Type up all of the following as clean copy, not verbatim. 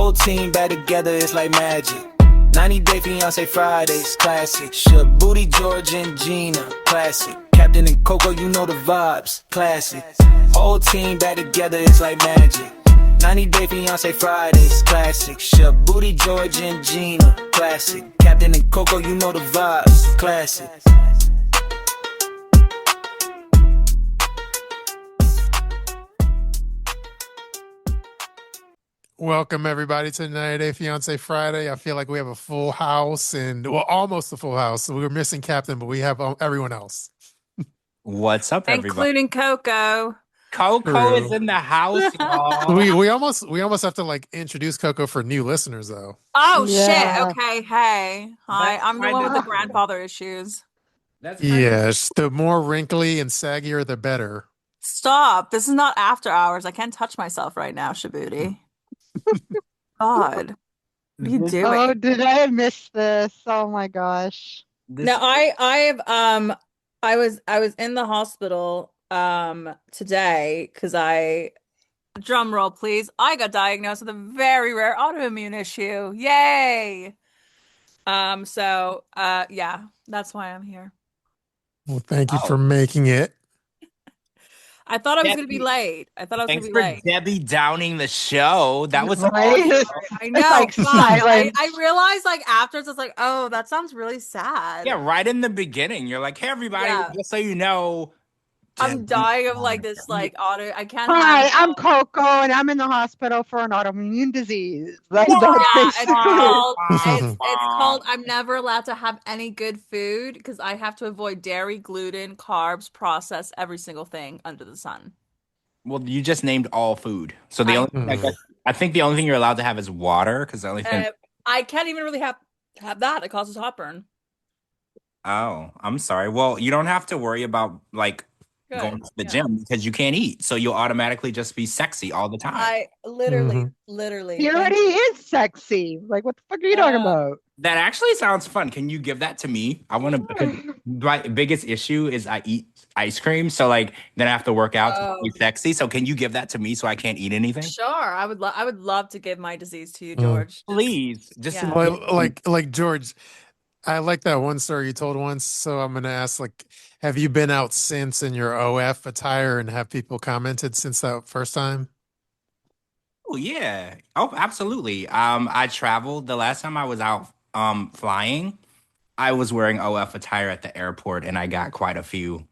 Whole team back together, it's like magic. 90-day Fiancé Fridays, classic. Shabooty, George and Gina, classic. Captain and Coco, you know the vibes, classic. Whole team back together, it's like magic. 90-day Fiancé Fridays, classic. Shabooty, George and Gina, classic. Captain and Coco, you know the vibes, classic. Welcome everybody to 90-day Fiancé Friday. I feel like we have a full house and almost a full house. So we were missing Captain, but we have everyone else. What's up, everybody? Including Coco. Coco is in the house, y'all. we almost have to like introduce Coco for new listeners though. Oh shit. Okay. Hey. Hi. I'm the one with the grandfather issues. Yes, the more wrinkly and saggier the better. Stop. This is not after hours. I can't touch myself right now, Shabooty. God. What are you doing? Oh, did I miss this? Oh my gosh. No, I was in the hospital today because drum roll please, I got diagnosed with a very rare autoimmune issue. Yay. Yeah, that's why I'm here. Well, thank you for making it. I thought I was going to be late. Thanks for Debbie downing the show. That was right. I know. Like I realized like afterwards, it's like, oh, that sounds really sad. Yeah, right in the beginning, you're like, hey, everybody, just so you know, I'm dying of like this like I can't. Hi, I'm Coco, and I'm in the hospital for an autoimmune disease. It's called. I'm never allowed to have any good food because I have to avoid dairy, gluten, carbs, processed every single thing under the sun. Well, you just named all food, so the I think the only thing you're allowed to have is water because the only thing I can't even really have that. It causes heartburn. Oh, I'm sorry. Well, you don't have to worry about like going to the gym because you can't eat, so you'll automatically just be sexy all the time. I literally. He already is sexy. Like, what the fuck are you talking about? That actually sounds fun. Can you give that to me? I want to. My biggest issue is I eat ice cream, so like then I have to work out to be sexy. So can you give that to me so I can't eat anything? Sure, I would love to give my disease to you, George. Please, like George. I like that one story you told once, so I'm gonna ask, like, have you been out since in your OF attire and have people commented since that first time? Oh yeah. Oh, absolutely. I traveled the last time I was out flying. I was wearing OF attire at the airport, and I got quite a few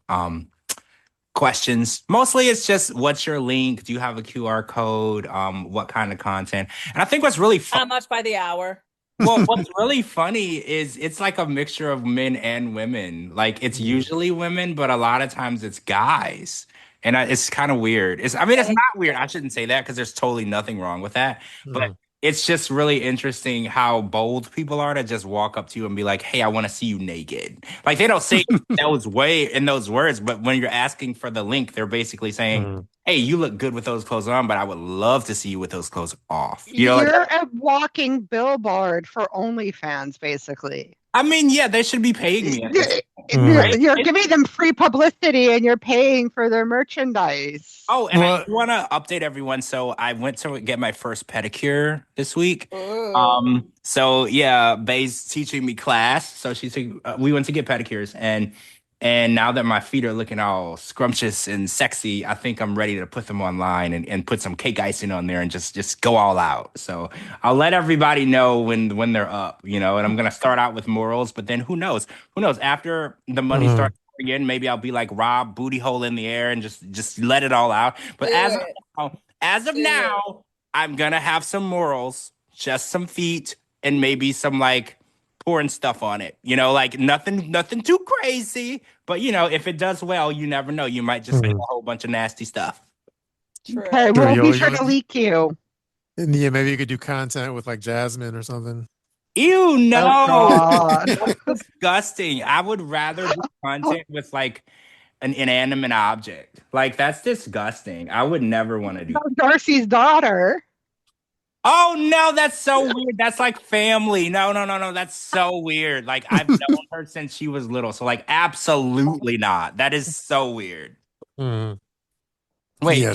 questions. Mostly, it's just, what's your link? Do you have a QR code? What kind of content? And I think what's really fun. How much by the hour? Well, what's really funny is it's like a mixture of men and women. Like it's usually women, but a lot of times it's guys. And it's kind of weird. It's not weird. I shouldn't say that because there's totally nothing wrong with that. But it's just really interesting how bold people are to just walk up to you and be like, hey, I want to see you naked. Like they don't say those in those words, but when you're asking for the link, they're basically saying, hey, you look good with those clothes on, but I would love to see you with those clothes off. You're a walking billboard for OnlyFans, basically. I mean, yeah, they should be paying me. You're giving them free publicity and you're paying for their merchandise. Oh, and I want to update everyone. So I went to get my first pedicure this week. So yeah, Bay's teaching me class. So we went to get pedicures, and now that my feet are looking all scrumptious and sexy, I think I'm ready to put them online and put some cake icing on there and just go all out. So I'll let everybody know when they're up, and I'm going to start out with morals, but then who knows? After the money starts pouring in, maybe I'll be like Rob, booty hole in the air and just let it all out. But as of now, I'm going to have some morals, just some feet and maybe some like pouring stuff on it, like nothing too crazy, but if it does well, you never know, you might just make a whole bunch of nasty stuff. Okay, we'll be sure to leak you. And yeah, maybe you could do content with like Jasmine or something. Ew, no. Oh, That's disgusting. I would rather do content with like an inanimate object. Like that's disgusting. I would never want to do Darcy's daughter. Oh no, that's so weird. That's like family. No. That's so weird. Like I've known her since she was little. So like absolutely not. That is so weird. Wait. Wait. Yeah,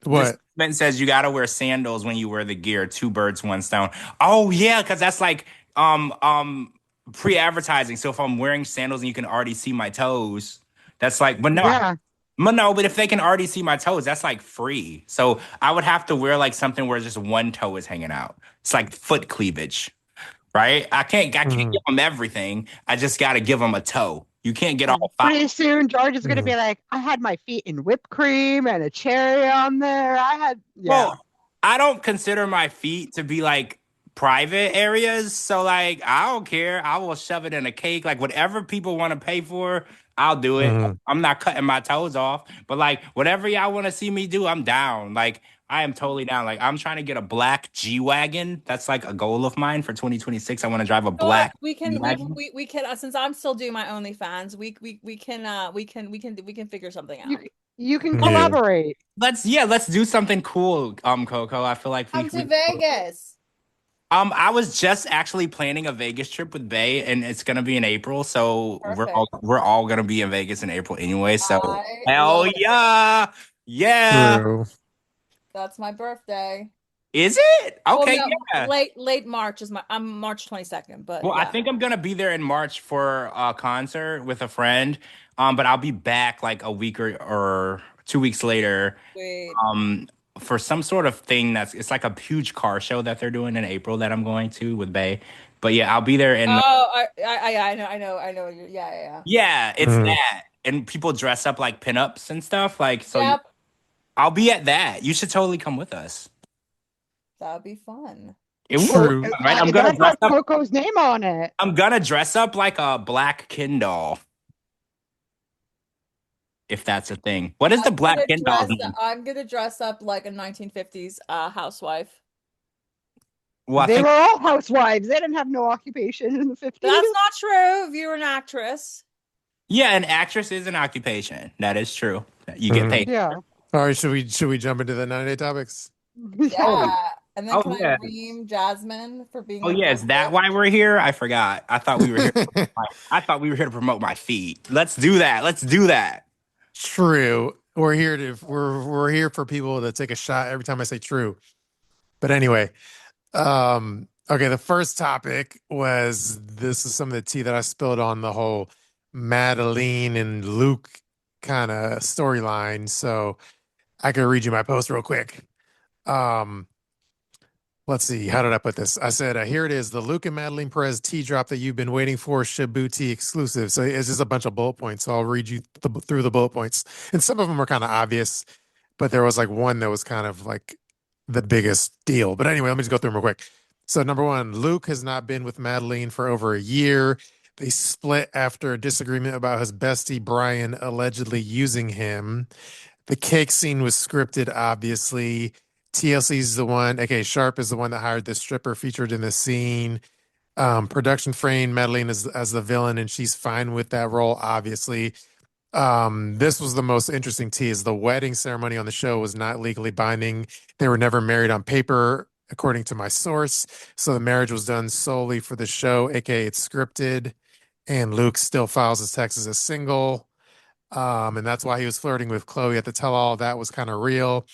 what? Jasmine says you gotta wear sandals when you wear the gear. Two birds, one stone. Oh yeah, because that's like um um pre-advertising. So if I'm wearing sandals and you can already see my toes, that's like. But no, Yeah. but no. But if they can already see my toes, that's like free. So I would have to wear like something where just one toe is hanging out. It's like foot cleavage, right? I can't Mhm. give them everything. I just got to give them a toe. You can't get And all five. pretty soon George is gonna Mhm. be like, I had my feet in whipped cream and a cherry on there. I had yeah. Well, I don't consider my feet to be like private areas. So like I don't care. I will shove it in a cake. Like whatever people want to pay for, I'll do it. Mhm. I'm not cutting my toes off. But like whatever y'all want to see me do, I'm down. Like I am totally down. Like I'm trying to get a black G-Wagon. That's like a goal of mine for 2026. I want to drive a You know what? black G-Wagon. We can since I'm still doing my OnlyFans, we can figure something You out. you can Yeah. collaborate. Let's do something cool, Coco. I feel like Come to we Vegas. I was just actually planning a Vegas trip with Bay, and it's gonna be in April. So Perfect. we're all gonna be in Vegas in April anyway. So I hell love it. yeah, yeah. True. That's my birthday. Is it Well, okay? no, Yeah. late March is I'm March 22nd, but Well, I yeah. think I'm gonna be there in March for a concert with a friend. But I'll be back like a week or 2 weeks later. Wait. Um, for some sort of thing it's like a huge car show that they're doing in April that I'm going to with Bay. But yeah, I'll be there in. Oh, I know. Yeah. Yeah, it's Mhm. that. And people dress up like pinups and stuff. Like, so Yep, I'll be at that. You should totally come with us. that would be fun. It will, Well, True. right? that has Coco's name on it. I'm gonna dress up like a black Ken doll, if that's a thing. What is the black Ken doll's name? I'm gonna dress up like a 1950s housewife. Well, I They think were all housewives. They didn't have no occupation in the 50s. That's not true. If you're an actress. yeah, an actress is an occupation. That is true. You get Mhm. paid. Yeah. All right, should we jump into the 9-day topics? Oh, Yeah. And then oh can yeah. I ream Jasmine for being Oh a yeah. Is good that bitch? why we're here? I forgot. I thought we were here. I thought we were here to promote my feet. Let's do that. Let's do that. True. We're here for people to take a shot every time I say true. But anyway, okay, the first topic was this is some of the tea that I spilled on the whole Madeline and Luke kind of storyline. So I could read you my post real quick. Um, let's see, how did I put this? I said, here it is, the Luke and Madeline Perez tea drop that you've been waiting for, Shabooty exclusive. So it's just a bunch of bullet points. So I'll read you through the bullet points. And some of them are kind of obvious, but there was like one that was kind of like the biggest deal. But anyway, let me just go through them real quick. So number one, Luke has not been with Madeline for over a year. They split after a disagreement about his bestie Brian allegedly using him. The cake scene was scripted, obviously. TLC's the one, aka Sharp is the one that hired the stripper featured in the scene. Production frame Madeline is as the villain, and she's fine with that role, obviously. This was the most interesting tea is the wedding ceremony on the show was not legally binding. They were never married on paper, according to my source. So the marriage was done solely for the show, aka it's scripted. And Luke still files his taxes as single. And that's why he was flirting with Chloe at the tell-all. That was kind of real.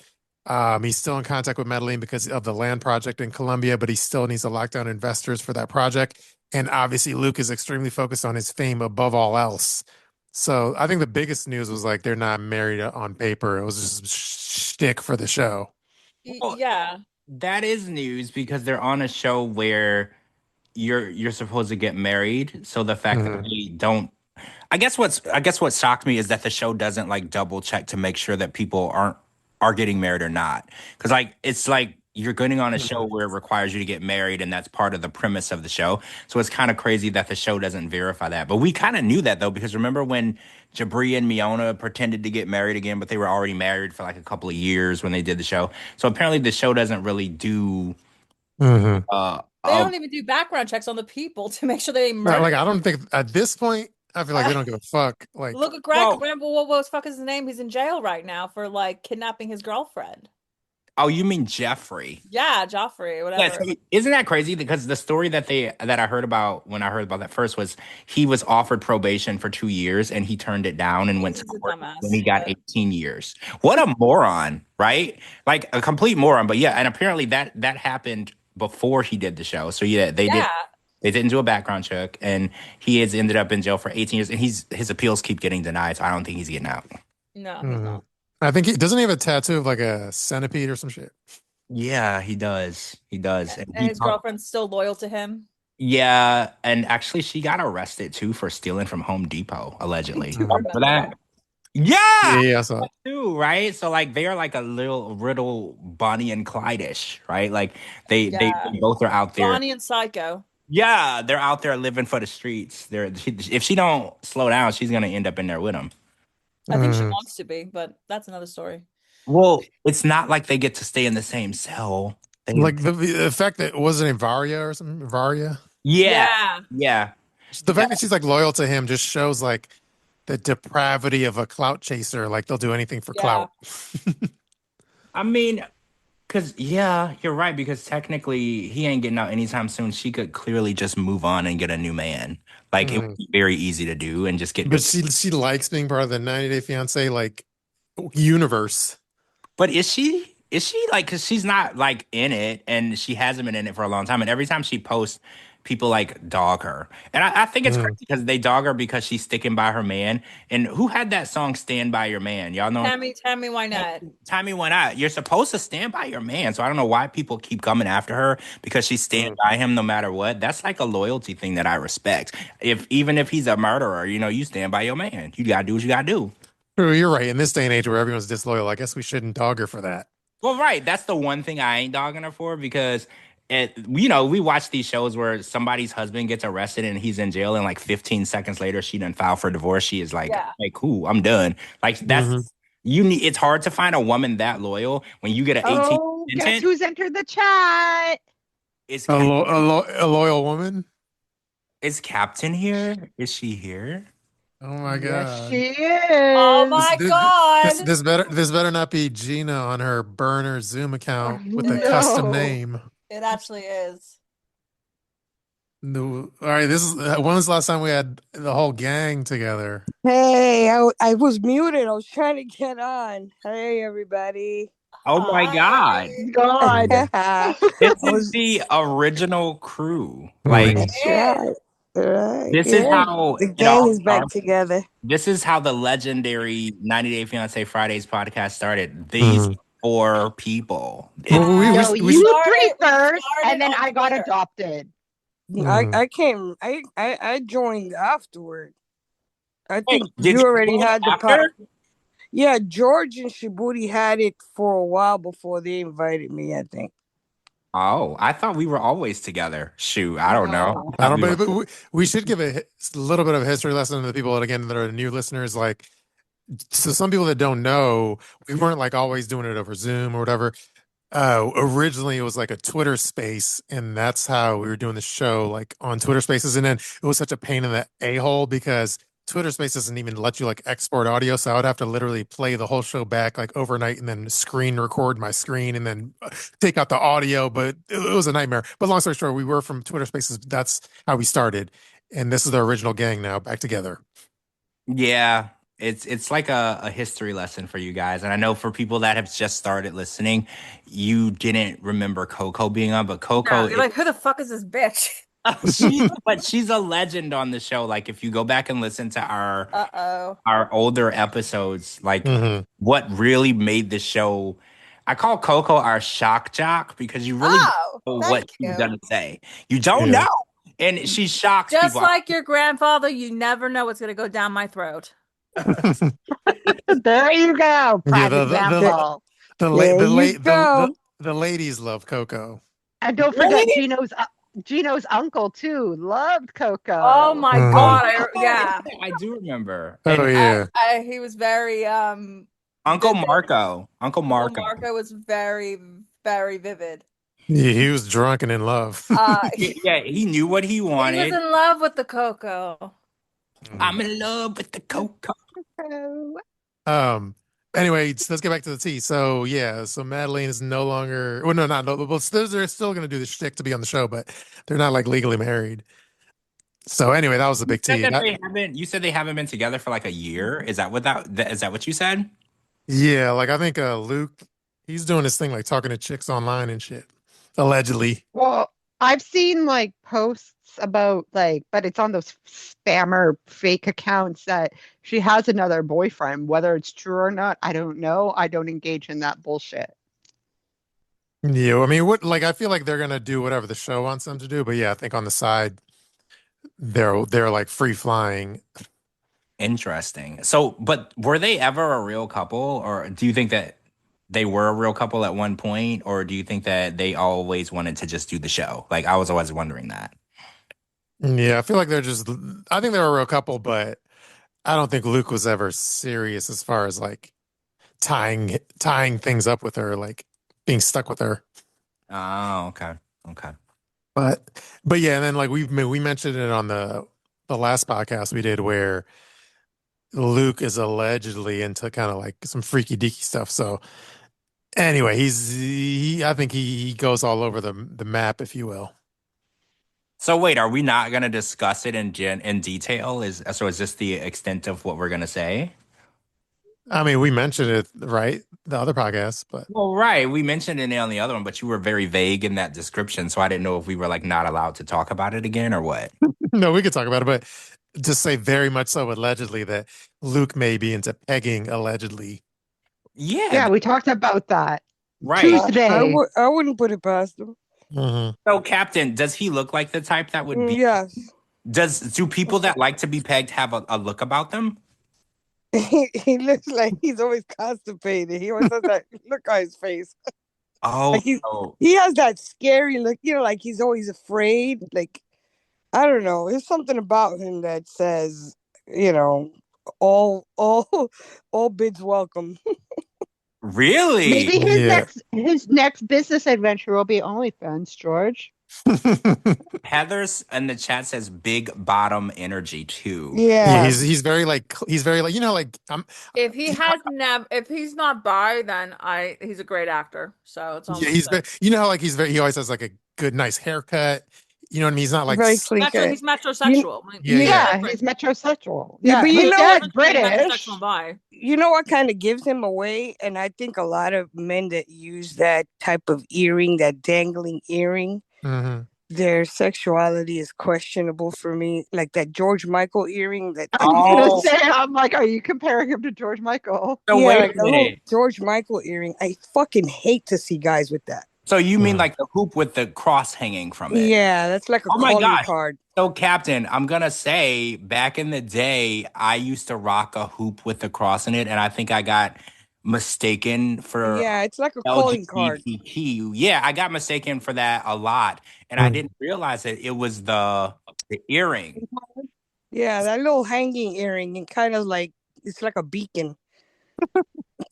He's still in contact with Madeline because of the land project in Colombia, but he still needs to lock down investors for that project. And obviously, Luke is extremely focused on his fame above all else. So I think the biggest news was like they're not married on paper. It was just shtick for the show. Well, Yeah. that is news because they're on a show where you're supposed to get married. So the fact that Mhm. they don't, I guess what shocked me is that the show doesn't like double check to make sure that people are getting married or not. Because like it's like you're getting on a show Mhm. where it requires you to get married, and that's part of the premise of the show. So it's kind of crazy that the show doesn't verify that. But we kind of knew that though, because remember when Jabri and Miona pretended to get married again, but they were already married for like a couple of years when they did the show. So apparently the show doesn't really do Mhm. They don't even do background checks on the people to make sure they ain't Like murdered. I don't think at this point I feel like they don't give a fuck. Like Look at Greg. well, Remember what was fuck is his name? He's in jail right now for like kidnapping his girlfriend. Oh, you mean Jeffrey? Yeah, Joffrey, Yes, whatever. isn't that crazy? Because the story that I heard about when I heard about that first was he was offered probation for 2 years and he turned it down and went to He's a court. Then dumbass. he got 18 years. What a moron, right? Like a complete moron. But yeah, and apparently that happened before he did the show. So yeah, Yeah. they didn't do a background check, and he has ended up in jail for 18 years, and his appeals keep getting denied. So I don't think he's getting out. No, he's Mhm. not. I think doesn't he have a tattoo of like a centipede or some shit? Yeah, he does. He does, and And his girlfriend's still loyal to him. yeah, and actually, she got arrested too for stealing from Home Depot, allegedly. do Remember remember that? that. Yeah, Yeah, I saw it. too, right? So like they are like a little riddle Bonnie and Clyde-ish, right? Like they Yeah. both are out there. Bonnie and Psycho. Yeah, they're out there living for the streets. If she don't slow down, she's gonna end up in there with them. I think she Mhm. wants to be, but that's another story. Well, it's not like they get to stay in the same cell. Like the fact that wasn't it Varia or something? Varia. Yeah, yeah. The fact that she's like loyal to him just shows like the depravity of a clout chaser. Like they'll do anything for Yeah. clout. I mean, because yeah, you're right. Because technically, he ain't getting out anytime soon. She could clearly just move on and get a new man. Like it would be very easy to do and just get. But she likes being part of the 90 Day Fiance like universe. But is she? Is she like? Because she's not like in it, and she hasn't been in it for a long time. And every time she posts, people like dog her, and I think it's crazy because they dog her because she's sticking by her man. And who had that song "Stand by Your Man"? Y'all know. Tammy Wynette. Tammy went out. You're supposed to stand by your man. So I don't know why people keep coming after her because she's standing by him no matter what. That's like a loyalty thing that I respect. Even if he's a murderer, you stand by your man. You gotta do what you gotta do. True, you're right. In this day and age where everyone's disloyal, I guess we shouldn't dog her for that. Well, right. That's the one thing I ain't dogging her for because we watch these shows where somebody's husband gets arrested and he's in jail, and like 15 seconds later, she done filed for divorce. She is like, Yeah. cool, I'm done. Like that's you need. It's hard to find a woman that loyal when you get an 18 Oh, guess sentence. who's entered the chat? Is A loyal woman? Is Captain here? Is she here? Oh my Yes, god. she is. Oh my God. This better not be Gina on her burner Zoom account with a No. custom name. It actually is. No. All right, this is when was the last time we had the whole gang together? Hey, I was muted. I was trying to get on. Hey, everybody. Oh my God. God. This is the original crew. Like That's right. Right. this is how the it gang all is back started. together. This is how the legendary 90 Day Fiancé Fridays podcast started. These four people. Well, No, we you started- three first, started and then on I got Twitter. adopted. I came. I joined afterward. I think did you you already join had the after? Yeah, George and Shabooty had it for a while before they invited me, I think. Oh, I thought we were always together. Shoot, I don't know. I don't. But we should give a little bit of a history lesson to the people that again that are new listeners. Like, so some people that don't know, we weren't like always doing it over Zoom or whatever. Originally, it was like a Twitter Space, and that's how we were doing the show, like on Twitter Spaces. And then it was such a pain in the a-hole because Twitter Space doesn't even let you like export audio, so I would have to literally play the whole show back like overnight and then screen record my screen and then take out the audio. But it was a nightmare. But long story short, we were from Twitter Spaces. That's how we started, and this is the original gang now back together. Yeah, it's like a history lesson for you guys. And I know for people that have just started listening, you didn't remember Coco being on, but Coco You're like, who the fuck is this bitch? but she's a legend on the show. Like if you go back and listen to Uh-oh. our older episodes, like what really made the show, I call Coco our shock jock because you really don't know what she's gonna say. You don't know. And she shocks Just people. like your grandfather, you never know what's gonna go down my throat. There you go. Prime example. The ladies love Coco. And don't forget Gino's uncle too. Loved Coco. Oh my God. Yeah. I do remember. Oh yeah. He was very Uncle vivid. Marco. Uncle Marco. Marco was very, very vivid. Yeah, he was drunk and in love. Yeah, he knew what he wanted. He was in love with the Coco. I'm in love with the Coco. Anyway, let's get back to the tea. So yeah, so Madeline is no longer. Well, no, not no. Well, they're still going to do the shtick to be on the show, but they're not like legally married. So anyway, that was the You big said tea. that they haven't. You said they haven't been together for like a year. Is that what is that what you said? Yeah, like I think Luke, he's doing this thing like talking to chicks online and shit, allegedly. Well, I've seen like posts about like, but it's on those spammer fake accounts that she has another boyfriend. Whether it's true or not, I don't know. I don't engage in that bullshit. Yeah, I mean, what like I feel like they're gonna do whatever the show wants them to do, but yeah, I think on the side they're like free flying. Interesting. So, but were they ever a real couple, or do you think that they were a real couple at one point, or do you think that they always wanted to just do the show? Like, I was always wondering that. Yeah, I feel like they're just. I think they're a real couple, but I don't think Luke was ever serious as far as like tying things up with her, like being stuck with her. Oh, okay. Okay. But but yeah, and then like we mentioned it on the last podcast we did where Luke is allegedly into kind of like some freaky deaky stuff. So anyway, I think he goes all over the map, if you will. So wait, are we not going to discuss it in detail? Is this the extent of what we're going to say? I mean, we mentioned it, right? The other podcast, but Well, right. We mentioned it on the other one, but you were very vague in that description, so I didn't know if we were like not allowed to talk about it again or what. no, we could talk about it, but just say very much so allegedly that Luke may be into pegging allegedly. Yeah, Yeah, we talked about that right. Tuesday. I wouldn't put it past him. Mhm. So, Captain, does he look like the type that would be? Yes. Do people that like to be pegged have a look about them? He looks like he's always constipated. He always has that look on his face. Oh, Like he has that scary look, like he's always afraid. Like, I don't know. There's something about him that says, all all bids welcome. really? Maybe Yeah. his next business adventure will be OnlyFans, George. Heather's in the chat says big bottom energy too. Yeah, Yeah. he's very like like I'm If he's not bi, then he's a great actor. So it's almost yeah, he's very, how like he always has like a good nice haircut. You know what I mean? He's not like Very clean cut. he's metrosexual. Yeah. He's metrosexual. Yeah, Yeah, but his know dad's what? British. Metrosexual and bi. You know what kind of gives him away? And I think a lot of men that use that type of earring, that dangling earring, Mhm. their sexuality is questionable for me. Like that George Michael earring. That I was gonna Oh. say, I'm like, are you comparing him to George Michael? So yeah, wait like a the little minute. George Michael earring. I fucking hate to see guys with that. So you mean Mhm. like the hoop with the cross hanging from it? Yeah, that's like a Oh my calling gosh. card. So, Captain, I'm gonna say back in the day, I used to rock a hoop with the cross in it, and I think I got mistaken for Yeah, it's like a calling card. LGBTQ. Yeah, I got mistaken for that a lot, and I didn't realize that it was the earring. Yeah, that little hanging earring and kind of like it's like a beacon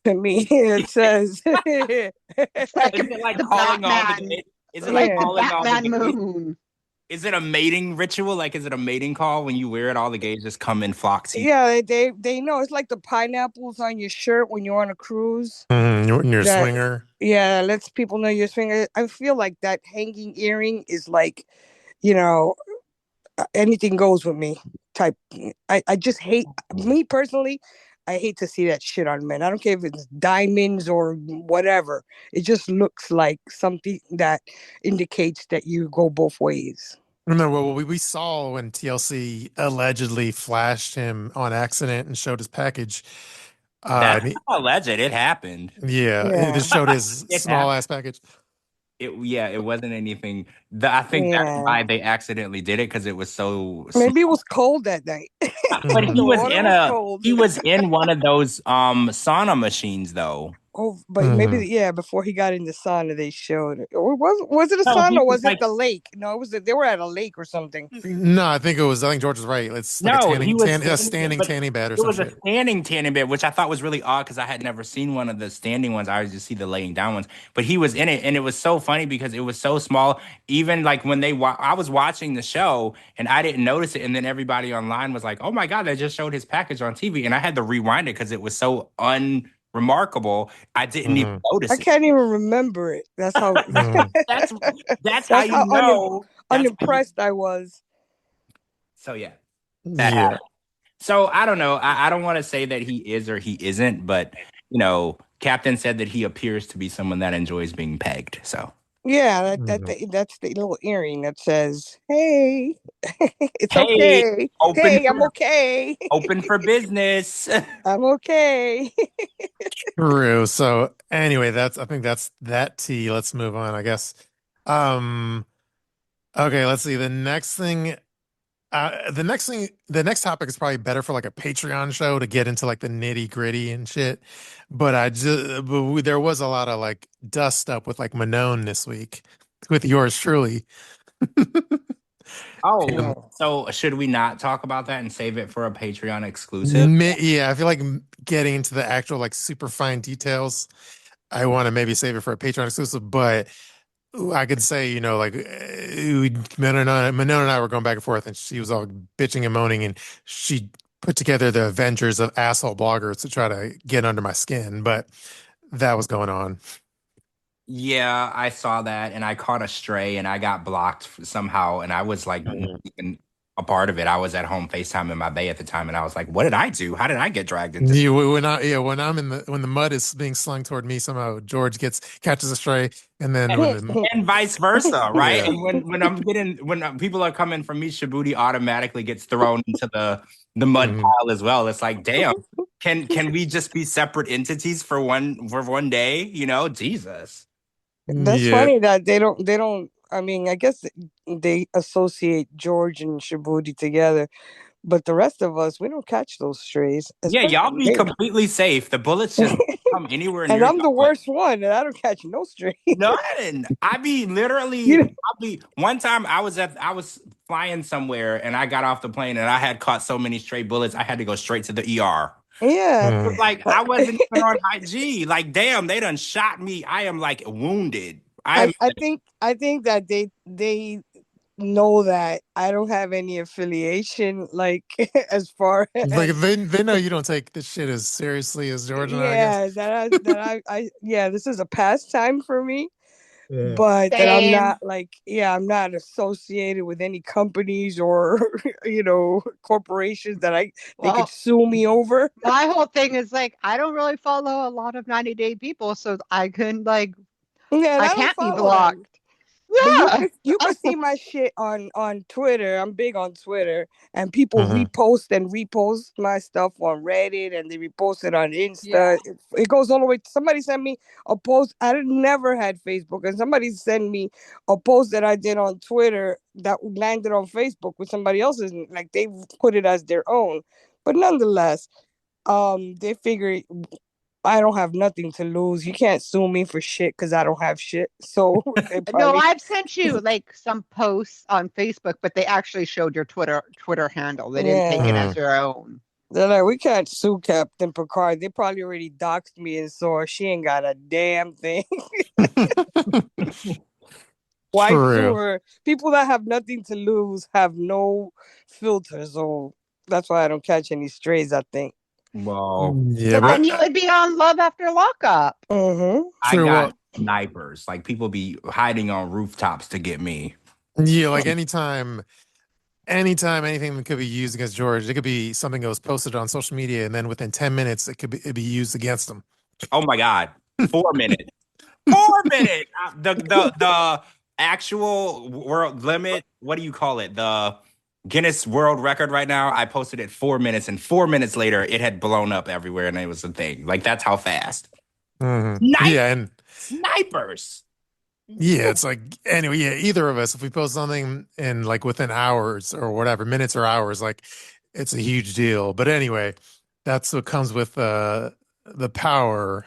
to me. It says It's like Is it like the calling all the Batman. gays? Is It's it like like the calling all the Batman gays? moon. Is it a mating ritual? Like, is it a mating call when you wear it? All the gays just come and flock to you. yeah, they know it's like the pineapples on your shirt when you're on a cruise. You're a That- swinger. Yeah, lets people know you're swinging. I feel like that hanging earring is like, anything goes with me type. I just hate me personally. I hate to see that shit on men. I don't care if it's diamonds or whatever. It just looks like something that indicates that you go both ways. Remember what we saw when TLC allegedly flashed him on accident and showed his package. That's not alleged. It happened. Yeah, Yeah. it just showed his It small ass package. It wasn't anything. I think Yeah. that's why they accidentally did it because it was so. Maybe it was cold that night. But he The was water in was cold. he was in one of those sauna machines though. Oh, but maybe before he got in the sauna, they showed it. Or was it a No, sauna he or was was like- it the lake? No, it was. They were at a lake or something. No, I think George was right. It's like No, a he was standing but tanning bed or It was some a shit. standing tanning bed, which I thought was really odd because I had never seen one of the standing ones. I always just see the laying down ones. But he was in it, and it was so funny because it was so small. Even like when I was watching the show and I didn't notice it, and then everybody online was like, "Oh my god, they just showed his package on TV," and I had to rewind it because it was so remarkable. I didn't even I notice it. can't even remember it. That's how That's that's how you how know. That's how you, unimpressed I was. so yeah, that Yeah. happened. So I don't know. I don't want to say that he is or he isn't, but Captain said that he appears to be someone that enjoys being pegged. So Yeah, that's the little earring that says, "Hey, it's hey, okay. open Hey, I'm for okay. open for business. I'm okay." True. So anyway, I think that's that tea. Let's move on, I guess. Um, okay, let's see. The next topic is probably better for like a Patreon show to get into like the nitty gritty and shit. There was a lot of like dust up with like Manone this week with yours truly. Oh, And so should we not talk about that and save it for a Patreon exclusive? yeah, I feel like getting into the actual like super fine details. I want to maybe save it for a Patreon exclusive, but I could say, like Manon and I were going back and forth, and she was all bitching and moaning, and she put together the Avengers of asshole bloggers to try to get under my skin, but that was going on. Yeah, I saw that and I caught a stray and I got blocked somehow and I was like not even a part of it. I was at home FaceTime in my bay at the time and I was like, what did I do? How did I get dragged into this? When the mud is being slung toward me, somehow George catches a stray, and then And vice versa, right? Yeah. And when people are coming from me, Shabooty automatically gets thrown into the mud Mhm. pile as well. It's like, damn, can we just be separate entities for one day? Jesus. That's Yeah. funny that they don't. I mean, I guess they associate George and Shabooty together, but the rest of us, we don't catch those strays. Yeah, y'all be They- completely safe. The bullets just don't come anywhere and near I'm the y'all. worst one, and I don't catch no strays. None. I be literally. You know? I be one time I was flying somewhere and I got off the plane and I had caught so many stray bullets I had to go straight to the ER. Yeah. Like I wasn't even on IG. Like damn, they done shot me. I am like wounded. I think that they know that I don't have any affiliation, like as far Like as they know you don't take this shit as seriously as George and I guess. yeah, I yeah, this is a pastime for me, Yeah. but that I'm Same. not like, yeah, I'm not associated with any companies or corporations that they could Well, sue me over. my whole thing is like I don't really follow a lot of 90-day people, so I can Yeah, and I I don't can't be follow them. blocked. But Yeah. you could see my shit on Twitter. I'm big on Twitter, and people Mhm. repost my stuff on Reddit, and they repost it on Yeah. Insta. It goes all the way. Somebody sent me a post. I never had Facebook, and somebody sent me a post that I did on Twitter that landed on Facebook with somebody else's. Like they put it as their own, but nonetheless, they figure I don't have nothing to lose. You can't sue me for shit because I don't have shit. So they No, probably I've sent you like some posts on Facebook, but they actually showed your Twitter handle. They didn't take yeah. it as your own. They're like, we can't sue Captain Picard. They probably already doxed me and saw she ain't got a damn thing. Why sue True. her? People that have nothing to lose have no filters. So that's why I don't catch any strays, I think. Well, Yeah, So then but you would be on Love After Lockup. Mm-hmm. I true. got Well, snipers. Like people be hiding on rooftops to get me. yeah, like anytime anything could be used against George, it could be something that was posted on social media, and then within 10 minutes, it'd be used against him. Oh my god, 4 minutes. 4 minutes. The actual world limit. What do you call it? The Guinness World Record right now. I posted it 4 minutes, and 4 minutes later, it had blown up everywhere, and it was a thing. Like that's how fast. Snipe Yeah, and snipers. yeah, it's like anyway, yeah, either of us, if we post something in like within hours or whatever, minutes or hours, like it's a huge deal. But anyway, that's what comes with the power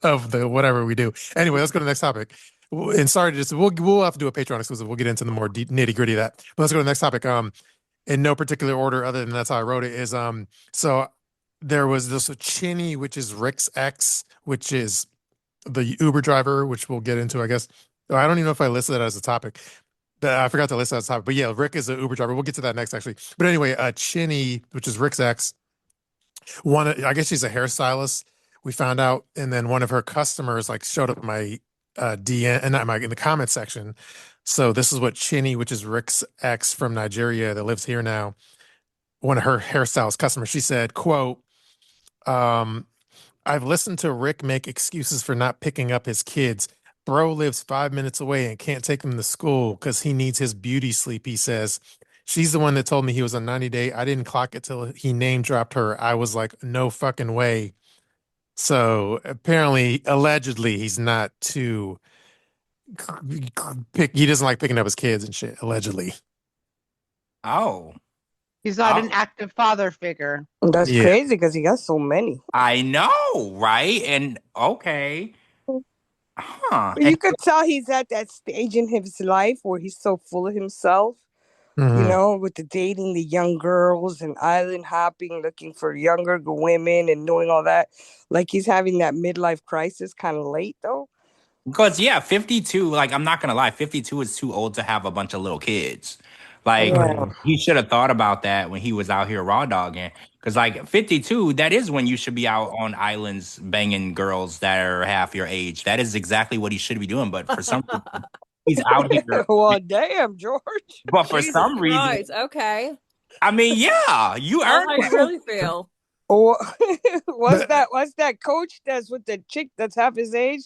of the whatever we do. Anyway, let's go to the next topic. And sorry to just we'll have to do a Patreon exclusive. We'll get into the more nitty gritty of that. But let's go to the next topic. In no particular order, other than that's how I wrote it. Is so there was this Chiny, which is Rick's ex, which is the Uber driver, which we'll get into, I guess. Oh, I don't even know if I listed that as a topic. I forgot to list that as a topic. But yeah, Rick is an Uber driver. We'll get to that next, actually. But anyway, Chiny, which is Rick's ex, I guess she's a hairstylist, we found out, and then one of her customers like showed up in my DM and not in the comment section. So this is what Chiny, which is Rick's ex from Nigeria that lives here now, one of her hairstylist customers, she said, quote, I've listened to Rick make excuses for not picking up his kids. Bro lives 5 minutes away and can't take them to school because he needs his beauty sleep, he says. She's the one that told me he was on 90-day. I didn't clock it till he name dropped her. I was like, no fucking way. So apparently, allegedly, he's not too he doesn't like picking up his kids and shit, allegedly. Oh. He's not an Oh. active father figure. That's Yeah. crazy because he got so many. I know, right? And okay. Huh. But you could tell he's at that stage in his life where he's so full of himself, Mhm. with the dating the young girls and island hopping, looking for younger women and doing all that. Like he's having that midlife crisis kind of late, though. Because 52, like I'm not gonna lie, 52 is too old to have a bunch of little kids. Like Yeah. he should have thought about that when he was out here raw dogging. Because like 52, that is when you should be out on islands banging girls that are half your age. That is exactly what he should be doing. But for some reason, he's out here. Well, damn, George. But for Jesus some reason, Christ. Okay. I mean, yeah, you Tell earned how you it. really feel. Or But- what's that coach that's with the chick that's half his age?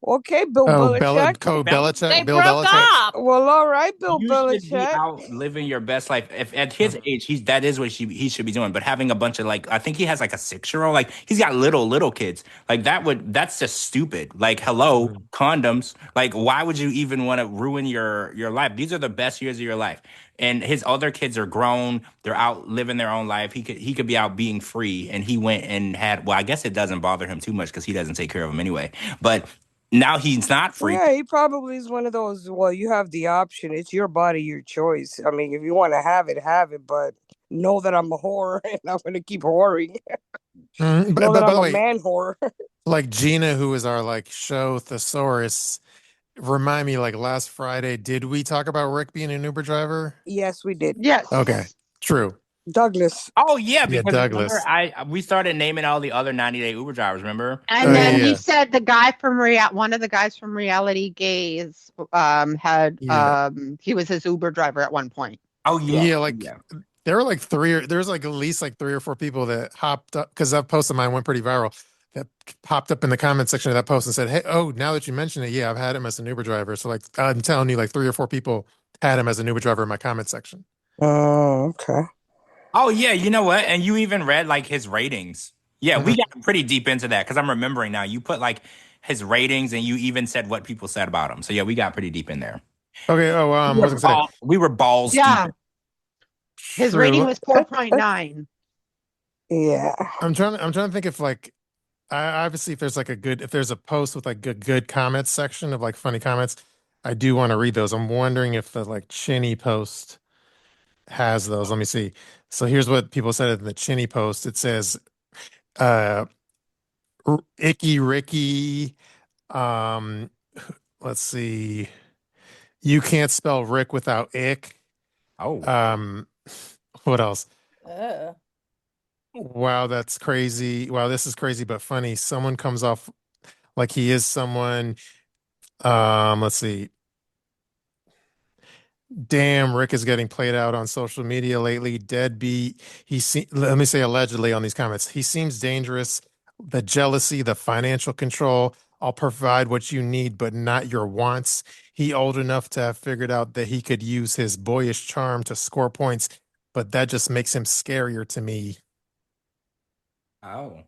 Okay, Bill Oh, Belichick. Belichick, They Bill broke Belichick. up. Well, all right, Bill You should be Belichick. out living your best life. If at his age, that is what he should be doing. But having a bunch of I think he has like a 6-year-old. Like he's got little kids. Like that's just stupid. Like hello, condoms. Like why would you even want to ruin your life? These are the best years of your life. And his other kids are grown. They're out living their own life. He could be out being free. And he went and had. Well, I guess it doesn't bother him too much because he doesn't take care of them anyway. But now he's not free. Yeah, he probably is one of those. Well, you have the option. It's your body, your choice. I mean, if you want to have it, have it. But know that I'm a whore and I'm going to keep whoring. But Know that by I'm the a way, man whore. like Gina, who is our like show thesaurus, remind me, like last Friday, did we talk about Rick being an Uber driver? Yes, we did. Yes. Okay, true. Douglas. Oh yeah, Yeah, because Douglas. remember we started naming all the other 90-day Uber drivers. Remember? And Oh, then yeah. he said the guy from one of the guys from Reality Gaze had Yeah. he was his Uber driver at one point. Oh yeah, Yeah, like there were like there's like at least like 3 or 4 people that hopped up because that post of mine went pretty viral. That popped up in the comment section of that post and said, "Hey, oh, now that you mention it, yeah, I've had him as an Uber driver." So like I'm telling you, like 3 or 4 people had him as an Uber driver in my comment section. Oh, okay. Oh yeah, you know what? And you even read like his ratings. Yeah, we got pretty deep into that because I'm remembering now. You put like his ratings, and you even said what people said about him. So yeah, we got pretty deep in there. Okay. Oh, what was I gonna say? We were balls Yeah. deep. His True. rating was 4.9. Yeah. I'm trying to think if like obviously if there's like if there's a post with like good comments section of like funny comments, I do want to read those. I'm wondering if the like Chiny post has those. Let me see. So here's what people said in the Chiny post. It says, Icky Ricky, let's see. You can't spell Rick without ick. Oh. What else? Ugh. Wow, that's crazy. Wow, this is crazy but funny. Someone comes off like he is someone. Let's see. Damn, Rick is getting played out on social media lately. Deadbeat. Let me say allegedly on these comments. He seems dangerous. The jealousy, the financial control. I'll provide what you need, but not your wants. He old enough to have figured out that he could use his boyish charm to score points, but that just makes him scarier to me. Oh.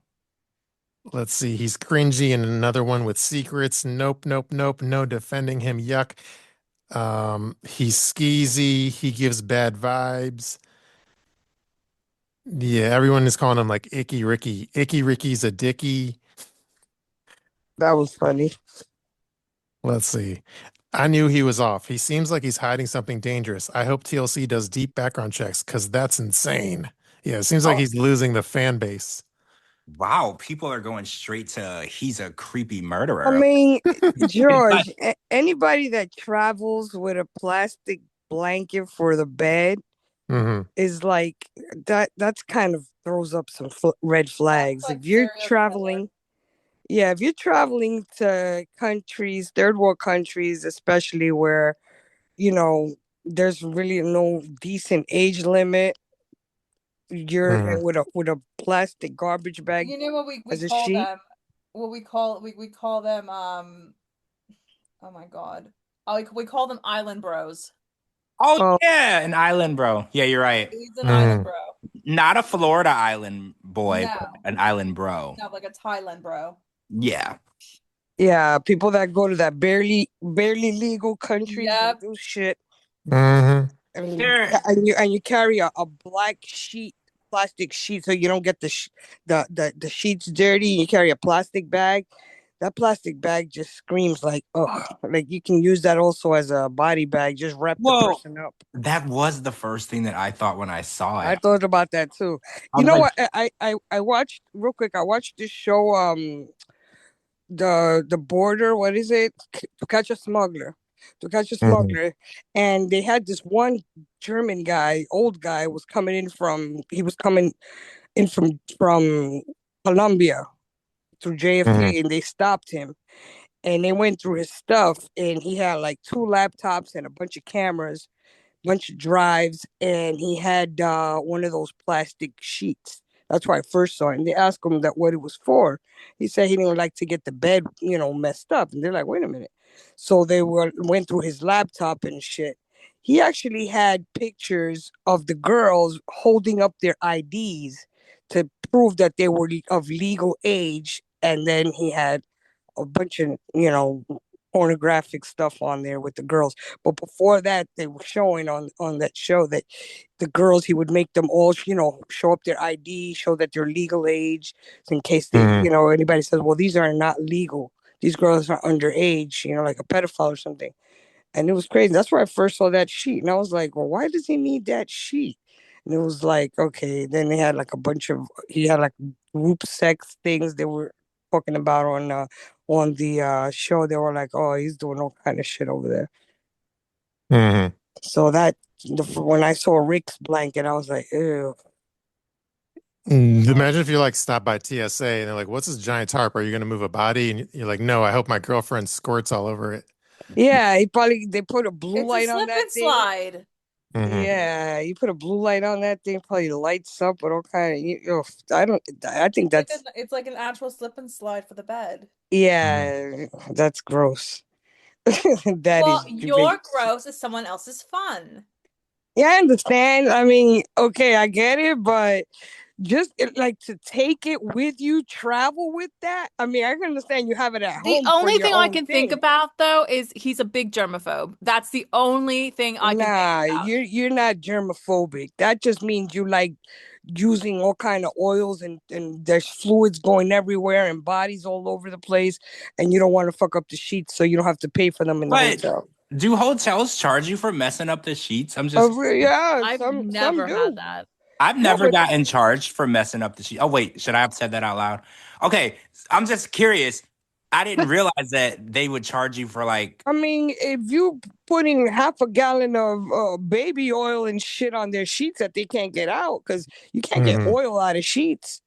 Let's see. He's cringy and another one with secrets. Nope, nope, nope. No defending him. Yuck. He's skeezy. He gives bad vibes. Yeah, everyone is calling him like Icky Ricky. Icky Ricky's a dickie. That was funny. Let's see. I knew he was off. He seems like he's hiding something dangerous. I hope TLC does deep background checks because that's insane. Yeah, it seems like he's losing the fan base. Wow, people are going straight to he's a creepy murderer. I mean, George, anybody that travels with a plastic blanket for the bed is like that's kind of throws up some red flags. Like if you're serial traveling, Yeah, if you're traveling to countries, third world countries, especially where, you know, there's really no decent age limit, you're Mhm. with a plastic garbage bag You know what we as a call sheet. them? What we call them oh my God. We call them island bros. Oh Oh, yeah, an island bro. Yeah, you're right. He's an island Mhm. bro. Not a Florida island boy, No, but an island bro. not like a Thailand bro. Yeah. yeah, people that go to that barely legal countries and Yep. do shit. Mhm. There. And you carry a black sheet, plastic sheet, so you don't get the sheets dirty. You carry a plastic bag. That plastic bag just screams like, oh, like you can use that also as a body bag. Just wrap the Whoa. person up. That was the first thing that I thought when I saw I it. thought about that too. I You was know like, what? I watched real quick. I watched this show. The border. What is it? To catch a smuggler. To catch a Mhm. smuggler, and they had this one German guy, old guy, was coming in from. He was coming in from Colombia through Mhm. JFK, and they stopped him, and they went through his stuff, and he had like 2 laptops and a bunch of cameras, bunch of drives, and he had one of those plastic sheets. That's why I first saw it. And they asked him that what it was for. He said he didn't like to get the bed, messed up. And they're like, wait a minute. So they went through his laptop and shit. He actually had pictures of the girls holding up their IDs to prove that they were of legal age. And then he had a bunch of, pornographic stuff on there with the girls. But before that, they were showing on that show that the girls, he would make them all, show up their ID, show that they're legal age, in case they, Mhm. anybody says, well, these are not legal. These girls are underage, like a pedophile or something. And it was crazy. That's where I first saw that sheet. And I was like, well, why does he need that sheet? And it was like, okay. Then they had like he had like group sex things they were talking about on the show. They were like, oh, he's doing all kind of shit over there. Mhm. So when I saw Rick's blanket, I was like, ew. Imagine if you like stop by TSA and they're like, "What's this giant tarp? Are you going to move a body?" And you're like, "No, I hope my girlfriend squirts all over it." Yeah, they put a blue It's a light on slip that and thing. slide. Mhm. Yeah, you put a blue light on that thing, probably lights up with all kind of. I think that's. It's like an actual slip and slide for the bed. Mhm. Yeah, that's gross. That Well, is your ridiculous. gross is someone else's fun. Yeah, I understand. I mean, okay, I get it, but just like to take it with you, travel with that. I mean, I can understand you have it at The home for only your thing I own can think thing. about though is he's a big germaphobe. That's the only thing I can think Nah, about. you're not germophobic. That just means you like using all kind of oils and there's fluids going everywhere and bodies all over the place, and you don't want to fuck up the sheets, so you don't have to pay for them in the but hotel. do hotels charge you for messing up the sheets? I'm just Yeah, I've some never had do. that. I've No, never but gotten charged for messing up the sheet. Oh wait, should I have said that out loud? Okay, I'm just curious. I didn't realize that they would charge you for like. I mean, if you putting half a gallon of baby oil and shit on their sheets that they can't get out because you can't get Mhm. oil out of sheets.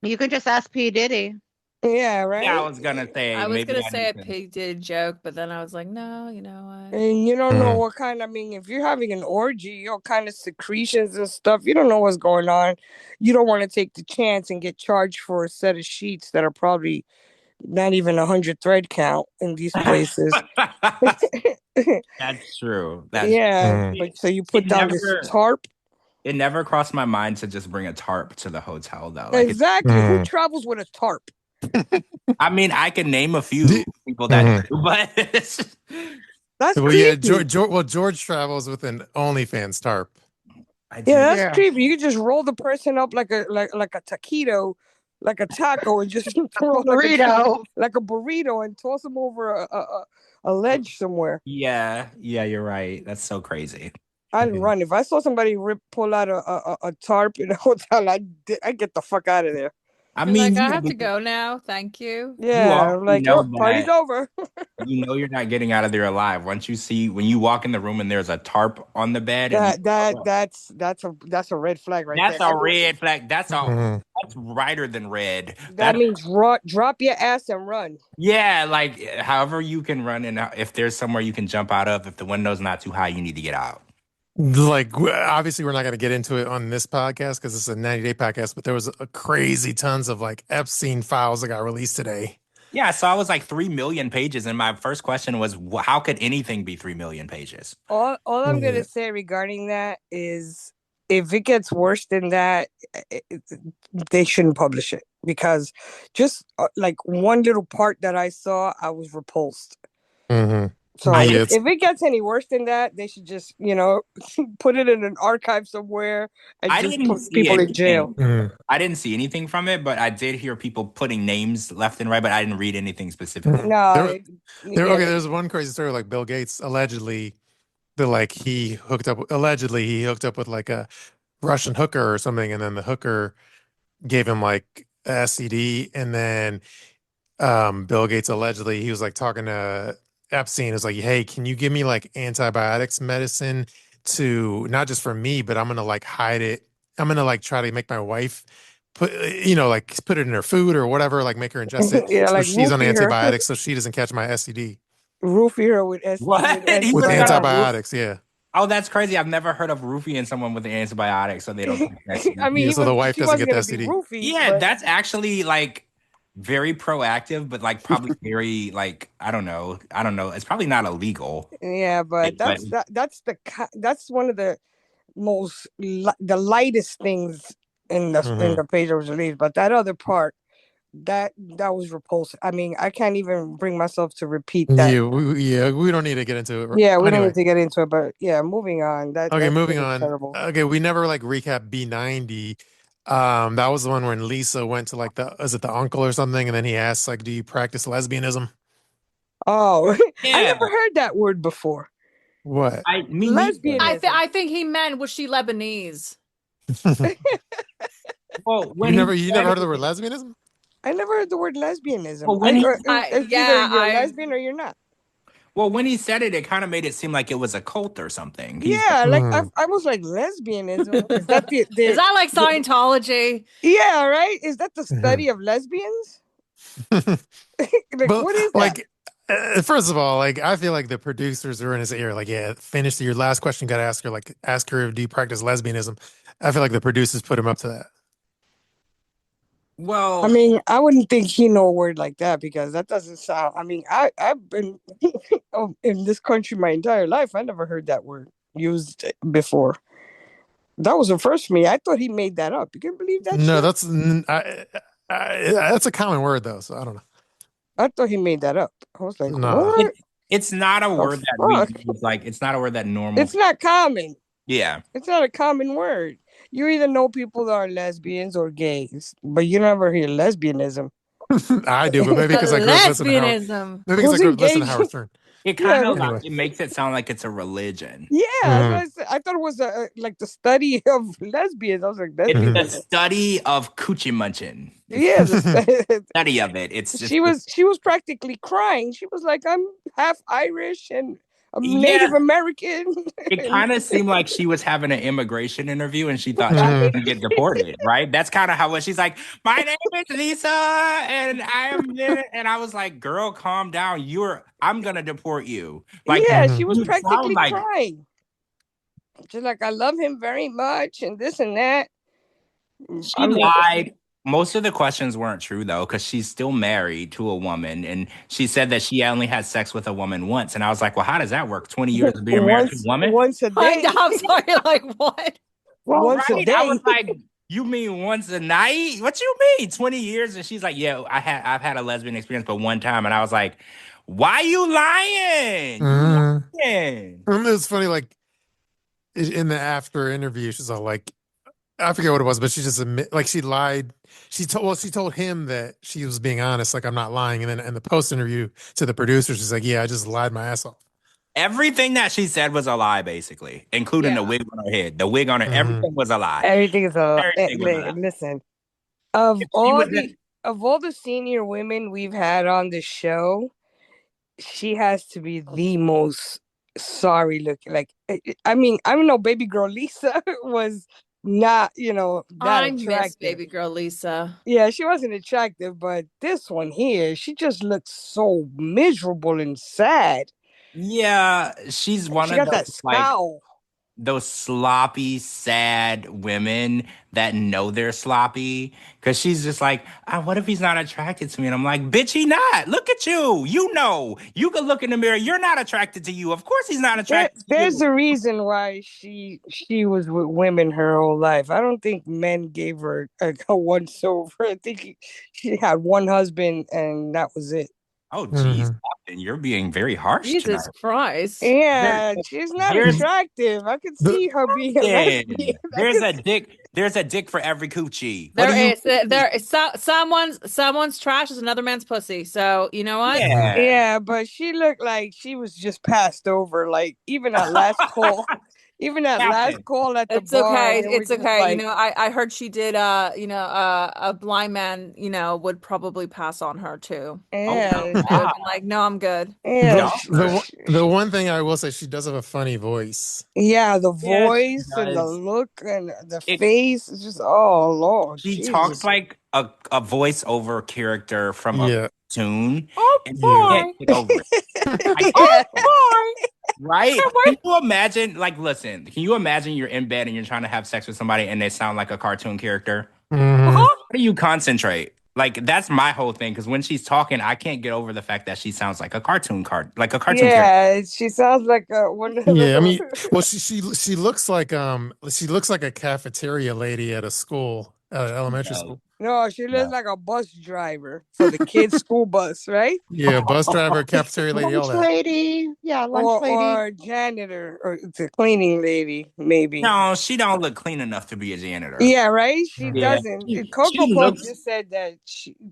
You can just ask P. Diddy. Yeah, Yeah, I right. was gonna say I was maybe gonna I say need a to. pig did a joke, but then I was like, no, you know what? And you don't know Mhm. what kind. I mean, if you're having an orgy, all kind of secretions and stuff, you don't know what's going on. You don't want to take the chance and get charged for a set of sheets that are probably not even 100 thread count in these places. That's true. That's Yeah, Mhm. but so you it. put down this tarp. It never crossed my mind to just bring a tarp to the hotel though. Like it, Exactly. Who Mhm. travels with a tarp? I mean, I can name a Do- few people that Mhm. do, but That's Well, yeah, creepy. George travels with an OnlyFans tarp. I Yeah, do. that's Yeah. creepy. You could just roll the person up like a taquito, like a taco, and just throw Burrito. like a burrito and toss them over a ledge somewhere. Yeah, yeah, you're right. That's so crazy. I'd Mhm. run if I saw somebody pull out a tarp in a hotel. I'd get the fuck out of there. I You're like, mean, I have to go now. Thank you. you Yeah, also I'm like, know oh, party's that over. you're not getting out of there alive. Once you see when you walk in the room and there's a tarp on the bed and you, That's a red flag right that's there. a red flag. That's a Mhm. That's brighter than red. That means drop your ass and run. Yeah, like however you can run, and if there's somewhere you can jump out of, if the window's not too high, you need to get out. Like, obviously, we're not going to get into it on this podcast because it's a 90-day podcast, but there was a crazy tons of like Epstein files that got released today. Yeah, so I was like 3 million pages, and my first question was, how could anything be 3 million pages? All I'm gonna say regarding that is, if it gets worse than that, they shouldn't publish it, because just like one little part that I saw, I was repulsed. Mm-hmm. So if it gets any worse than that, they should just, put it in an archive somewhere and just put people in jail. Mm-hmm. I didn't see anything from it, but I did hear people putting names left and right, but I didn't read anything specifically. No. There's one crazy story, like Bill Gates allegedly he hooked up with like a Russian hooker or something, and then the hooker gave him like a STD, and then Bill Gates allegedly, he was like talking to Epstein, was like, hey, can you give me like antibiotics medicine to not just for me, but I'm gonna like hide it. I'm gonna like try to make my wife put put it in her food or whatever, like make her ingest it. Yeah, so like she's on roofie her. antibiotics so she doesn't catch my STD. Roofie her with What? With antibiotics, yeah. Oh, that's crazy. I've never heard of roofing someone with antibiotics so they don't I mean, so the wife doesn't get the STD. Roofie, yeah, but that's actually like very proactive, but like probably very like I don't know. It's probably not illegal. Yeah, but that's one of the most the lightest things in the page that was released. But that other part, that was repulsive. I mean, I can't even bring myself to repeat that. We don't need to get into it. Yeah, we don't need to get into it. But yeah, moving on. Moving on. Terrible. Okay, we never like recap B90. That was the one when Lisa went to like the uncle or something, and then he asked like, "Do you practice lesbianism?" Oh, yeah. I never heard that word before. What? Lesbianism. I think he meant, was she Lebanese? Well, you never heard of the word lesbianism? I never heard the word lesbianism. Well, when either you're a lesbian or you're not. Well, when he said it, it kind of made it seem like it was a cult or something. Yeah, like I was like, lesbianism? Is that is that like Scientology? Yeah, right? Is that the study of lesbians? What is that? Like, first of all, like I feel like the producers are in his ear. Like, yeah, finish your last question. Got to ask her. Like, ask her, do you practice lesbianism? I feel like the producers put him up to that. Well, I mean, I wouldn't think he know a word like that, because that doesn't sound. I mean, I've been in this country my entire life. I never heard that word used before. That was the first for me. I thought he made that up. You can believe that? No, shit? that's a common word though. So I don't know. I thought he made that up. I was like, No. what? It's not a word that we use. Like, it's not a word that normal. It's not common. Yeah. It's not a common word. You either know people that are lesbians or gays, but you never hear lesbianism. I do, but maybe because I grew up listening to Howard Stern. It kind of it makes it sound like it's a religion. Yeah, I thought it was like the study of lesbians. I was like, that's it's the study of coochie munching. Yeah, the study of it. It's just she was practically crying. She was like, I'm half Irish and I'm Native American. It kind of seemed like she was having an immigration interview and she thought she was going to get deported, right? That's kind of how she's like, my name is Lisa and I am this. And I was like, girl, calm down. I'm going to deport you. Like, yeah, she was practically crying. She's like, I love him very much and this and that. She lied. Most of the questions weren't true, though, because she's still married to a woman. And she said that she only had sex with a woman once. And I was like, well, how does that work? 20 years of being married to a woman? Once a day. I'm sorry, like what? Well, once a day. I was like, you mean once a night? What you mean? 20 years? And she's like, yeah, I've had a lesbian experience, but one time. And I was like, why you lying? It's funny, like, in the after interview, she's all like, I forget what it was, but she just she lied. She told him that she was being honest, like I'm not lying. And then in the post interview to the producer, she's like, yeah, I just lied my ass off. Everything that she said was a lie, basically, including the wig on her head. The wig on her, everything was a lie. Everything is a lie. Listen, of all the senior women we've had on the show, she has to be the most sorry looking. Like, I mean, I don't know, baby girl Lisa was not, you know, that I miss attractive. baby girl Lisa. Yeah, she wasn't attractive, but this one here, she just looks so miserable and sad. Yeah, she's one She of got that those like scowl. those sloppy, sad women that know they're sloppy. Cause she's just like, what if he's not attracted to me? And I'm like, bitch, he not. Look at you. You know, you can look in the mirror. You're not attracted to you. Of course he's not attracted to There's you. a reason why she was with women her whole life. I don't think men gave her a once over. I think she had one husband and that was it. Oh, geez, Mhm. Captain, you're being very harsh Jesus tonight. Christ. Yeah, she's not There's attractive. I could The see her being a lesbian. there's a dick. There's a dick for every coochie. What There do you is there is someone's trash is another man's pussy. So you know what? Mhm. Yeah. Yeah, but she looked like she was just passed over. Like even at last call, even at last Captain. call at the It's bar, okay. they were It's just okay. You like, know, I heard she did a blind man, would probably pass on her too. Oh my yeah, They would have God. been like, no, I'm good. yeah, The, Dog. the one thing I will say, she does have a funny voice. yeah. The Yes, voice and the does. look and the It face is just, oh Lord, She talks Jesus. like a voiceover character from a Yeah, cartoon, Oh and you yeah. can't boy. get over it. Like, Yeah, Oh right? boy. Can you imagine? Like, listen, can you imagine you're in bed and you're trying to have sex with somebody and they sound like a cartoon character? Mhm. How Uh-huh. do you concentrate? Like, that's my whole thing. Because when she's talking, I can't get over the fact that she sounds like a cartoon character. yeah. She sounds like one of Yeah, I those. mean, well, she looks like a cafeteria lady at a school, elementary school. No, she looks No. like a bus driver for the kids' school bus, right? Yeah, bus driver, cafeteria lady, all Lunch that. lady. Yeah, lunch lady. Or janitor or the cleaning lady, maybe. No, she don't look clean enough to be a janitor. Yeah, right. She Mhm. Yeah, doesn't. she Coco Puff looks. just said that.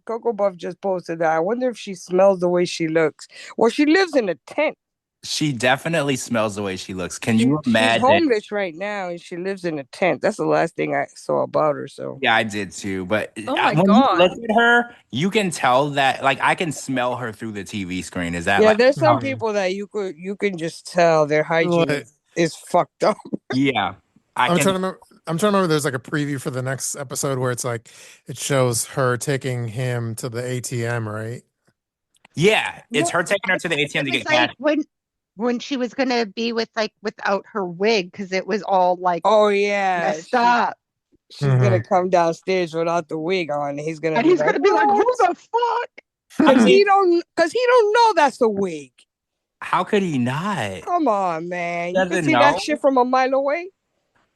Coco Puff just posted that. I wonder if she smells the way she looks. Well, she lives in a tent. She definitely smells the way she looks. Can She's you imagine? homeless right now, and she lives in a tent. That's the last thing I saw about her. So Yeah, I did too. But Oh my when you God. look at her, you can tell that, like, I can smell her through the TV screen. Is that yeah, like, there's some Mhm. people that you can just tell their hygiene Like, is fucked up. yeah, I I'm trying to can. remember. I'm trying to remember. There's like a preview for the next episode where it's like it shows her taking him to the ATM, right? Yeah, it's No, her taking her to the it ATM to was get cash. like when she was gonna be with like without her wig because it was all like Oh yeah, messed up. she's gonna Hmm. come downstairs without the wig on. And he's gonna And be he's like, gonna be like, who "What?" the fuck? I Because mean, he don't know that's a wig. how could he not? Come on, man. You can Doesn't see that know. shit from a mile away.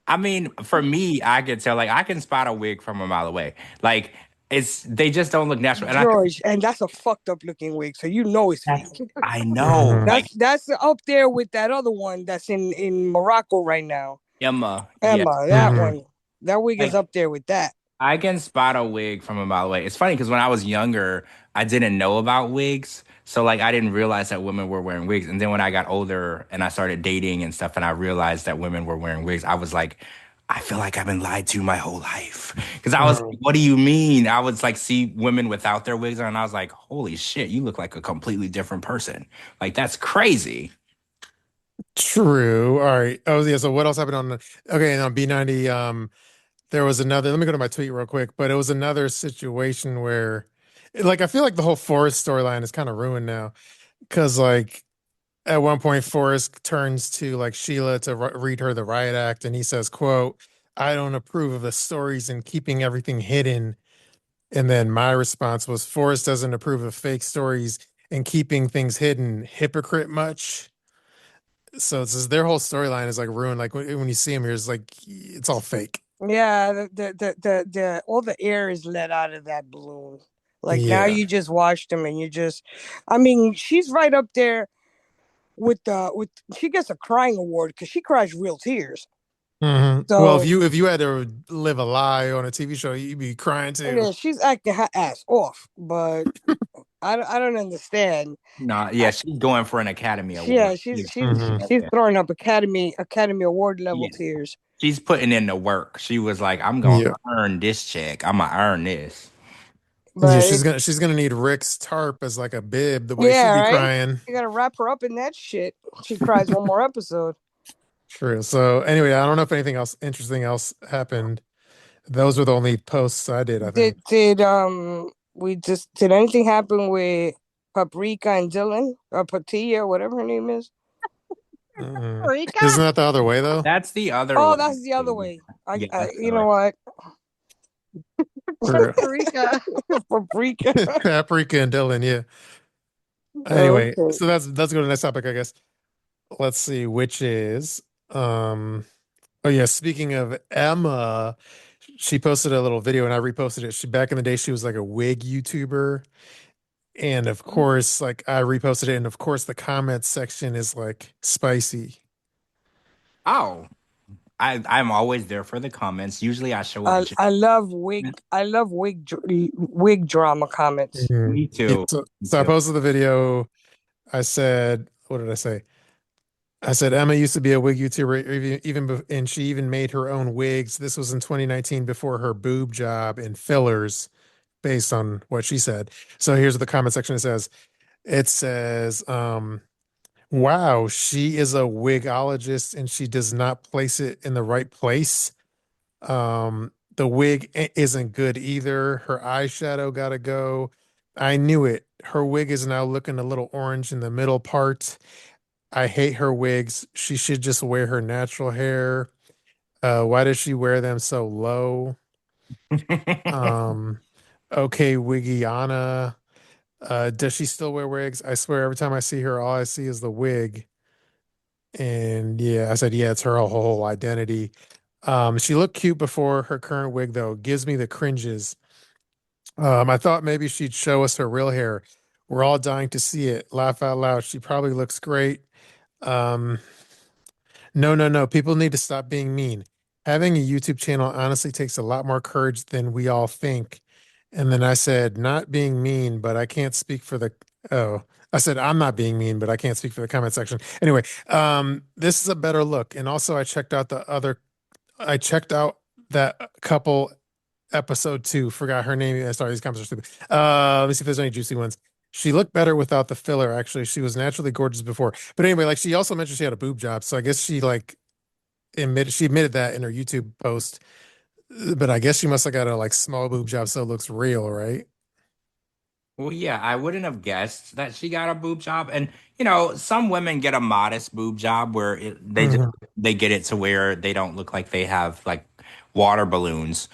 I mean, for me, I could tell. Like, I can spot a wig from a mile away. Like, they just don't look natural. And George, and that's a fucked up looking wig, so you know it's fake. I know, Hmm. like That's up there with that other one that's in Morocco right now. Emma. Yeah, Emma, that Hmm. one. That wig is like up there with that. I can spot a wig from a mile away. It's funny because when I was younger, I didn't know about wigs. So like I didn't realize that women were wearing wigs. And then when I got older and I started dating and stuff and I realized that women were wearing wigs, I was like, I feel like I've been lied to my whole life. Because I was like, what do you mean? I would like see women without their wigs on and I was like, holy shit, you look like a completely different person. Like that's crazy. True. All right. Oh yeah. So what else happened on the? Okay, now B90. There was another. Let me go to my tweet real quick. But it was another situation where, like, I feel like the whole Forrest storyline is kind of ruined now because, like, at one point, Forrest turns to like Sheila to read her the riot act, and he says, "quote I don't approve of the stories and keeping everything hidden." And then my response was, "Forrest doesn't approve of fake stories and keeping things hidden. Hypocrite much?" So it's just, their whole storyline is like ruined. Like when you see him here, it's like it's all fake. Yeah, the all the air is let out of that balloon. Like now Yeah. you just watched them and you just I mean, she's right up there with she gets a crying award because she cries real tears. Mhm. Well, if So you had to live a lie on a TV show, you'd be crying too. yeah, she's acting her ass off, but I don't understand. Nah, yeah, she's going for an Academy Yeah, Award. Mhm. she's throwing up Academy Award level Yeah. tears. She's putting in the work. She was like, I'm gonna Yeah. earn this check. I'm gonna earn this. Yeah, But she's gonna need Rick's tarp as like a bib, the way she'd yeah, be right. crying. You gotta wrap her up in that shit. She cries one more episode. True. So anyway, I don't know if anything else interesting else happened. Those were the only posts I did, I think. Did anything happen with Paprika and Dylan or Patia, whatever her name is? Paprika? Isn't that the other way though? That's the other Oh, way. that's the other way. Yeah, You know what? True. Paprika. Paprika. Paprika and Dylan, yeah. Anyway, Okay. so let's go to the next topic, I guess. Let's see, which is oh yeah, speaking of Emma, she posted a little video and I reposted it. She back in the day, she was like a wig YouTuber. And of course, like I reposted it, and of course the comments section is like spicy. Oh, I'm always there for the comments. Usually I show up. I love wig drama comments. Me Yeah, too. so I posted the video. I said, what did I say? I said Emma used to be a wig YouTuber, and she even made her own wigs. This was in 2019 before her boob job and fillers, based on what she said. So here's what the comment section says. It says, wow, she is a wigologist and she does not place it in the right place. The wig isn't good either. Her eyeshadow gotta go. I knew it. Her wig is now looking a little orange in the middle part. I hate her wigs. She should just wear her natural hair. Why does she wear them so low? Okay, Wiggiana. Does she still wear wigs? I swear every time I see her, all I see is the wig. And yeah, I said, yeah, it's her whole identity. She looked cute before her current wig, though. Gives me the cringes. I thought maybe she'd show us her real hair. We're all dying to see it. Laugh out loud. She probably looks great. Um, no, no, no. People need to stop being mean. Having a YouTube channel honestly takes a lot more courage than we all think. And then I said, not being mean, but I can't speak for the. Oh, I said, I'm not being mean, but I can't speak for the comment section. Anyway, this is a better look. And also, I checked out that couple episode 2. Forgot her name. Sorry, these comments are stupid. Let me see if there's any juicy ones. She looked better without the filler, actually. She was naturally gorgeous before. But anyway, like she also mentioned she had a boob job. So I guess she admitted that in her YouTube post. But I guess she must have got a like small boob job so it looks real, right? Well, yeah, I wouldn't have guessed that she got a boob job. And some women get a modest boob job where Mhm. they get it to where they don't look like they have like water balloons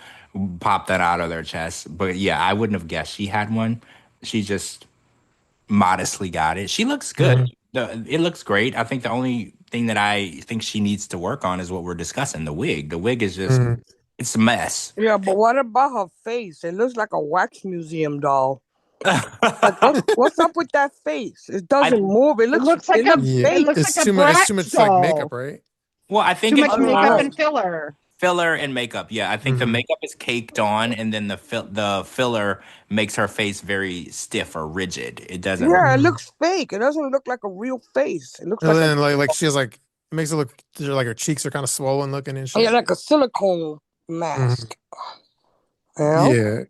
pop that out of their chest. But yeah, I wouldn't have guessed she had one. She just modestly got it. She looks good. Mhm. It looks great. I think the only thing that I think she needs to work on is what we're discussing, the wig. The wig is just Mhm. it's a mess. Yeah, but what about her face? It looks like a wax museum doll. Like what's up with that face? It doesn't move. It looks looks like a Yeah, fake. it looks it's like a too much. It's too Bratz much like makeup, doll. right? Well, I think Too it's much makeup Oh. and filler. filler and makeup. Yeah, I think the Mhm. makeup is caked on, and then the filler makes her face very stiff or rigid. It doesn't. Yeah, it Mhm. looks fake. It doesn't look like a real face. It looks And like then like she has like it makes it look like her cheeks are kind of swollen looking and shit. like a silicone mask. Yeah. Yeah,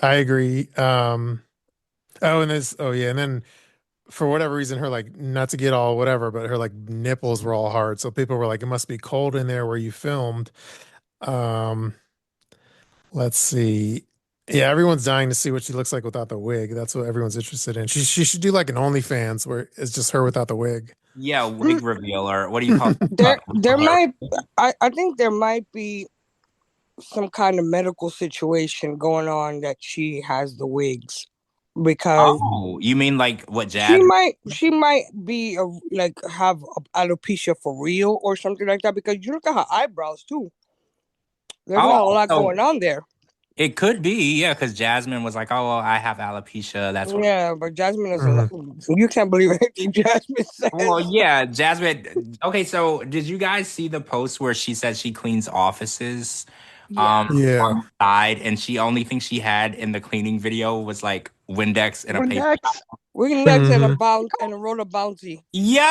I agree. Oh, and then for whatever reason, her like not to get all whatever, but her like nipples were all hard. So people were like, it must be cold in there where you filmed. Um, let's see. Yeah, everyone's dying to see what she looks like without the wig. That's what everyone's interested in. She should do like an OnlyFans where it's just her without the wig. Yeah, wig reveal or what do you call it? I think there might be some kind of medical situation going on that she has the wigs because Oh, you mean like what Jad? she might be have alopecia for real or something like that because you look at her eyebrows too. There's not a lot going on there. It could be, yeah, because Jasmine was like, "Oh, well, I have alopecia." That's what. Yeah, but Jasmine is you can't believe anything Jasmine says. Well, yeah, Jasmine. Okay, so did you guys see the post where she said she cleans offices? Yeah. Yeah. On the side, and she only thing she had in the cleaning video was like Windex and a paper. Windex. Windex and a and a roll of Bounty. Yo,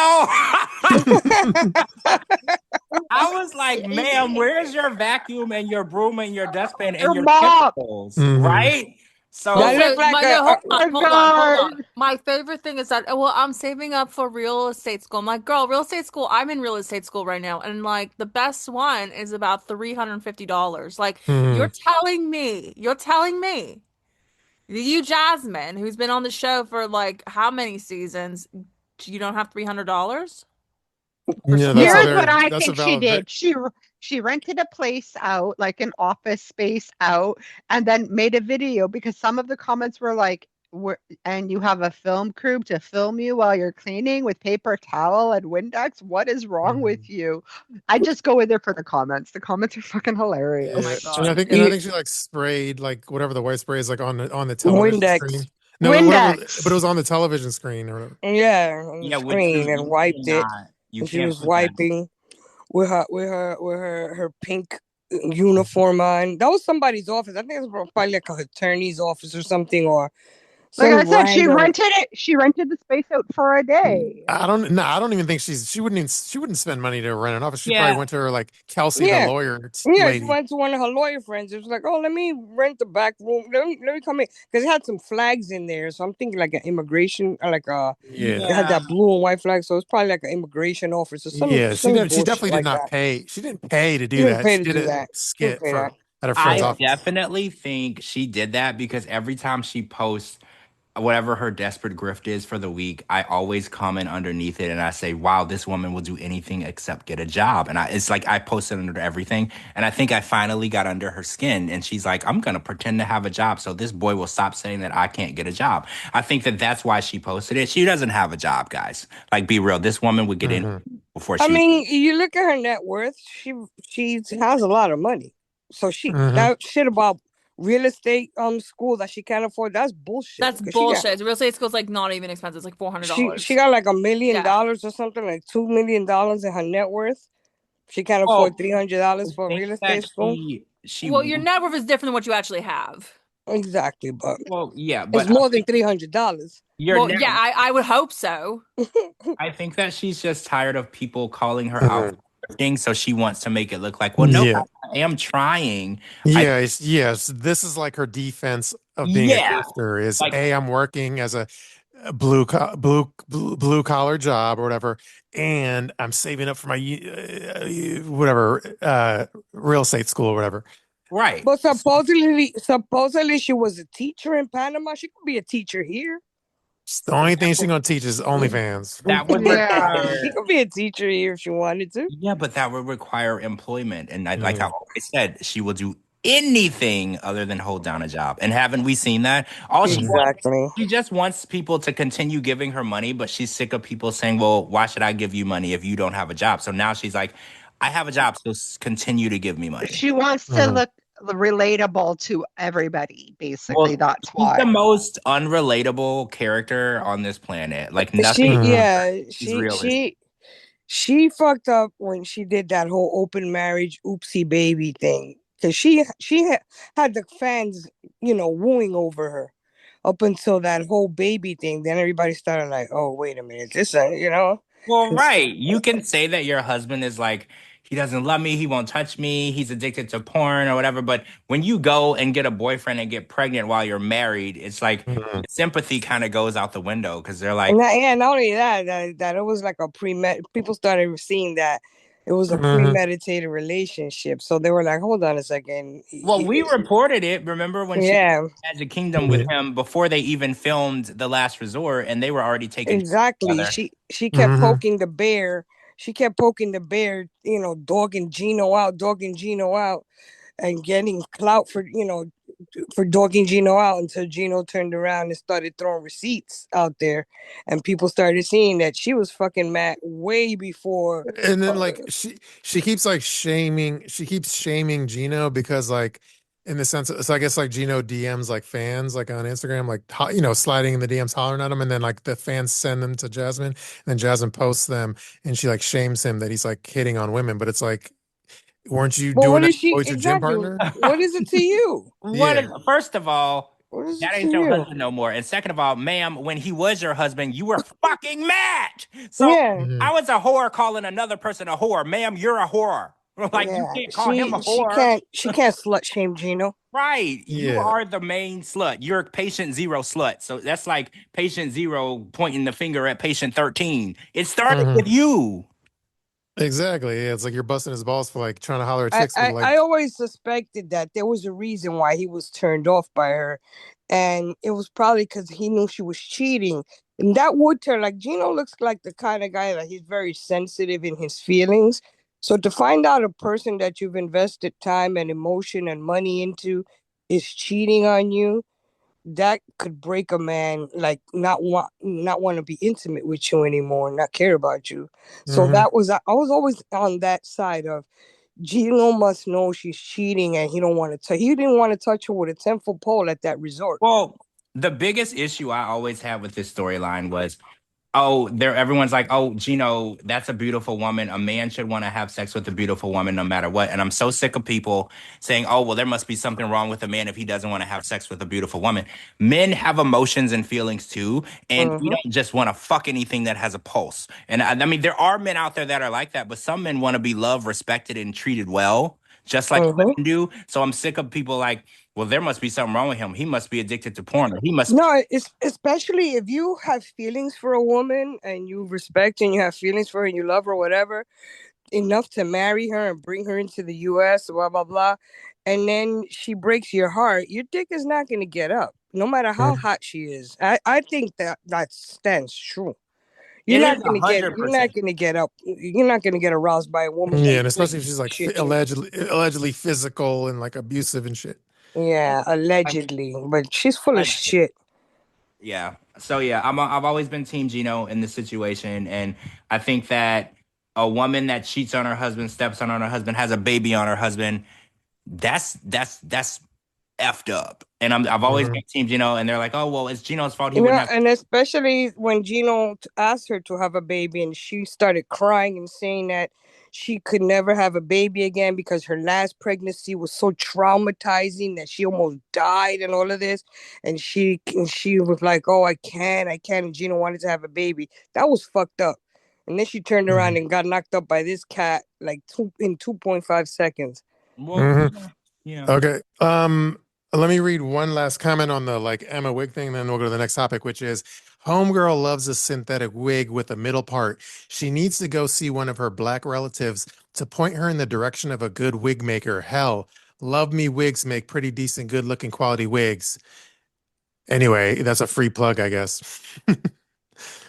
I was like, "Ma'am, where's your vacuum and your broom and your dustpan and your mop? chemicals?" Right? So That Also, looked like no, hold Oh on, my hold on, hold God. on. My favorite thing is that, well, I'm saving up for real estate school. I'm like, girl, real estate school, I'm in real estate school right now. And like the best one is about $350. Like, Mhm. you're telling me, you, Jasmine, who's been on the show for like how many seasons, you don't have $300 for Yeah, that's a school? Here's what very I that's a think she valid. did. She rented a place out, like an office space out, and then made a video because some of the comments were like, and you have a film crew to film you while you're cleaning with paper towel and Windex. What is wrong Mhm. with you? I just go in there for the comments. The comments are fucking Oh my Yeah, hilarious. and I God. think and I think she like sprayed like whatever the white spray is like on the television Windex. screen. No, whatever, but it Windex. was on the television screen or whatever. Yeah, on the yeah, which screen and you wiped it. cannot, you And she can't was put that. wiping with her pink uniform on. That was somebody's office. I think it was probably like an attorney's office or something, or Like I some said, she random. rented it. She rented the space out for a day. I don't even think she wouldn't spend money to rent an office. She probably Yeah, went to her like Kelsey, the Yeah, lawyer yeah. She lady. went to one of her lawyer friends. It was like, oh, let me rent the back room. Let me come in because it had some flags in there. So I'm thinking like an immigration, Yeah. it had yeah. that blue and white flag. So it's probably like an immigration office or Yeah, some she bullshit definitely did like not that. pay. She didn't pay to She do didn't that. pay She to did do a that. She didn't skit pay that. for at a friend's I Yeah. office. definitely think she did that because every time she posts whatever her desperate grift is for the week, I always comment underneath it and I say, wow, this woman will do anything except get a job. And it's like I posted under everything. And I think I finally got under her skin. And she's like, I'm going to pretend to have a job so this boy will stop saying that I can't get a job. I think that that's why she posted it. She doesn't have a job, guys. Like, be real. This woman would get in Hmm. before I she. mean, you look at her net worth. She has a lot of money. So Hmm. that shit about real estate school that she can't afford, that's bullshit. That's Cause she got bullshit. Real estate school's like not even expensive. It's like she $400. got like $1 million Yeah. or something, like $2 million in her net worth. She can't afford Oh, $300 I for think real that estate school. she, Well, your net worth is different than what you actually have. Exactly, but well, yeah, it's but I more than think $300. your Well, net. yeah, I would hope so. I think that she's just tired of people calling her out Hmm. for grifting, so she wants to make it look like, well, no, Yeah. I am trying. I Yes. This is like her defense of being a yeah, grifter is like I'm working as a blue collar job or whatever, and I'm saving up for my whatever real estate school or whatever. right. But supposedly she was a teacher in Panama. She could be a teacher here. The only thing she's gonna teach is OnlyFans. That would Yeah. She require could be a teacher here if she wanted to. yeah, but that would require employment, and like I Mhm. always said, she will do anything other than hold down a job. And haven't we seen that? All she Mhm. wants. Exactly. She just wants people to continue giving her money, but she's sick of people saying, well, why should I give you money if you don't have a job? So now she's like, I have a job, so continue to give me money. She wants to Mhm. look relatable to everybody, basically. Well, That's she's the why. most unrelatable character on this planet. Like She nothing Mhm. yeah, is realistic. she fucked up when she did that whole open marriage oopsie baby thing. Cause had the fans, wooing over her up until that whole baby thing. Then everybody started like, oh, wait a minute, Well, right. You can say that your husband is like, he doesn't love me, he won't touch me, he's addicted to porn or whatever. But when you go and get a boyfriend and get pregnant while you're married, it's like Mhm. sympathy kind of goes out the window because they're like, Not only that it was like a people started seeing that it was a Mhm. premeditated relationship. So they were like, hold on a second. well, we reported it. Remember when she Yeah, had the kingdom with Yeah. him before they even filmed The Last Resort and they were already taking exactly. together. She kept Mhm. poking the bear. She kept poking the bear, dogging Gino out, and getting clout for dogging Gino out until Gino turned around and started throwing receipts out there, and people started seeing that she was fucking mad way before. And then like she keeps like shaming Gino because like in the sense so I guess like Gino DMs like fans like on Instagram like sliding in the DMs hollering at him and then like the fans send them to Jasmine and then Jasmine posts them and she like shames him that he's like hitting on women but it's like weren't you But doing what that is she with your gym exactly? partner? What is it to you? Yeah. First of all, What is it that to ain't your you? husband no more. And second of all, ma'am, when he was your husband, you were fucking mad. So Yeah. Mhm. I was a whore calling another person a whore. Ma'am, you're a whore. Like you Yeah, can't call him a she whore. can't slut shame Gino. Right. You Yeah. are the main slut. You're patient zero slut. So that's like patient zero pointing the finger at patient 13. It started Mhm. with you. Exactly. Yeah, it's like you're busting his balls for like trying to holler at chicks with like. I always suspected that there was a reason why he was turned off by her. And it was probably because he knew she was cheating. And that would turn, like, Gino looks like the kind of guy that he's very sensitive in his feelings. So to find out a person that you've invested time and emotion and money into is cheating on you, that could break a man, like not want to be intimate with you anymore, not care about you. So Mhm. that was, I was always on that side of Gino must know she's cheating and he don't want to touch. He didn't want to touch her with a 10-foot pole at that resort. Well, the biggest issue I always had with this storyline was, oh, there everyone's like, oh, Gino, that's a beautiful woman. A man should want to have sex with a beautiful woman no matter what. And I'm so sick of people saying, oh, well, there must be something wrong with a man if he doesn't want to have sex with a beautiful woman. Men have emotions and feelings too, and we Mm-hmm. don't just want to fuck anything that has a pulse. And I mean, there are men out there that are like that, but some men want to be loved, respected, and treated well, just like Mm-hmm. women do. So I'm sick of people like, well, there must be something wrong with him. He must be addicted to porn, or he must. No, it's especially if you have feelings for a woman and you respect and you have feelings for her and you love her, whatever, enough to marry her and bring her into the U.S., blah, blah, blah. And then she breaks your heart, your dick is not going to get up, no matter how Mhm. hot she is. I think that stands true. It is You're 100%. not gonna get up. You're not gonna get aroused by a woman Yeah, who's and especially if she's like shitting. allegedly physical and like abusive and shit. Yeah, allegedly, but she's full of shit. Yeah. So yeah, I've always been Team Gino in this situation, and I think that a woman that cheats on her husband, steps on her husband, has a baby on her husband, that's effed up. And I've always Mhm. been Team Gino, and they're like, oh well, it's Gino's fault. He wouldn't have. And especially when Gino asked her to have a baby, and she started crying and saying that she could never have a baby again because her last pregnancy was so traumatizing that she almost died and all of this. And she was like, "Oh, I can't." And Gino wanted to have a baby. That was fucked up. And then she turned around Mhm. and got knocked up by this cat like 2.5 seconds. Well, Mhm. yeah. Okay. Let me read one last comment on the like Emma wig thing, then we'll go to the next topic, which is homegirl loves a synthetic wig with a middle part. She needs to go see one of her black relatives to point her in the direction of a good wig maker. Hell, Love Me Wigs make pretty decent, good looking quality wigs. Anyway, that's a free plug, I guess.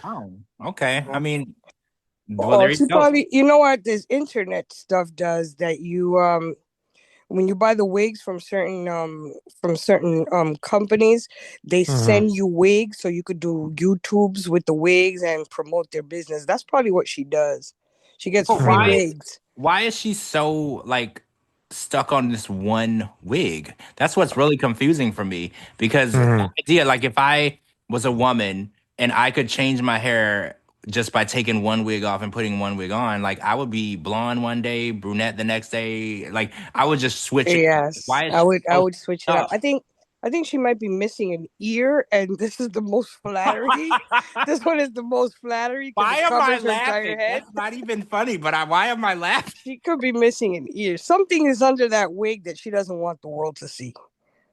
Oh, okay. I mean, well, Oh, there you she go. probably, you know what this internet stuff does that you when you buy the wigs from certain companies, they Mhm. send you wigs so you could do YouTubes with the wigs and promote their business. That's probably what she does. She gets But free Mhm. wigs. why is she so like stuck on this one wig? That's what's really confusing for me because the Mhm. idea, like if I was a woman and I could change my hair just by taking one wig off and putting one wig on, like I would be blonde one day, brunette the next day. Like I would just switch it. Yes, Why is I she would I so would switch it up. stuck? I think she might be missing an ear, and this is the most flattering. This one is the most flattering because Why it am I covers her entire laughing? head. That's not even funny, but why am I laughing? She could be missing an ear. Something is under that wig that she doesn't want the world to see.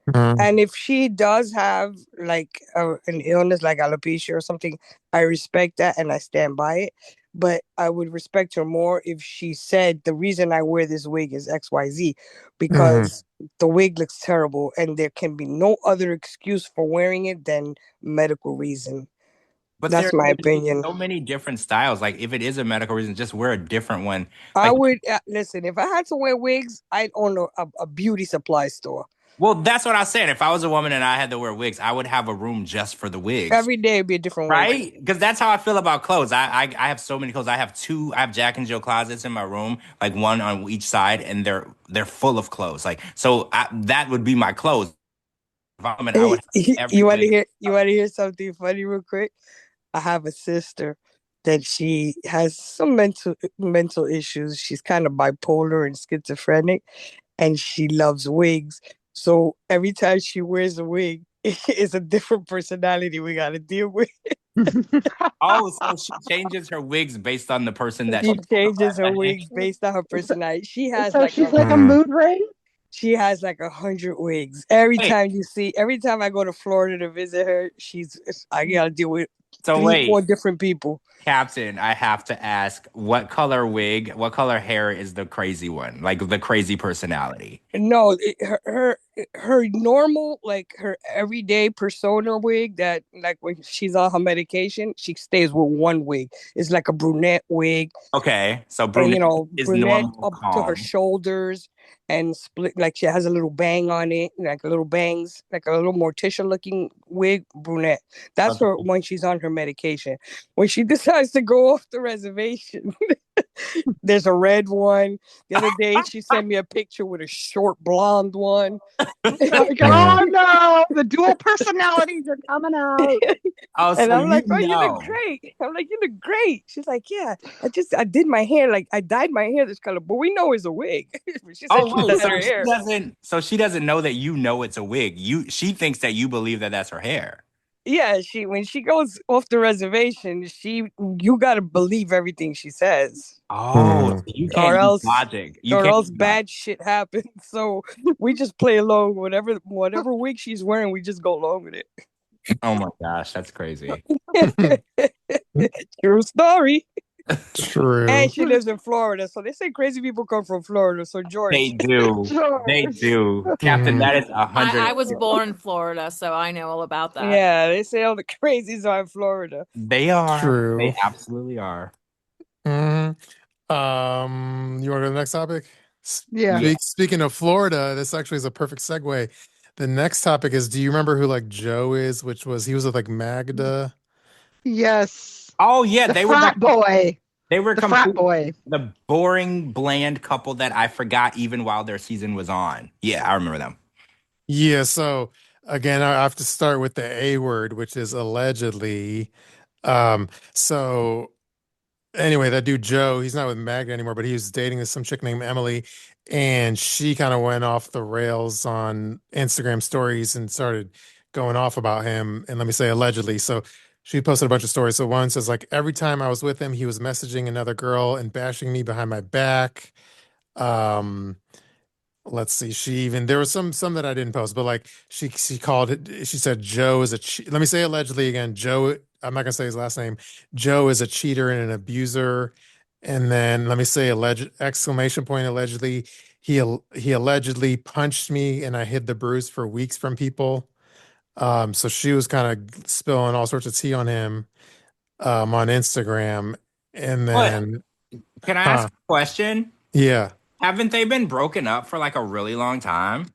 Mhm. And if she does have like an illness like alopecia or something, I respect that and I stand by it. But I would respect her more if she said the reason I wear this wig is XYZ Mhm. because the wig looks terrible and there can be no other excuse for wearing it than medical reason. But there That's are my literally opinion. so many different styles. Like if it is a medical reason, just wear a different one. I Like, would listen, if I had to wear wigs, I'd own a beauty supply store. well, that's what I said. If I was a woman and I had to wear wigs, I would have a room just for the wigs. Every day would be a different wig. Right? Because that's how I feel about clothes. I have so many clothes. I have Jack and Jill closets in my room, like one on each side, and they're full of clothes. Like so, that would be my clothes. If I'm a woman, I would have every wig. You want to hear something funny real quick? I have a sister that she has some mental issues. She's kind of bipolar and schizophrenic, and she loves wigs. So every time she wears a wig, it's a different personality we got to deal with. Oh, so she changes her wigs based on the person that She she changes her wigs based on her personality. So she's like a Hmm. mood ring. She has like 100 wigs. Wait, Every time I go to Florida to visit her, I gotta deal with so 4 wait, different people. Captain, I have to ask, what color wig, what color hair is the crazy one? Like the crazy personality? No, her normal, like her everyday persona wig that like when she's on her medication, she stays with one wig. It's like a brunette wig, Okay, so and brunette is brunette normal, up to her calm. shoulders and split, like she has a little bang on it, like a little bangs, like a little Morticia looking wig, brunette. That's her Okay. when she's on her medication. When she decides to go off the reservation, there's a red one. The other day she sent me a picture with a short blonde one. Like, Hmm. oh no, the dual personalities are coming out. Oh, And so I'm you like, oh, you look know. great. I'm like, you look great. She's like, yeah, I did my hair, like I dyed my hair this color, but we know it's a wig. She said Oh she wait, dyed her hair. she doesn't know that you know it's a wig. She thinks that you believe that that's her hair. Yeah, when she goes off the reservation, you gotta believe everything she says. Oh, Hmm. so you Or can't use else logic. You or can't else use logic. bad shit happens. So we just play along, whatever wig she's wearing, we just go along with Oh my gosh, that's crazy. it. True story. And True. she lives in Florida. So they say crazy people come from Florida. So They George. do. They George. do. Captain, Hmm. that is 100. I was born in Florida, so I know all about that. Yeah, they say all the crazies are in Florida. They are. They True. absolutely are. Hmm. You want to go to the next topic? Yeah. Yeah. Speaking of Florida, this actually is a perfect segue. The next topic is, do you remember who like Joe is? He was with like Magda. Yes. Oh yeah, The frat boy. they were The frat complete boy. the boring, bland couple that I forgot even while their season was on. Yeah, I remember them. Yeah, so again, I have to start with the A word, which is allegedly. So anyway, that dude Joe, he's not with Magda anymore, but he was dating some chick named Emily, and she kind of went off the rails on Instagram stories and started going off about him. And let me say allegedly. So she posted a bunch of stories. So one says like every time I was with him, he was messaging another girl and bashing me behind my back. Um, let's see. There was some that I didn't post, but like she called it. She said Joe is let me say allegedly again. Joe. I'm not gonna say his last name. Joe is a cheater and an abuser. And then let me say alleged exclamation point allegedly. He allegedly punched me and I hid the bruise for weeks from people. So she was kind of spilling all sorts of tea on him on Instagram. And But then can I ask huh. a question? Yeah. Haven't they been broken up for like a really long time?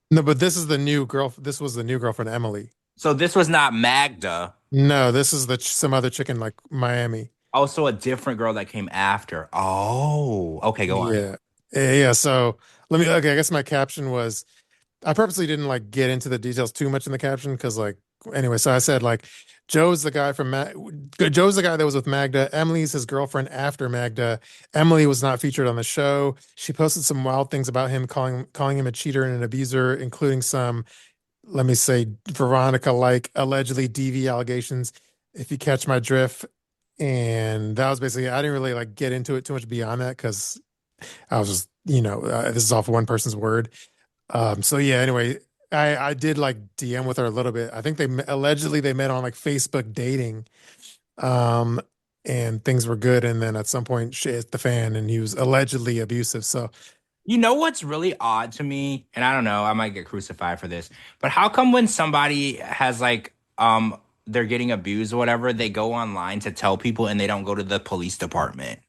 No, but this is the new girl. This was the new girlfriend, Emily. So this was not Magda. No, this is some other chick in like Miami. Also a different girl that came after. Oh, okay, go on. Yeah. Yeah. So okay, I guess my caption was, I purposely didn't like get into the details too much in the caption because like, anyway, so I said like, Joe's the guy Joe's the guy that was with Magda. Emily's his girlfriend after Magda. Emily was not featured on the show. She posted some wild things about him, calling him a cheater and an abuser, including some, let me say, Veronica like allegedly DV allegations, if you catch my drift. And that was basically, I didn't really like get into it too much beyond that because I was just, this is off one person's word. So yeah, anyway, I did like DM with her a little bit. I think allegedly they met on like Facebook dating. Um, and things were good. And then at some point shit hit the fan and he was allegedly abusive. So You know what's really odd to me, and I don't know, I might get crucified for this, but how come when somebody has like they're getting abused or whatever, they go online to tell people and they don't go to the police department?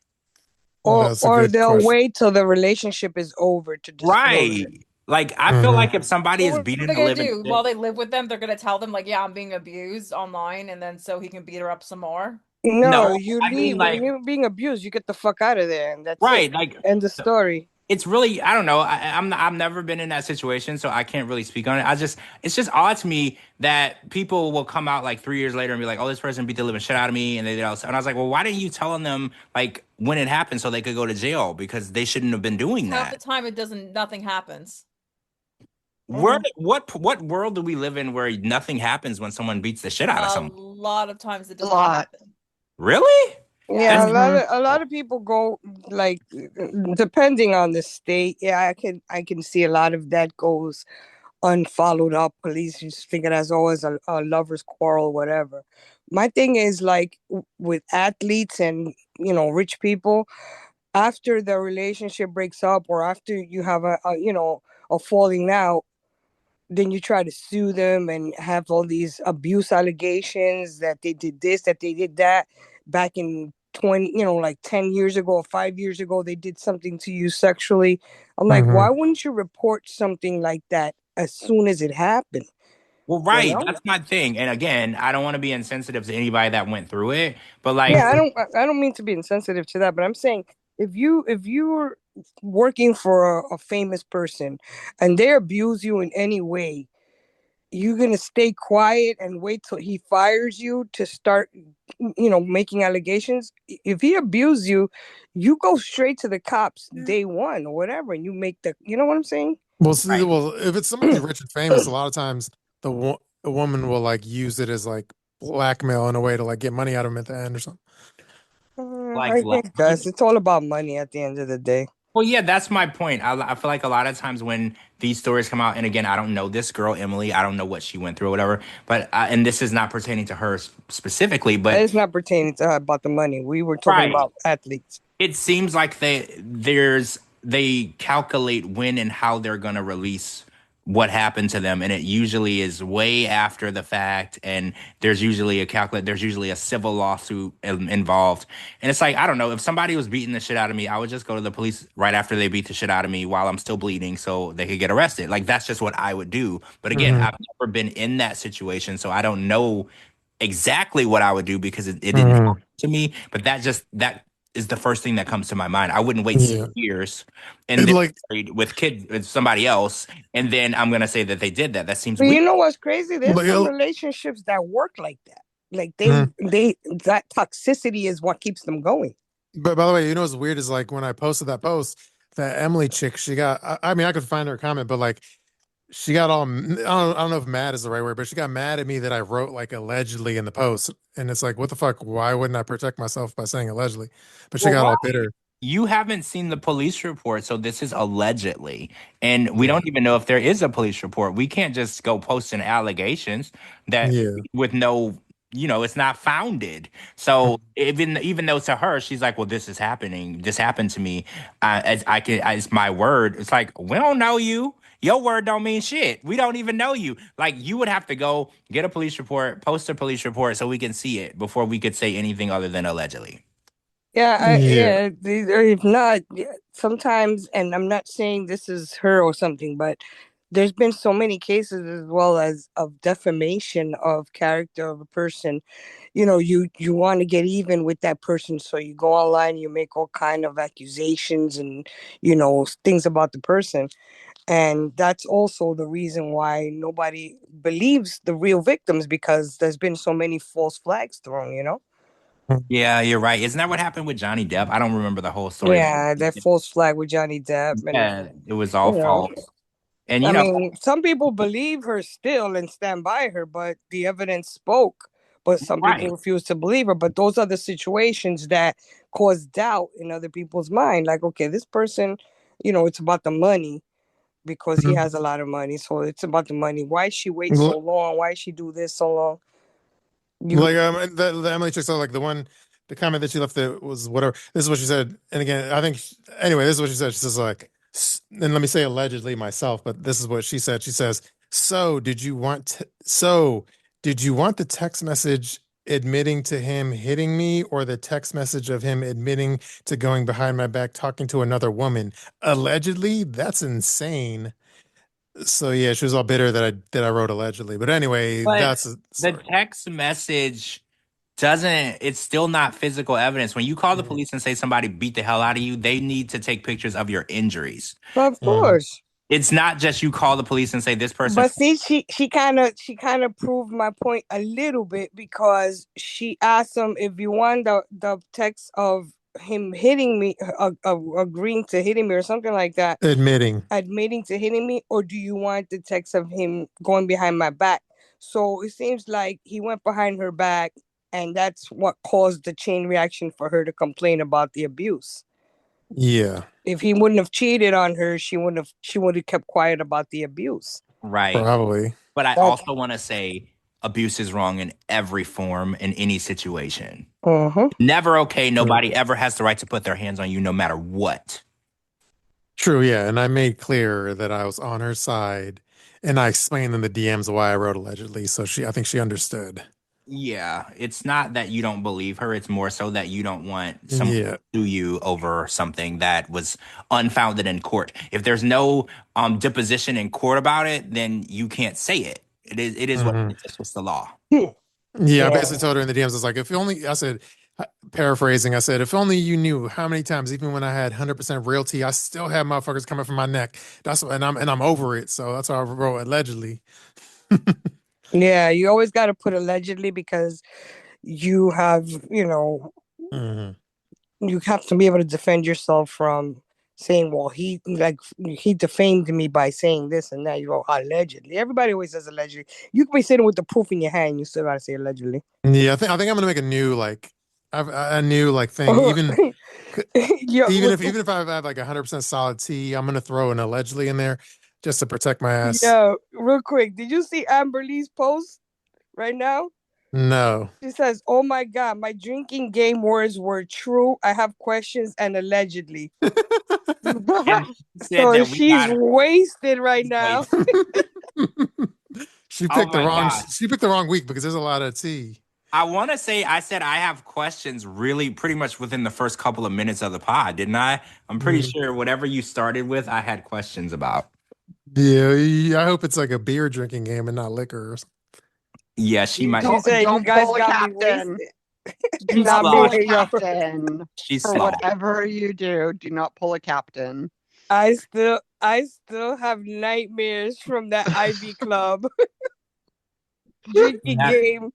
that's a Or good they'll question. wait till the relationship is over to disclose it. Right. Like I feel Mhm. like if somebody is What are beating they the gonna living do while shit, they live with them? They're gonna tell them like, "Yeah, I'm being abused online," and then so he can beat her up some more. No, no, you I mean leave when like you're being abused. You get the fuck out of there, and that's it. right, like End the story. it's really I don't know. I've never been in that situation, so I can't really speak on it. It's just odd to me that people will come out like 3 years later and be like, "Oh, this person beat the living shit out of me," and they did all. And I was like, "Well, why didn't you tell them like when it happened so they could go to jail because they shouldn't have been doing Half the that?" time, nothing happens. What world do we live in where nothing happens when someone beats the shit out of A someone? lot of times it A does lot. not happen. Really? Yeah, That's a lot of people go like depending on the state. Yeah, I can see a lot of that goes unfollowed up. Police just think it as always a lover's quarrel, whatever. My thing is like with athletes and rich people, after the relationship breaks up or after you have a falling out, then you try to sue them and have all these abuse allegations that they did this, that they did that back in 20, like 10 years ago or 5 years ago, they did something to you sexually. I'm like, why wouldn't you report something like that as soon as it happened? well, You right. know? That's my thing. And again, I don't want to be insensitive to anybody that went through it, but Yeah, like, I don't mean to be insensitive to that, but I'm saying if you're working for a famous person and they abuse you in any way, you're gonna stay quiet and wait till he fires you to start making allegations. If he abused you, you go straight to the cops day one or whatever, and you make you know what I'm saying. Well, see, right. well, if it's somebody rich and famous, a lot of times the woman will like use it as like blackmail in a way to like get money out of him at the end or something. Like, I think guys, it's all about money at the end of the day. well, yeah, that's my point. I feel like a lot of times when these stories come out, and again, I don't know this girl, Emily. I don't know what she went through or whatever, but and this is not pertaining to her specifically, but It's not pertaining to her about the money. We were talking right. about athletes. It seems like they calculate when and how they're going to release what happened to them, and it usually is way after the fact, and there's usually a civil lawsuit involved, and it's like, I don't know, if somebody was beating the shit out of me, I would just go to the police right after they beat the shit out of me while I'm still bleeding so they could get arrested. Like, that's just what I would do. But again, I've never been in that situation, so I don't know exactly what I would do because it didn't happen to me. But that is the first thing that comes to my mind. I wouldn't wait Yeah, 6 years and it, then like married with somebody else, and then I'm gonna say that they did that. That seems But weird. you know what's crazy? There's like some relationships that work like that. Like mhm. they that toxicity is what keeps them going. But by the way, you know what's weird is like when I posted that post, that Emily chick, she got. I mean, I could find her comment, but like she got all. I don't know if mad is the right word, but she got mad at me that I wrote like allegedly in the post, and it's like, what the fuck? Why wouldn't I protect myself by saying allegedly? But she Well, got why? all bitter. You haven't seen the police report, so this is allegedly. And we Yeah, don't even know if there is a police report. We can't just go posting allegations that yeah. with no, it's not founded. So even though to her, she's like, well, this is happening. This happened to me. It's my word. It's like, we don't know you. Your word don't mean shit. We don't even know you. Like, you would have to go get a police report, post a police report so we can see it before we could say anything other than allegedly. Yeah. If not, sometimes, and I'm not saying this is her or something, but there's been so many cases as well as of defamation of character of a person. You want to get even with that person, so you go online, you make all kind of accusations and things about the person, and that's also the reason why nobody believes the real victims because there's been so many false flags thrown. Yeah, you're right. Isn't that what happened with Johnny Depp? I don't remember the whole story. Yeah, that false flag with Johnny Depp, and Yeah, it was all you know, false. And I mean, some people believe her still and stand by her, but the evidence spoke. But some people right. refuse to believe her. But those are the situations that cause doubt in other people's mind. Like, okay, this person, it's about the money because he Mhm. has a lot of money, so it's about the money. Why she wait L- so long? Why she do this so long? You Like the Emily chick, so like the comment that she left there was whatever. This is what she said, and again, I think anyway, this is what she said. She says like, and let me say allegedly myself, but this is what she said. She says, so did you want the text message admitting to him hitting me, or the text message of him admitting to going behind my back talking to another woman? Allegedly, that's insane. So yeah, she was all bitter that I wrote allegedly. But anyway, But the sorry. text message it's still not physical evidence. When you call the police and say somebody beat the hell out of you, they need to take pictures of your injuries. Of Mhm. course. It's not just you call the police and say this person. But see, she kind of proved my point a little bit because she asked him if you want the text of him hitting me, agreeing to hitting me or something like that, Admitting. to hitting me, or do you want the text of him going behind my back? So it seems like he went behind her back, and that's what caused the chain reaction for her to complain about the abuse. Yeah. If he wouldn't have cheated on her, she would have kept quiet about the abuse. Right. Probably. But I also want to say abuse is wrong in every form, in any situation. Never okay. Nobody ever has the right to put their hands on you, no matter what. True, yeah. And I made clear that I was on her side, and I explained in the DMs why I wrote allegedly. So I think she understood. Yeah, it's not that you don't believe her. It's more so that you don't want someone to sue you over something that was unfounded in court. If there's no deposition in court about it, then you can't say it. It is what it is. It's just the law. Yeah, I basically told her in the DMs, I was like, if only, I said, paraphrasing, I said, if only you knew how many times, even when I had 100% realty, I still had motherfuckers coming from my neck. And I'm over it. So that's why I wrote allegedly. Yeah, you always got to put allegedly, because you have, you have to be able to defend yourself from saying, well, he defamed me by saying this and that. You go, allegedly. Everybody always says allegedly. You can be sitting with the proof in your hand, you still got to say allegedly. Yeah, I think I'm gonna make a new thing. Even if I have like 100% solid T, I'm gonna throw an allegedly in there just to protect my ass. Yeah, real quick. Did you see Amberlee's post right now? No. She says, "Oh my God, my drinking game words were true. I have questions and allegedly." So she's wasted right now. She picked the wrong. She picked the wrong week because there's a lot of tea. I want to say I said I have questions really pretty much within the first couple of minutes of the pod, didn't I? I'm pretty sure whatever you started with, I had questions about. Yeah, I hope it's like a beer drinking game and not liquor. Yeah, she might. Don't you guys pull a got captain. me Do not pull a captain. She's for whatever you do. Do not pull a captain. I still have nightmares from that Ivy Club drinking game.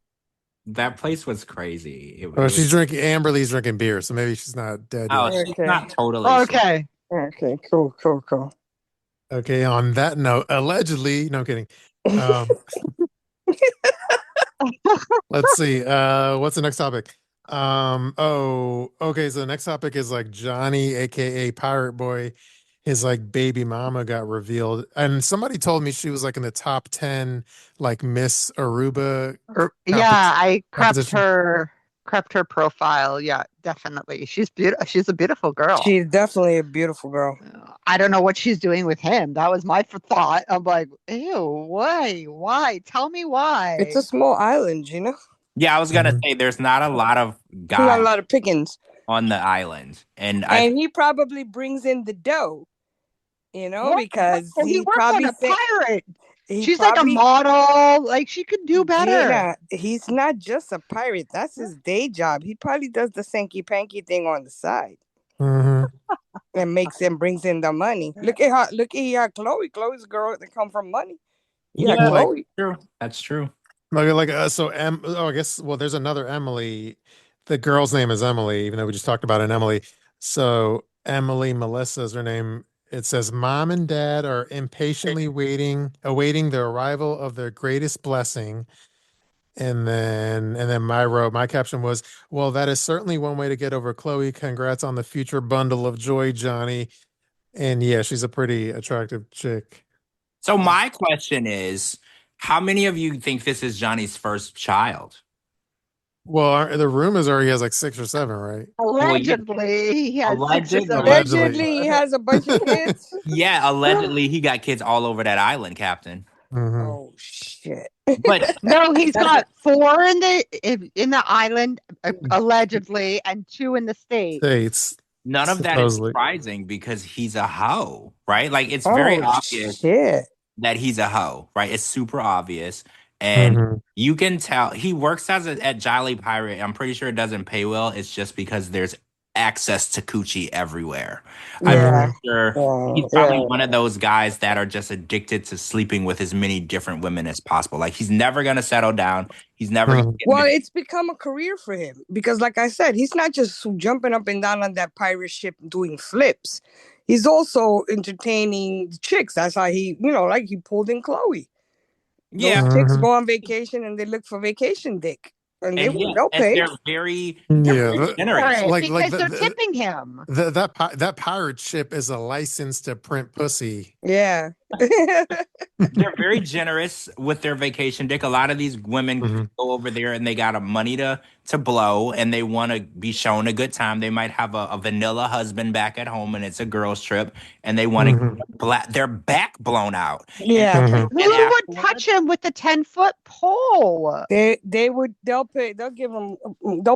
That place was crazy. She's drinking. Amberlee's drinking beer, so maybe she's not dead. Oh, yet. she's not totally. Okay. Okay. Cool. Okay. On that note, allegedly. No, I'm kidding. Let's see. What's the next topic? Okay. So the next topic is like Johnny, aka Pirate Boy. His like baby mama got revealed, and somebody told me she was like in the top 10, like Miss Aruba. Yeah, I crept her profile. Yeah, definitely. She's beautiful. She's a beautiful girl. She's definitely a beautiful girl. I don't know what she's doing with him. That was my thought. I'm like, ew, why? Why? Tell me why. It's a small island, Gina. Yeah, I was gonna say there's not a lot of guys. Not a lot of pickings on the island, and he probably brings in the dough. Because he works probably on a pirate. She's probably, like a model. Like she could do better. Gina, he's not just a pirate. That's his day job. He probably does the sanky panky thing on the side. And brings in the money. Look at her. Chloe. Chloe's a girl that come from money. Yeah, Chloe. True. That's true. I guess. Well, there's another Emily. The girl's name is Emily, even though we just talked about an Emily. So Emily Melissa is her name. It says, "Mom and Dad are impatiently awaiting the arrival of their greatest blessing." And then my caption was, "Well, that is certainly one way to get over Chloe. Congrats on the future bundle of joy, Johnny." And yeah, she's a pretty attractive chick. So my question is, how many of you think this is Johnny's first child? Well, the rumors are he has like 6 or 7, right? Allegedly, he has 6 or 7. Allegedly, he has a bunch of kids. Yeah, allegedly, he got kids all over that island, Captain. Oh shit! But no, he's got 4 in the island, allegedly, and 2 in the States. None of that is surprising because he's a hoe, right? Like it's very obvious that he's a hoe, right? It's super obvious. And you can tell he works at Jolly Pirate. I'm pretty sure it doesn't pay well. It's just because there's access to coochie everywhere. I'm Yeah. sure he's Yeah. probably one of those guys that are just addicted to sleeping with as many different women as possible. Like he's never gonna settle down. He's never gonna get Well, married. it's become a career for him because, like I said, he's not just jumping up and down on that pirate ship doing flips. He's also entertaining the chicks. That's how he, like he pulled in Chloe. Yeah. Those chicks go on vacation and they look for vacation dick, and they'll And pay. they're very For generous. it, Like because they're tipping him. that pirate ship is a license to print pussy. Yeah. They're very generous with their vacation dick. A lot of these women go over there and they got a money to blow and they want to be shown a good time. They might have a vanilla husband back at home and it's a girl's trip and they want to get their back blown out. Yeah. Who would touch him with a 10-foot pole? They'll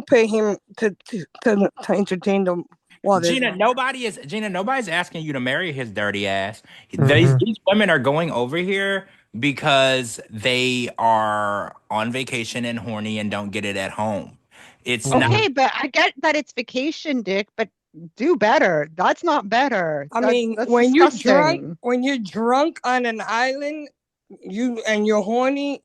pay him to entertain them. Gina, nobody's asking you to marry his dirty ass. These women are going over here because they are on vacation and horny and don't get it at home. It's Okay, not. but I get that it's vacation dick, but do better. That's not better. I That's mean, when you're disgusting. drunk on an island, you're horny,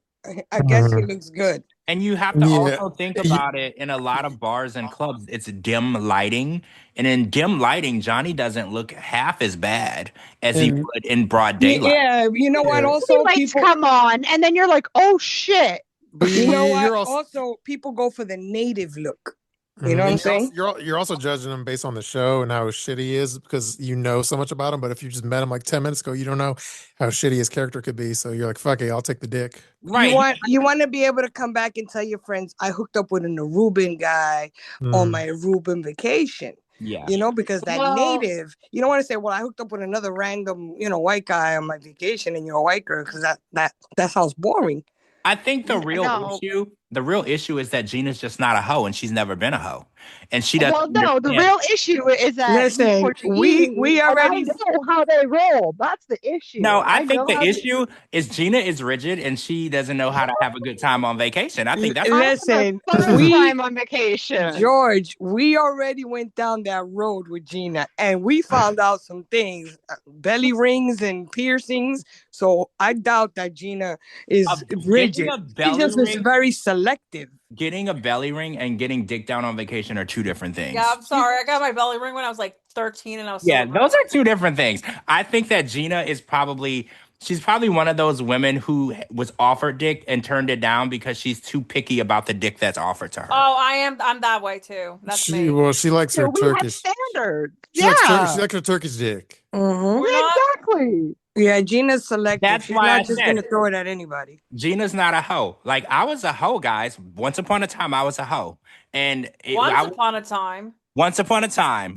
I guess he looks good. And you have to also think about it in a lot of bars and clubs. It's dim lighting. And in dim lighting, Johnny doesn't look half as bad as he would in broad daylight. Yeah, you know what? Also, lights come on, and then you're like, oh shit. But you know what? you're Also, people go for the native look. You know what I'm saying? You're also judging him based on the show and how shitty he is because you know so much about him. But if you just met him like 10 minutes ago, you don't know how shitty his character could be. So you're like, fuck it, I'll take the dick. Right. You want to be able to come back and tell your friends, I hooked up with an Aruban guy on my Aruban vacation. Yeah. Because native, you don't want to say, well, I hooked up with another random, white guy on my vacation and you're a white girl because that sounds boring. I think the real issue is that Gina's just not a hoe and she's never been a hoe. And she doesn't. Well, no, the real issue is that listen, we already know how they roll. That's the issue. No, I think the issue is Gina is rigid and she doesn't know how to have a good time on vacation. I think that's listen. Time on vacation, George. We already went down that road with Gina, and we found out some things, belly rings and piercings. So I doubt that Gina is rigid. She just is very selective. Getting a belly ring and getting dick down on vacation are two different things. Yeah, I'm sorry. I got my belly ring when I was like 13 and I was those are two different things. I think that Gina is she's probably one of those women who was offered dick and turned it down because she's too picky about the dick that's offered to her. Oh, I'm that way too. That's me. Well, she likes her Turkish standards. She likes her Turkish dick. Exactly. Yeah, Gina's selective. That's She's why not I just said gonna throw it at anybody. Gina's not a hoe. Like I was a hoe, guys. Once upon a time, I was a hoe, and once upon a time,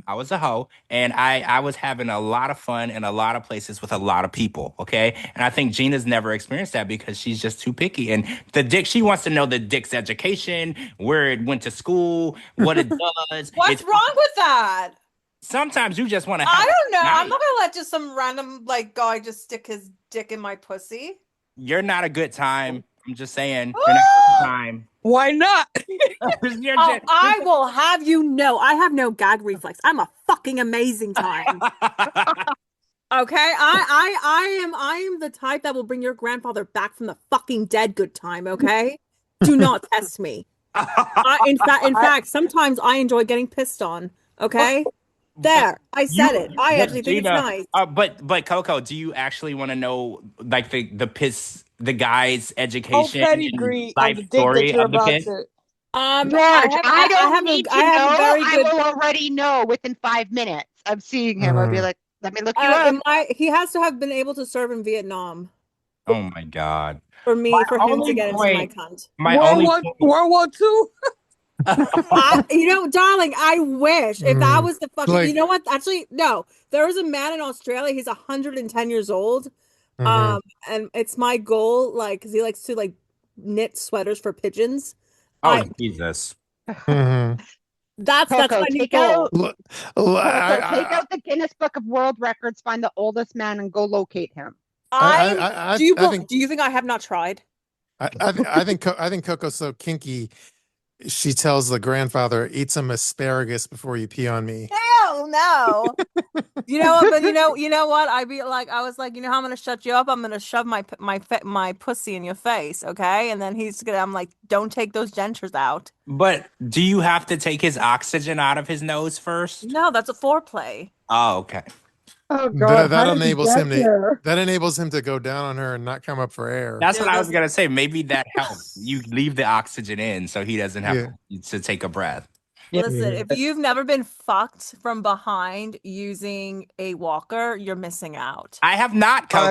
I was a hoe, and I was having a lot of fun in a lot of places with a lot of people. Okay, and I think Gina's never experienced that because she's just too picky. And the dick, she wants to know the dick's education, where it went to school, what it does. What's wrong with that? Sometimes you just want to. I don't know. I'm not gonna let just some random guy just stick his dick in my pussy. You're not a good time. I'm just saying. You're not a good time. Why not? I will have you know, I have no gag reflex. I'm a fucking amazing time. Okay, I am the type that will bring your grandfather back from the fucking dead. Good time. Okay, do not test me. In fact, sometimes I enjoy getting pissed on. Okay. There, I said it. I actually think Gina, it's nice. But Coco, do you actually want to know like the guy's education pedigree and life of the story of the piss? George, I don't need to know. I will already know within 5 minutes of seeing him. I'll be like, let me look you up. He has to have been able to serve in Vietnam. Oh my God! For him to get into my cunt. World War II. Darling, I wish if that was the fucking. You know what? Actually, no. There was a man in Australia. He's 110 years old. And it's my goal, because he likes to knit sweaters for pigeons. Jesus. That's my new goal. Take out the Guinness Book of World Records, find the oldest man, and go locate him. Do you think I have not tried? I think Coco's so kinky She tells the grandfather, "Eat some asparagus before you pee on me." Hell no. You know what? But you know what? I was like, you know how I'm gonna shut you up? I'm gonna shove my pussy in your face, okay? And then I'm like, don't take those dentures out. But do you have to take his oxygen out of his nose first? No, that's a foreplay. Oh, okay. Oh God, how did we get there? That enables him to go down on her and not come up for air. That's Yeah, what I was gonna say. Maybe that helps. You leave the oxygen in so he doesn't have Yeah. to take a breath. Listen, Yeah. if you've never been fucked from behind using a walker, you're missing out. I have not, Coco.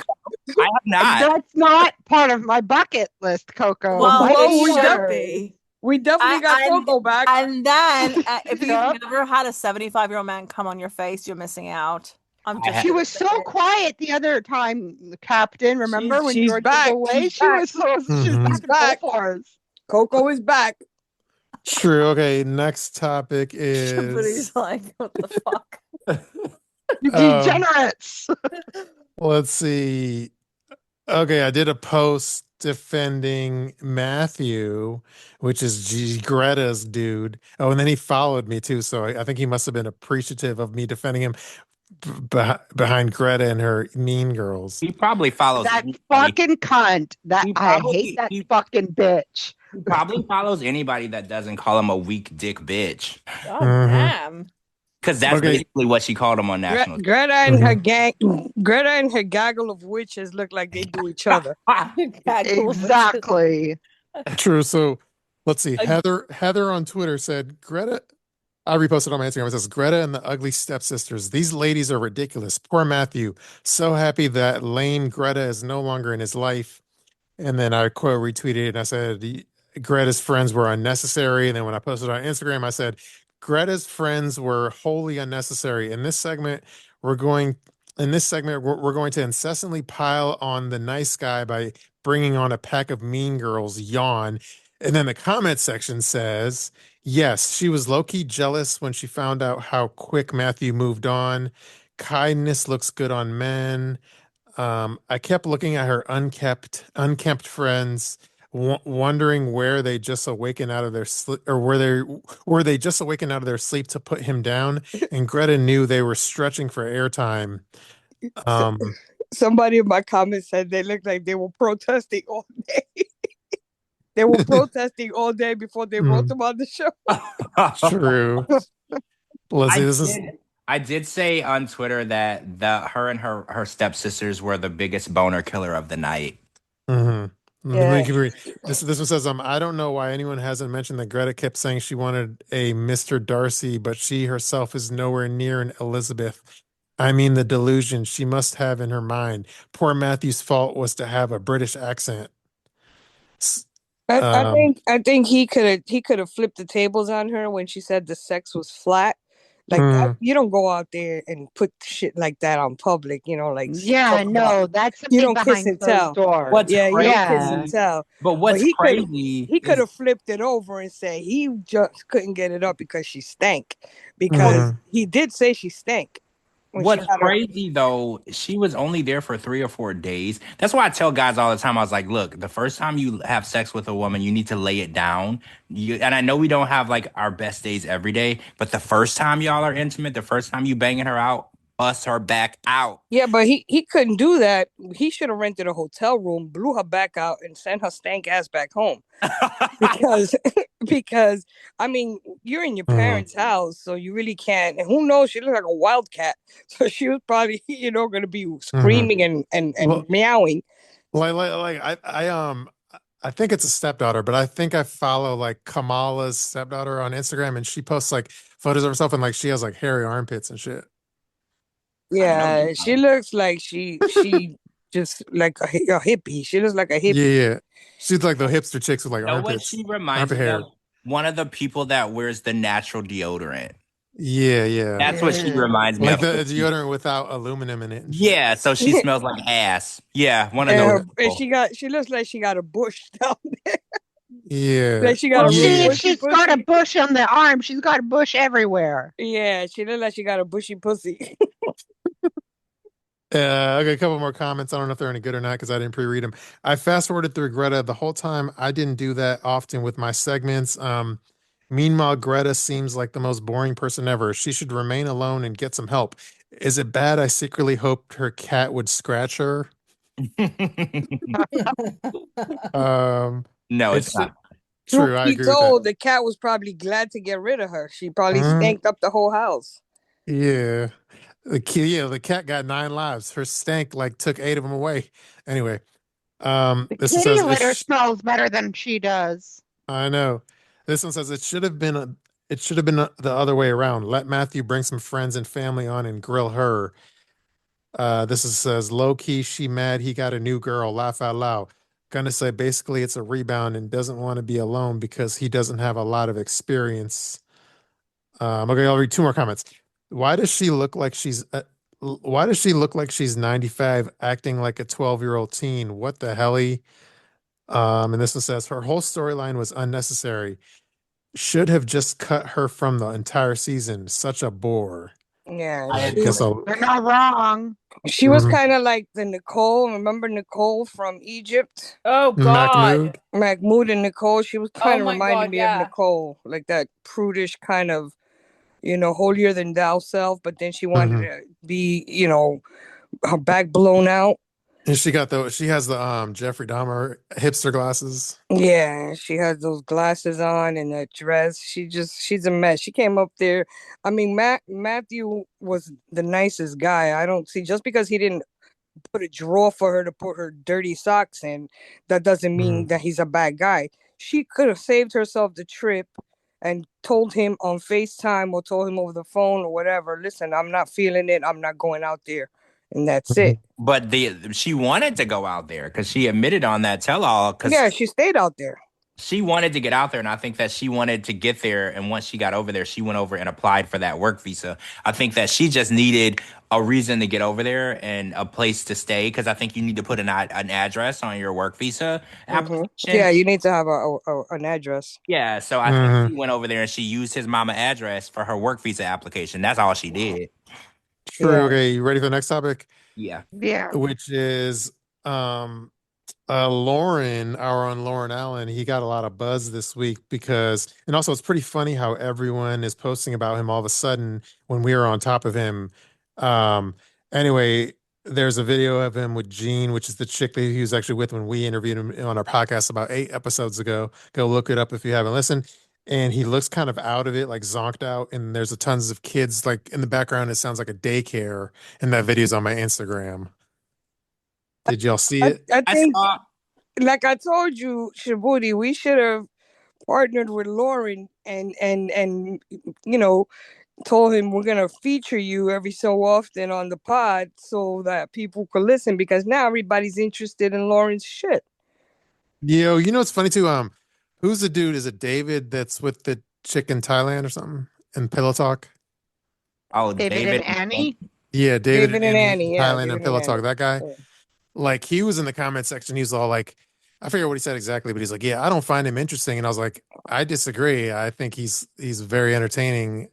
I have not. That's not part of my bucket list, Coco. Well, But Oh, it we should definitely- be. We definitely got And- Coco back. And then if you've Yep. never had a 75-year-old man come on your face, you're missing out. I'm just She was so quiet the other time, Captain. Remember when she's George back. was away? She's She back. was so she's Mhm. back She's in back. full force. Coco is back. True. Okay. Next topic But he's is like, what the fuck? You Um, degenerates. let's see. Okay, I did a post defending Matthew, which is Greta's dude. Oh, and then he followed me too, so I think he must have been appreciative of me defending him behind Greta and her Mean Girls. He probably follows That anybody. fucking cunt. That He I probably- hate that he- fucking bitch. He probably follows anybody that doesn't call him a weak dick bitch. Oh, Mhm. damn. Because that's Okay. basically what she called him on national. Greta and her gang, Greta and her gaggle of witches look like they do each other. Exactly. True. So let's see. I- Heather on Twitter said, Greta, I reposted on my Instagram. It says, Greta and the ugly stepsisters. These ladies are ridiculous. Poor Matthew. So happy that lame Greta is no longer in his life. And then I quote retweeted it and I said, Greta's friends were unnecessary. And then when I posted on Instagram, I said, Greta's friends were wholly unnecessary. In this segment, we're going to incessantly pile on the nice guy by bringing on a pack of mean girls. Yawn. And then the comment section says, yes, she was low-key jealous when she found out how quick Matthew moved on. Kindness looks good on men. I kept looking at her unkempt friends, wondering where they just awakened out of their sleep, or were they just awakened out of their sleep to put him down. And Greta knew they were stretching for airtime. Somebody in my comments said they looked like they were protesting all day. They were protesting all day before they wrote them on the show. True. Let's see. This is. I did say on Twitter that her and her stepsisters were the biggest boner killer of the night. Mm-hmm. Yeah. This one says, I don't know why anyone hasn't mentioned that Greta kept saying she wanted a Mr. Darcy, but she herself is nowhere near an Elizabeth. I mean, the delusion she must have in her mind. Poor Matthew's fault was to have a British accent. I think he could have flipped the tables on her when she said the sex was flat. Like that, you don't go out there and put shit like that on public, like Yeah, no, that's you something don't kiss behind and closed tell. doors. What's Yeah, you crazy, don't kiss and tell. But what's he crazy? He could have flipped it over and said he just couldn't get it up because she stank. Because he did say she stank. What's crazy though, she was only there for 3 or 4 days. That's why I tell guys all the time, I was like, look, the first time you have sex with a woman, you need to lay it down. And I know we don't have like our best days every day, but the first time y'all are intimate, the first time you banging her out, bust her back out. Yeah, but he couldn't do that. He should have rented a hotel room, blew her back out, and sent her stank ass back home. because I mean, you're in your parents' house, so you really can't. And who knows? She looked like a wildcat, so she was probably going to be screaming and meowing. I think it's a stepdaughter, but I think I follow like Kamala's stepdaughter on Instagram, and she posts like photos of herself and like she has like hairy armpits and shit. Yeah, she looks like she just like a hippie. She looks like a hippie. Yeah. She's like the hipster chicks with like Know what armpits. she reminds me of? One of the people that wears the natural deodorant. Yeah. That's what she reminds me like of. the deodorant without aluminum in it. Yeah, so she smells like ass. Yeah, one of those. And she looks like she got a bush down there. Yeah. Like she got a See, if bushy she's got a bush on the arm, she's got a bush everywhere. Yeah, she looks like she got a bushy pussy. Okay, a couple more comments. I don't know if they're any good or not because I didn't pre-read them. I fast forwarded through Greta the whole time. I didn't do that often with my segments. Meanwhile, Greta seems like the most boring person ever. She should remain alone and get some help. Is it bad I secretly hoped her cat would scratch her? Um, No, it's it's not. true. Truth I be agree with that. told, the cat was probably glad to get rid of her. She probably Mhm. stanked up the whole house. Yeah. The cat got 9 lives. Her stank like took 8 of them away. Anyway, The this one kitty says litter smells better than she does. I know. This one says it should have been the other way around. Let Matthew bring some friends and family on and grill her. Says low key, she mad he got a new girl. Laugh out loud. Gonna say basically it's a rebound and doesn't want to be alone because he doesn't have a lot of experience. Okay, I'll read 2 more comments. Why does she look like she's why does she look like she's 95 acting like a 12-year-old teen? What the helly? And this one says her whole storyline was unnecessary. Should have just cut her from the entire season. Such a bore. Yeah, I I she guess agree. I'll. They're not wrong. she was Mhm. kind of like the Nicole. Remember Nicole from Egypt? Oh God. Mahmood. Mahmoud and Nicole. She was Oh kind of my reminding God. me of Yeah. Nicole, like that prudish kind of, holier than thou self. But then she wanted Hmm. to be, her back blown out. And she has the Jeffrey Dahmer hipster glasses. Yeah, she has those glasses on and that dress. She's a mess. She came up there. I mean, Matthew was the nicest guy. I don't see just because he didn't put a drawer for her to put her dirty socks in, that doesn't mean Mhm. that he's a bad guy. She could have saved herself the trip and told him on FaceTime or told him over the phone or whatever, listen, I'm not feeling it. I'm not going out there. And that's it. Mhm. But she wanted to go out there because she admitted on that tell-all because Yeah, she stayed out there. she wanted to get out there, and I think that she wanted to get there. And once she got over there, she went over and applied for that work visa. I think that she just needed a reason to get over there and a place to stay because I think you need to put an address on your work visa application. Yeah, you need to have an address. Yeah, so I think Mhm. she went over there and she used his mama address for her work visa application. That's all she did. True. Yeah. Okay, you ready for the next topic? Yeah. Yeah. Which is Loren, our own Loren Allen. He got a lot of buzz this week because, and also it's pretty funny how everyone is posting about him all of a sudden when we were on top of him. Um, anyway, there's a video of him with Jean, which is the chick that he was actually with when we interviewed him on our podcast about 8 episodes ago. Go look it up if you haven't listened. And he looks kind of out of it, like zonked out. And there's a tons of kids like in the background. It sounds like a daycare. And that video's on my Instagram. Did y'all see I, it? I I think, saw like I told you, Shabooty, we should have partnered with Loren and told him we're gonna feature you every so often on the pod so that people could listen because now everybody's interested in Loren's shit. Yo, you know what's funny too? Who's the dude? Is it David that's with the chick in Thailand or something? In Pillow Talk? David and David. Annie. Yeah, David David and and Annie in Annie, yeah, Thailand David and and Pillow Annie. Talk. That guy, Yeah. like, he was in the comment section. He's all like, I forget what he said exactly, but he's like, yeah, I don't find him interesting. And I was like, I disagree. I think he's very entertaining.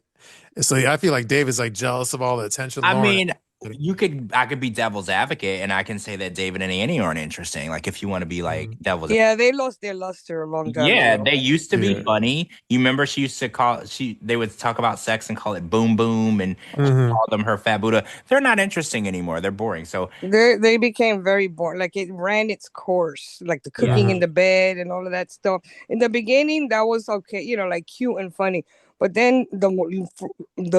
So yeah, I feel like David's like jealous of all the attention I Lauren. mean, I could be devil's advocate and I can say that David and Annie aren't interesting. Like if you want to be like Mhm. devil's Yeah, they lost their luster a long time Yeah, ago. they used to be Yeah. funny. You remember she used to they would talk about sex and call it boom boom and she Hmm. called them her fat Buddha. They're not interesting anymore. They're boring. So They became very boring. Like it ran its course, like the yeah. cooking Hmm. in the bed and all of that stuff. In the beginning, that was okay, like cute and funny. But then the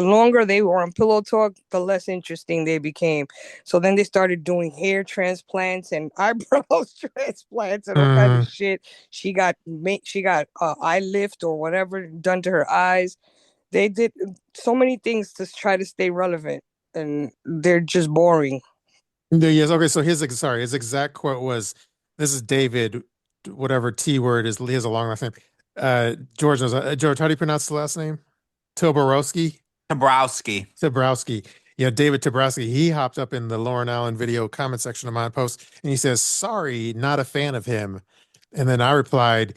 longer they were on Pillow Talk, the less interesting they became. So then they started doing hair transplants and eyebrows transplants and all kinds of Hmm. shit. She got eye lift or whatever done to her eyes. They did so many things to try to stay relevant, and they're just boring. Yes. Okay. So his exact quote was, "This is David, whatever T word is. He has a long last name. George knows. George, how do you pronounce the last name? Toborowski, Tabrowski. Tobrowski. Yeah, David Tobrowski. He hopped up in the Lauren Allen video comment section of my post, and he says, "Sorry, not a fan of him." And then I replied,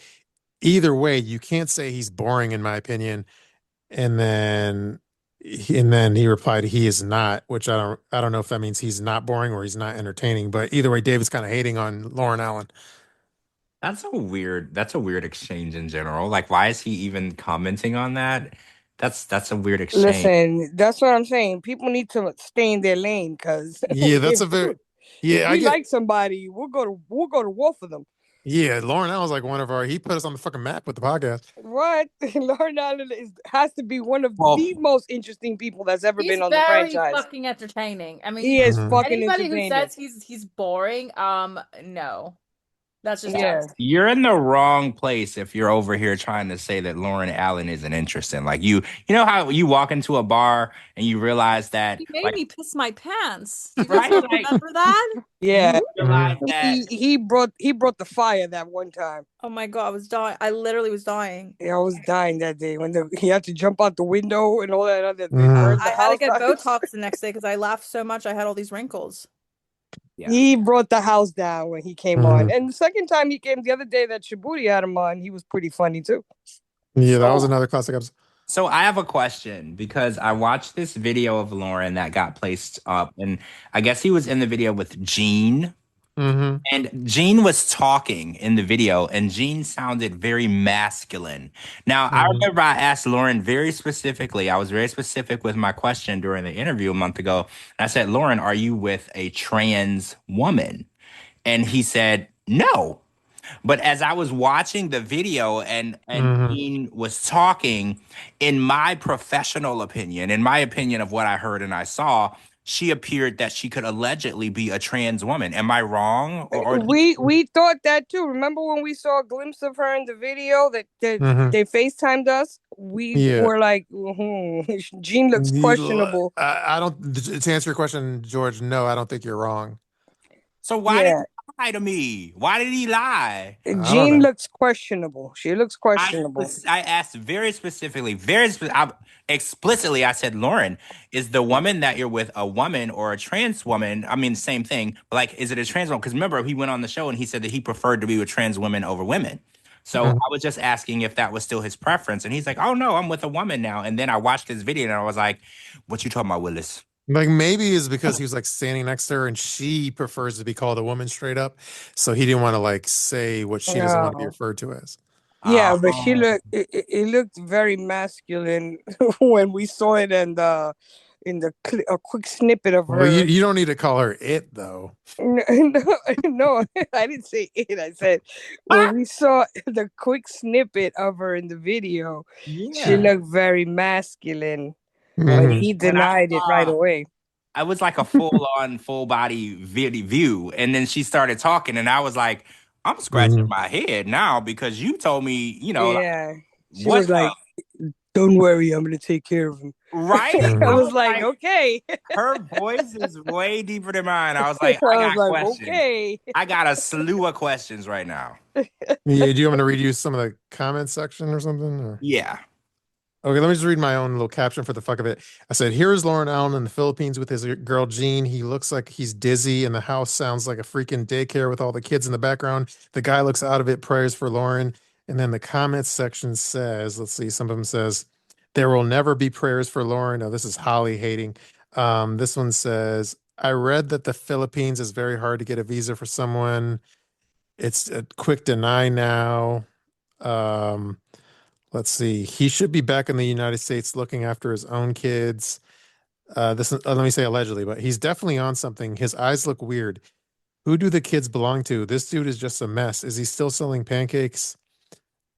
"Either way, you can't say he's boring, in my opinion." And then he replied, "He is not," which I don't know if that means he's not boring or he's not entertaining. But either way, David's kind of hating on Lauren Allen. That's a weird exchange in general. Like, why is he even commenting on that? That's a weird exchange. Listen, that's what I'm saying. People need to stay in their lane because Yeah, that's if a very if yeah. I we get like somebody, we'll go to war for them. yeah. Lauren Allen's like one of our. He put us on the fucking map with the podcast. What? Arnaldo has to be one of Well, the most interesting people that's ever He's been on the very franchise. fucking entertaining. I He mean, is Mhm. fucking anybody who entertaining. says he's boring, no. That's just Yeah. you're in the wrong place if you're over here trying to say that Lauren Allen isn't interesting. Like you know how you walk into a bar and you realize that He made like me piss my pants. Do you guys right not like remember that? Yeah. you realize Mhm. that He brought the fire that one time. Oh my God, I was dying. I literally was dying. Yeah, I was dying that day when he had to jump out the window and all that other. They Mhm. burned I the had to house get down. Botox the next day because I laughed so much I had all these wrinkles. yeah. He brought the house down when he came on. Mhm. And the second time he came, the other day that Shabooty had him on, he was pretty funny too. Yeah, that was So, another classic episode. so I have a question because I watched this video of Lauren that got placed up, and I guess he was in the video with Gene. Mm-hmm. And Gene was talking in the video, and Gene sounded very masculine. Now, I Mm-hmm. remember I asked Lauren very specifically, I was very specific with my question during the interview a month ago. And I said, Lauren, are you with a trans woman? And he said, no. But as I was watching the video and Mm-hmm. Gene was talking, in my professional opinion, in my opinion of what I heard and I saw, she appeared that she could allegedly be a trans woman. Am I wrong? Or We thought that too. Remember when we saw a glimpse of her in the video that Mm-hmm. they FaceTimed us? We Yeah. were like, Gene looks questionable. I don't. To answer your question, George, no, I don't think you're wrong. so why did Yeah, he lie to me? Why did he lie? I don't Gene know. looks questionable. She looks questionable. I asked very specifically, explicitly. I said, Lauren, is the woman that you're with a woman or a trans woman? I mean, same thing, but like, is it a trans woman? Because remember, he went on the show and he said that he preferred to be with trans women over women. So Mhm. I was just asking if that was still his preference, and he's like, "Oh no, I'm with a woman now." And then I watched his video and I was like, "What you talking about, Willis?" Like maybe it's because he was like standing next to her and she prefers to be called a woman straight up, so he didn't want to like say what she doesn't want to be No. referred to as. Yeah, but she Um, looked. It looked very masculine when we saw it a quick snippet of Well, her. you don't need to call her it though. No, I didn't say it. I said when we saw the quick snippet of her in the video, she yeah. looked very masculine, but Mhm. he When I denied it right saw away. I was like a full on full body view. And then she started talking, and I was like, I'm scratching Mhm. my head now because you told me, like, Yeah, she what was like, "Don't worry, I'm gonna take care of him." right? I Mhm. was like, "Okay." Her voice is way deeper than mine. I was I like, I was got like, questions. "Okay." I got a slew of questions right now. Yeah, do you want me to read you some of the comments section or something? Or? Yeah. Okay, let me just read my own little caption for the fuck of it. I said, here's Lauren Allen in the Philippines with his girl Jean. He looks like he's dizzy, and the house sounds like a freaking daycare with all the kids in the background. The guy looks out of it. Prayers for Lauren. And then the comments section says, let's see, some of them says, there will never be prayers for Lauren. Oh, this is Holly hating. This one says, I read that the Philippines is very hard to get a visa for someone. It's a quick deny now. Let's see. He should be back in the United States looking after his own kids. Let me say allegedly, but he's definitely on something. His eyes look weird. Who do the kids belong to? This dude is just a mess. Is he still selling pancakes?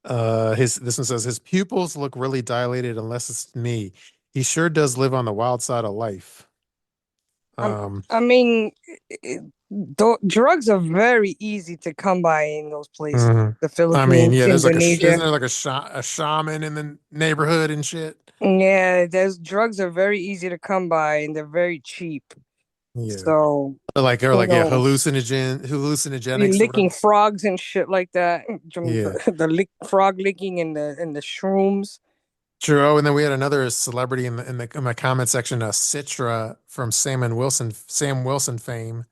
This one says his pupils look really dilated unless it's me. He sure does live on the wild side of life. I mean, drugs are very easy to come by in those places. Mhm. The I Philippines, mean, yeah, there's like Indonesia. isn't there like a shaman in the neighborhood and shit? Yeah, there's drugs are very easy to come by and they're very cheap. Yeah. So Or like you know, hallucinogenics or licking whatever. frogs and shit like that. Yeah. The frog licking and the shrooms. True. Oh, and then we had another celebrity in my comment section, Citra from Sam Wilson fame.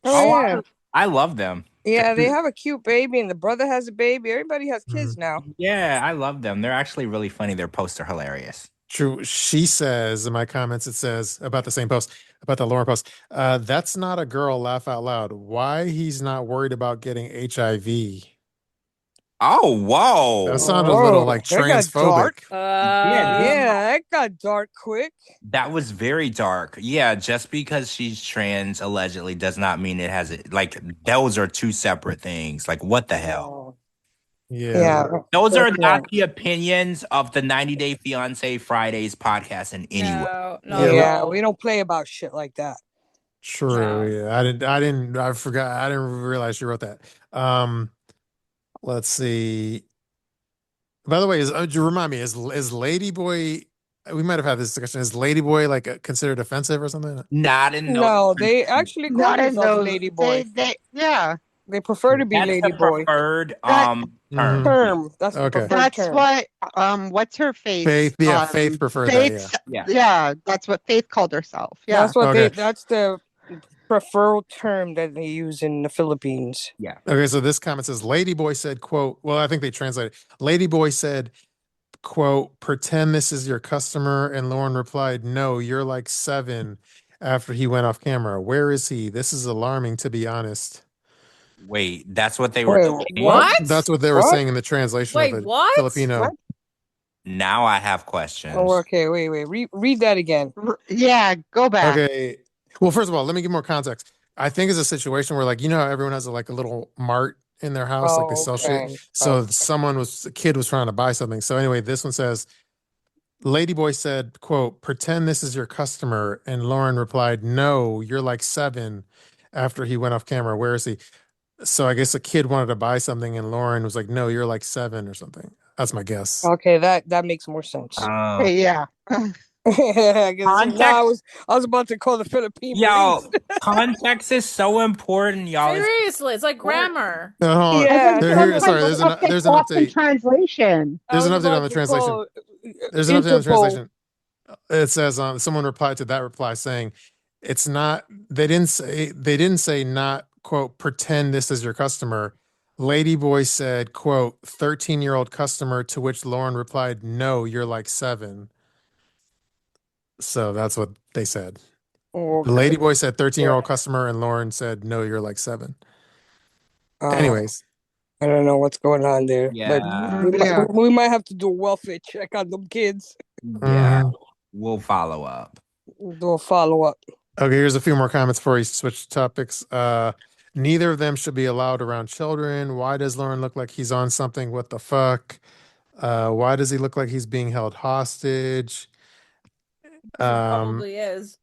Oh yeah, I love them. yeah. They have a cute baby, and the brother has a baby. Everybody has kids Mhm. now. Yeah, I love them. They're actually really funny. Their posts are hilarious. True. She says in my comments, it says about the same post, about the Lauren post. That's not a girl. Laugh out loud. Why he's not worried about getting HIV? Oh, whoa. That sounded a little like that got dark. transphobic. Yeah, this- Yeah, that got dark quick. that was very dark. Yeah, just because she's trans allegedly does not mean it has it. Like, those are two separate things. Like, what the hell? Oh, Yeah. yeah. Those are that's not wrong. the opinions of the 90 Day Fiancé Fridays podcast in any way. No, not Yeah, at Yeah, all. we don't play about shit like that. True. No. Yeah. I forgot. I didn't realize you wrote that. Let's see. By the way, remind me, is Ladyboy, we might have had this discussion. Is Ladyboy like considered offensive or something? Not in those. No, they actually call Not in themselves those. ladyboy. Yeah. They prefer to be That's the ladyboy. preferred That- term. Mhm. Term. That's the Okay. preferred That's term. what what's her face? Faith, yeah, Faith preferred that, Faith's- Yeah. yeah, that's what Faith called herself. Yeah. That's what Okay. that's the preferred term that they use in the Philippines. Yeah. Okay, so this comment says Ladyboy said, quote, well, I think they translated. Ladyboy said, quote, pretend this is your customer. And Loren replied, no, you're like 7 after he went off camera. Where is he? This is alarming, to be honest. Wait, that's what they were Wait, saying? What? That's what they were What? saying in the translation Wait, of the what? Filipino. What? Now I have questions. Oh, okay, wait. Read that again. Yeah, go back. Okay. Well, first of all, let me give more context. I think it's a situation where, like, you know how everyone has like a little mart in their house, like they sell shit. okay. So Okay. a kid was trying to buy something. So anyway, this one says, Ladyboy said, quote, pretend this is your customer. And Loren replied, no, you're like 7 after he went off camera. Where is he? So I guess a kid wanted to buy something and Loren was like, no, you're like 7 or something. That's my guess. Okay, that makes more sense. Hey, yeah. I guess Context- now I was about to call the Philippine Yo, police. context is so important, y'all. Seriously, it's like grammar. Hold on. Yeah, Sorry, there's an update. Translation. There's an I was update on about the to translation. call There's an update on the Interpol. translation. It says someone replied to that reply saying, it's not, they didn't say not, quote, pretend this is your customer. Ladyboy said, quote, 13-year-old customer, to which Loren replied, no, you're like 7. So that's what they said. Okay. The Ladyboy said 13-year-old customer and Loren said, no, you're like 7. Anyways. I don't know what's going on there. Yeah. But we might have to do a welfare check on them kids. Yeah. We'll follow up. Do a follow up. Okay, here's a few more comments before we switch topics. Neither of them should be allowed around children. Why does Loren look like he's on something? What the fuck? Why does he look like he's being held hostage? Probably is.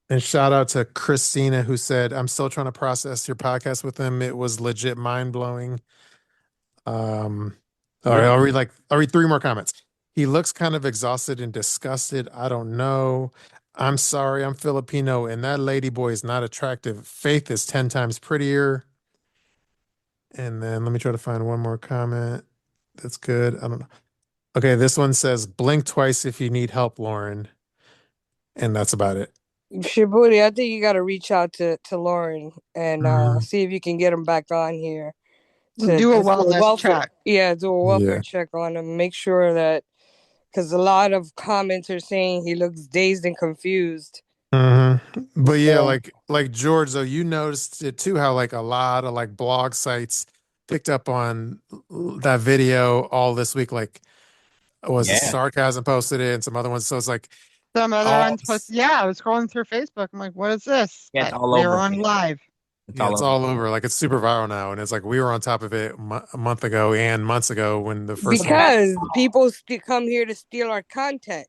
And shout out to Christina who said, I'm still trying to process your podcast with him. It was legit mind-blowing. All right, I'll read 3 more comments. He looks kind of exhausted and disgusted. I don't know. I'm sorry, I'm Filipino, and that lady boy is not attractive. Faith is 10 times prettier. And then let me try to find one more comment. That's good. I don't know. Okay, this one says, blink twice if you need help, Loren. And that's about it. Shabooty, I think you got to reach out to Loren and see if you can get him back on here. Do a wellness check. Yeah, do a welfare check on him. Make sure that, because a lot of comments are saying he looks dazed and confused. But yeah, like George, though, you noticed it too, how like a lot of like blog sites picked up on that video all this week. Like, was it Sarcasm posted it and some other ones? So it's like some other ones posted. Yeah, I was scrolling through Facebook. I'm like, what is this? Yeah, it's all We're over on live. It's all over. Like, it's super viral now, and it's like we were on top of it a month ago and months ago when the first because people come here to steal our content.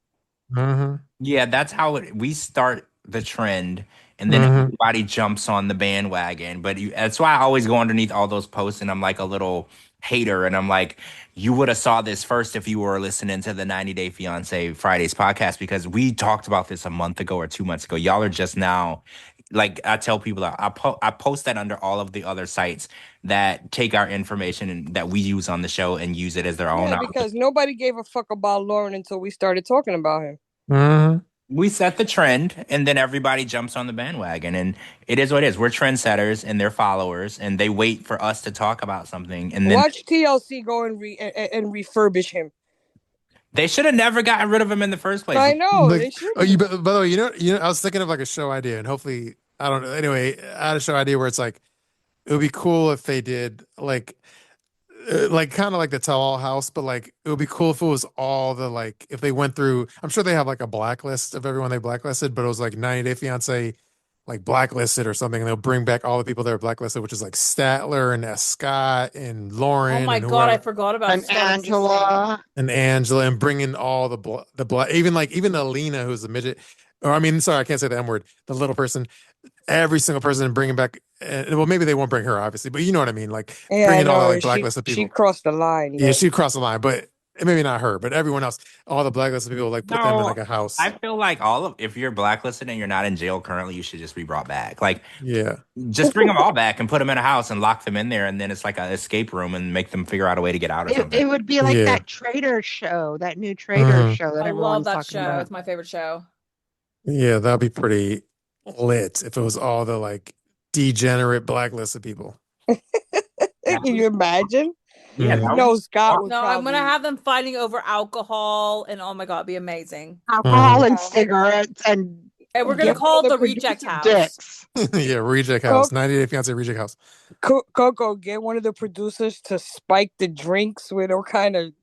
Yeah, that's how we start the trend, and then everybody jumps on the bandwagon. But that's why I always go underneath all those posts, and I'm like a little hater, and I'm like, you would have saw this first if you were listening to the 90 Day Fiancé Fridays podcast, because we talked about this a month ago or 2 months ago. Y'all are just now. Like I tell people that I post that under all of the other sites that take our information and that we use on the show and use it as their own. Yeah, because nobody gave a fuck about Loren until we started talking about him. We set the trend, and then everybody jumps on the bandwagon, and it is what it is. We're trendsetters, and they're followers, and they wait for us to talk about something. And then watch TLC go and refurbish him. They should have never gotten rid of him in the first place. I know. They should. By the way, you know, I was thinking of like a show idea, and hopefully, I don't know. Anyway, I had a show idea where it's like, it would be cool if they did like like kind of like the tell-all house, but like it would be cool if it was all the like if they went through. I'm sure they have like a blacklist of everyone they blacklisted, but it was like 90 Day Fiance like blacklisted or something, and they'll bring back all the people that are blacklisted, which is like Statler and Scott and Oh Lauren my and God, I whoever forgot about And Scott. It's insane. Angela. and Angela and bringing all the black, even Alina, who's a midget, or I mean, sorry, I can't say the M word, the little person, every single person, and bringing back. Well, maybe they won't bring her, obviously, but you know what I mean, like Yeah, bringing all the no, like blacklisted she people. crossed the line. Yeah, Though. she crossed the line, but maybe not her, but everyone else, all the blacklisted people, like put them in like No, a house. I feel like if you're blacklisted and you're not in jail currently, you should just be brought back. Like, Yeah, just bring them all back and put them in a house and lock them in there, and then it's like an escape room and make them figure out a way to get out or something. It would be like Yeah. that Trader show, that new Trader Mhm. show that I love everyone's that talking show. about. It's my favorite show. Yeah, that'd be pretty lit if it was all the like degenerate blacklisted people. Can you imagine? Yeah, Mhm. that No, was Scott would No, I'm gonna probably. have them fighting over alcohol, and oh my God, it'd be amazing. Alcohol and Mhm. cigarettes and And we're gonna Get call it all the the Reject House. dicks. Yeah, reject house, 90 Day Fiance reject house. Coco, get one of the producers to spike the drinks with all kind of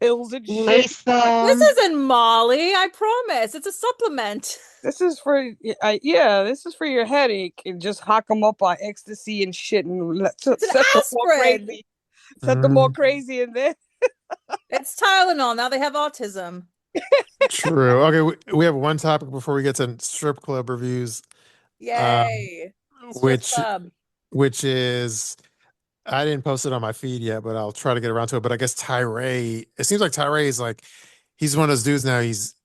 pills and shit. Lace them. This isn't Molly, I promise. It's a supplement. This is for this is for your headache, and just hock them up on ecstasy and shit, and It's an set them all aspirin. crazy. Set them all crazy, and then It's Tylenol. Now they have autism. True. Okay, we have one topic before we get to strip club reviews, Yay. Strip which club. which is I didn't post it on my feed yet, but I'll try to get around to it. But I guess Tyray, it seems like Tyray is like he's one of those dudes now.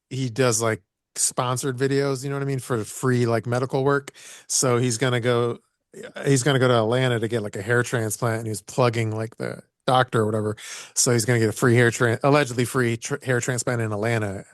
He does like sponsored videos, you know what I mean, for free like medical work. So he's gonna go to Atlanta to get like a hair transplant, and he was plugging like the doctor or whatever. So he's gonna get a free allegedly free hair transplant in Atlanta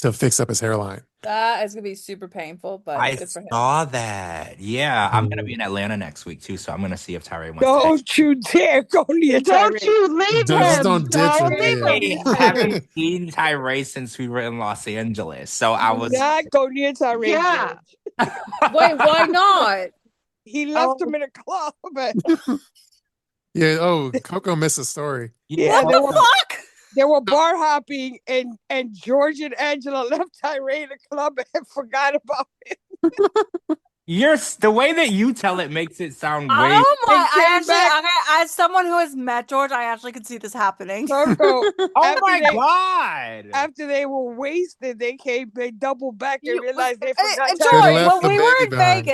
to fix up his hairline. That is gonna be super painful, but I good for him. saw that. Yeah, I'm gonna be in Atlanta next week too, so I'm gonna see if Tyray wants to. don't you dare go near Don't Tyray. you leave Just him. don't ditch him. leave Yeah. I haven't seen Tyray since we were in Los Angeles, so I was. Not go near Tyray. Yeah. George. Wait, why not? He left him in a club. Yeah. Oh, Coco missed a story. Yeah, What the fuck? they were bar hopping, and George and Angela left Tyray in the club and forgot about it. The way that you tell it makes it sound way. Oh my! They I came actually, back- okay, as someone who has met George, I actually could see this happening. Coco, Oh after my they- god! after they were wasted, they doubled back and You- realized they Hey, forgot. George, Tyray. left when the we were baby in behind.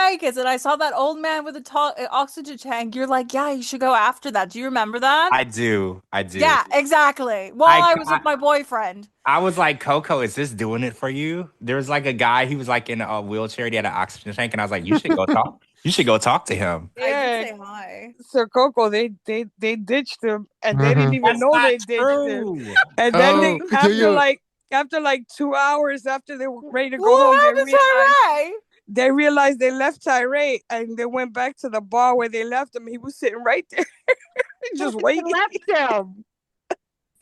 Vegas, and I saw that old man with the oxygen tank. You're like, yeah, you should go after that. Do you remember that? I do. Yeah, exactly. While I was I- with my boyfriend. I was like, Coco, is this doing it for you? There was like a guy, he was like in a wheelchair, he had an oxygen tank, and I was like, you should go talk. You should go talk to him. I Yeah. did say hi. So Coco, they ditched him, and they didn't even That's know not they ditched him. true. And then Oh, after like 2 hours after they were ready to go What home, happened to Tyray? they realized they left Tyray, and they went back to the bar where they left him. He was sitting right there, just waiting. Left him.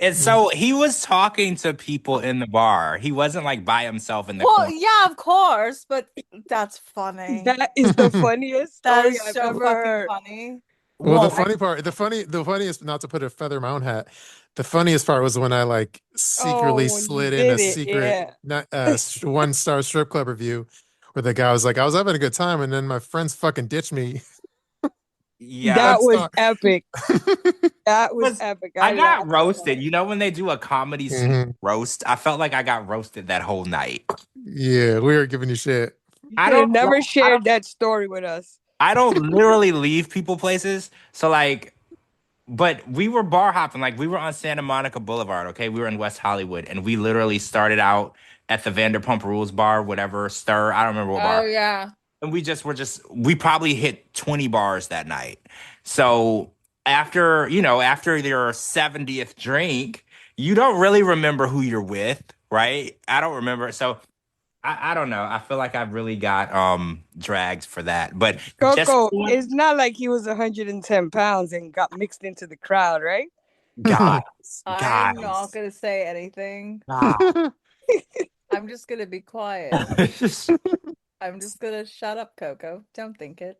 And so he was talking to people in the bar. He wasn't like by himself in the Well, corner. yeah, of course, but that's funny. That is the funniest That story is I've so ever fucking heard. funny. Well, Well, the funniest, not to put a feather in my own hat, the funniest part was when I like secretly when you slid in a did it, secret yeah. 1-star strip club review where the guy was like, I was having a good time, and then my friends fucking ditched me. yeah. That Let's was talk. epic. That was Was- epic. I got laughed. roasted. You know when they do a comedy Mhm. roast? I felt like I got roasted that whole night. Yeah, we were giving you shit. I You don't never I shared that story with us. I don't literally leave people places. So like, but we were bar hopping. Like we were on Santa Monica Boulevard. Okay, we were in West Hollywood, and we literally started out at the Vanderpump Rules bar, whatever Stir. I don't remember what bar. Oh yeah. And we probably hit 20 bars that night. So after your 70th drink, you don't really remember who you're with, right? I don't remember. So I don't know. I feel like I've really got dragged for that. But Coco, it's not like he was 110 pounds and got mixed into the crowd, right? guys, I'm not gonna say anything. guys. I'm just gonna be quiet. I'm just gonna shut up, Coco. Don't think it.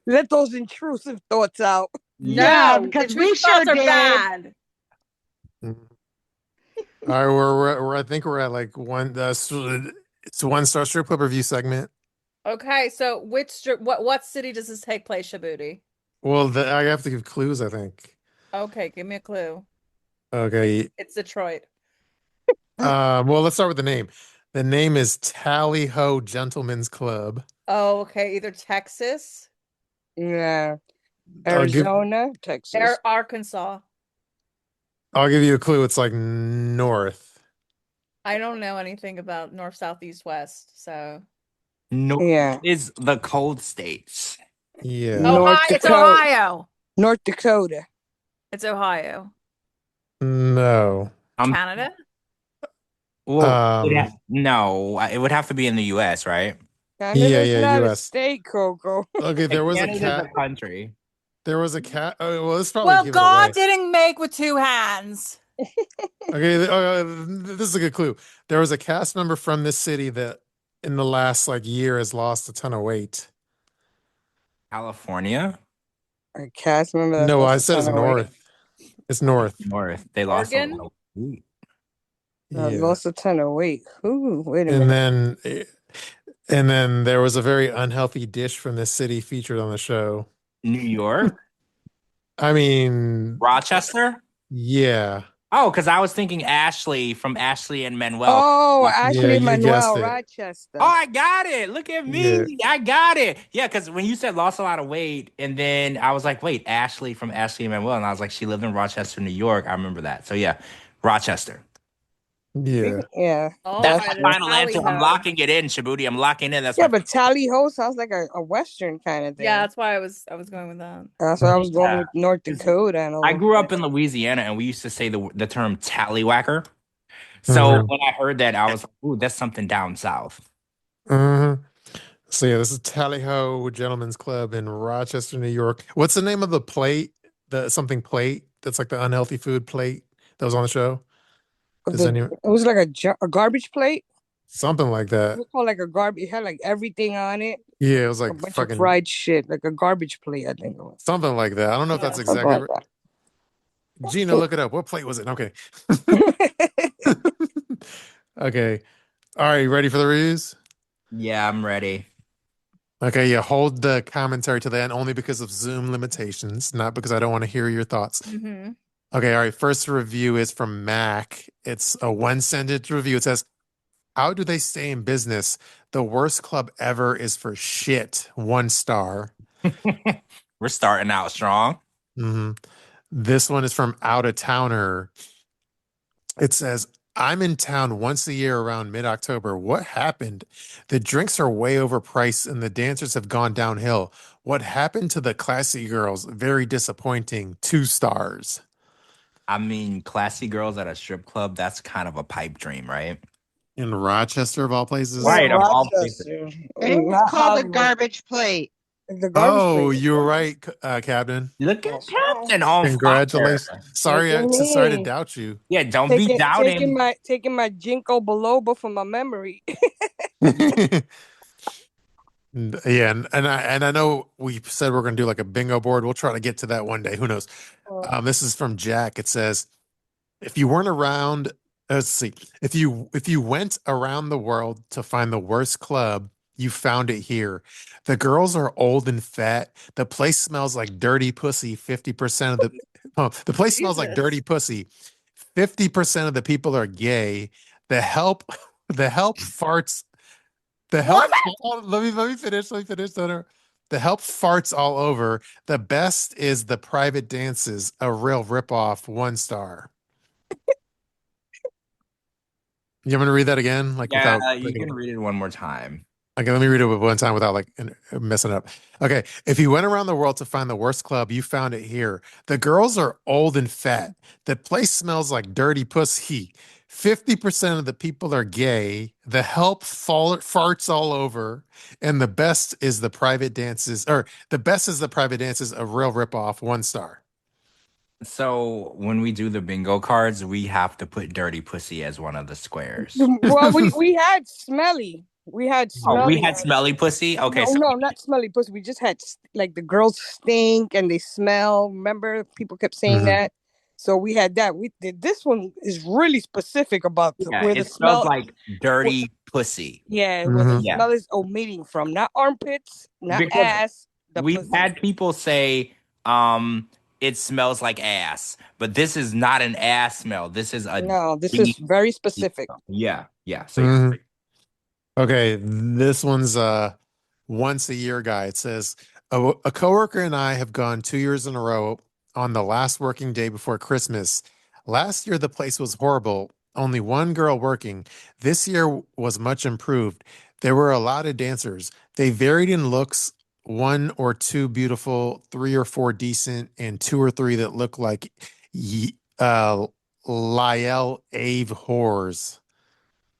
Let those intrusive thoughts out. Yeah, No, because intrusive we sure thoughts are did. bad. All right, we're I think we're at like it's a 1-star strip club review segment. Okay, so what city does this take place, Shabooty? Well, I have to give clues, I think. Okay, give me a clue. Okay. It's Detroit. Well, let's start with the name. The name is Tally Ho Gentlemen's Club. Oh, okay, either Texas Yeah. I'll give Arizona, Texas. or Arkansas. I'll give you a clue. It's like north. I don't know anything about north, south, east, west, so North Yeah. is the cold states. Yeah. North Ohio. It's Dakota. Ohio. North Dakota. It's Ohio. No. Canada? Well, Um, no, it would have to be in the U.S., right? Canada's yeah, not a US. state, Coco. Okay, there was a Canada's cat. a country. There was a cat. Oh, well, this probably Well, give it God away. didn't make with two hands. Okay, this is a good clue. There was a cast member from this city that in the last like year has lost a ton of weight. California, A cast member that's No, I lost a said it's ton of weight. north. It's north. North. They lost a Oregon? lot of weight. That Yeah. lost a ton of weight. Ooh, wait a And minute. then there was a very unhealthy dish from this city featured on the show. New York, I mean, Rochester. yeah. Oh, because I was thinking Ashley from Ashley and Manuel. Oh, Yeah, Ashley you guessed Manuel, it. Rochester. Oh, I got it. Look at me. Yeah. I got it. Yeah, because when you said lost a lot of weight, and then I was like, wait, Ashley from Ashley and Manuel. And I was like, she lived in Rochester, New York. I remember that. So yeah, Rochester. Yeah. Yeah. All That's right, my it's final answer. I'm Tally-ho. locking it in, Shabooty. I'm locking in. That's Yeah, my but Tally Ho sounds like a Western kind of thing. Yeah, that's why I was going with that. That's why I was going Yeah. with North Dakota and all I of grew that. up in Louisiana, and we used to say the term tallywhacker. So when I heard that, I was like, ooh, that's something down south. Mm-hmm. So yeah, this is Tally Ho Gentlemen's Club in Rochester, New York. What's the name of the plate? The something plate that's like the unhealthy food plate that was on the show? It was like a garbage plate. Something like It that. was called like a garbage. It had like everything on it. Yeah, it was A like bunch fucking of fried shit, like a garbage plate. I think it was. something like that. I don't know if that's Something exactly like Gina, look it up. What plate was it? Okay. that. Okay. All right, you ready for the reviews? Yeah, I'm ready. Okay, yeah, hold the commentary to the end only because of Zoom limitations, not because I don't want to hear your thoughts. Mm-hmm. Okay, all right. First review is from Mac. It's a one-sentence review. It says, "How do they stay in business? The worst club ever is for shit. 1 star." We're starting out strong. hmm This one is from Out of Towner. It says, "I'm in town once a year around mid-October. What happened? The drinks are way overpriced and the dancers have gone downhill. What happened to the classy girls? Very disappointing. 2 stars." I mean, classy girls at a strip club, that's kind of a pipe dream, right? In Rochester, of all places. Right, of all Rochester. It's Not called a Hollywood. garbage plate. The garbage Oh, plate. you're right, Captain. Look at That's right. Captain on Congratulations. fire. Sorry Look at sorry to me. doubt you. Yeah, don't be doubting. Taking my Ginkgo biloba from my memory. Yeah, and I know we said we're gonna do like a bingo board. We'll try to get to that one day. Who knows? This is from Jack. It says, "If you weren't around, let's see, if you went around the world to find the worst club, you found it here. The girls are old and fat. The place smells like dirty pussy. 50% of the place smells like Jesus. dirty pussy. 50% of the people are gay. The help farts. The help. Let me finish. Leonard. The help farts all over. The best is the private dances. A real ripoff. 1 star." You want me to read that again? Like Yeah, without you can read it one more time. Okay, let me read it one time without like messing up. Okay, if you went around the world to find the worst club, you found it here. The girls are old and fat. The place smells like dirty pussy. 50% of the people are gay. The help farts all over. And the best is the private dances, or the best is the private dances, a real ripoff. 1 star. So when we do the bingo cards, we have to put dirty pussy as one of the squares. Well, we had smelly. We had Oh, we smelly. had smelly pussy. Okay, No, so no, not smelly pussy. We just had like the girls stink and they smell. Remember, people kept saying Mhm. that. So we had that. We did this one is really specific about yeah, where the it smells smell. like dirty pussy. Yeah, where the Mhm. Yeah. smell is omitting from, not armpits, not Because ass. The we've pussy. had people say it smells like ass, but this is not an ass smell. This is a No, this is very specific. yeah. So Mhm. Okay, this one's once a year guy. It says a coworker and I have gone 2 years in a row on the last working day before Christmas. Last year the place was horrible, only one girl working. This year was much improved. There were a lot of dancers. They varied in looks, one or two beautiful, three or four decent, and two or three that looked like Lyell Ave whores.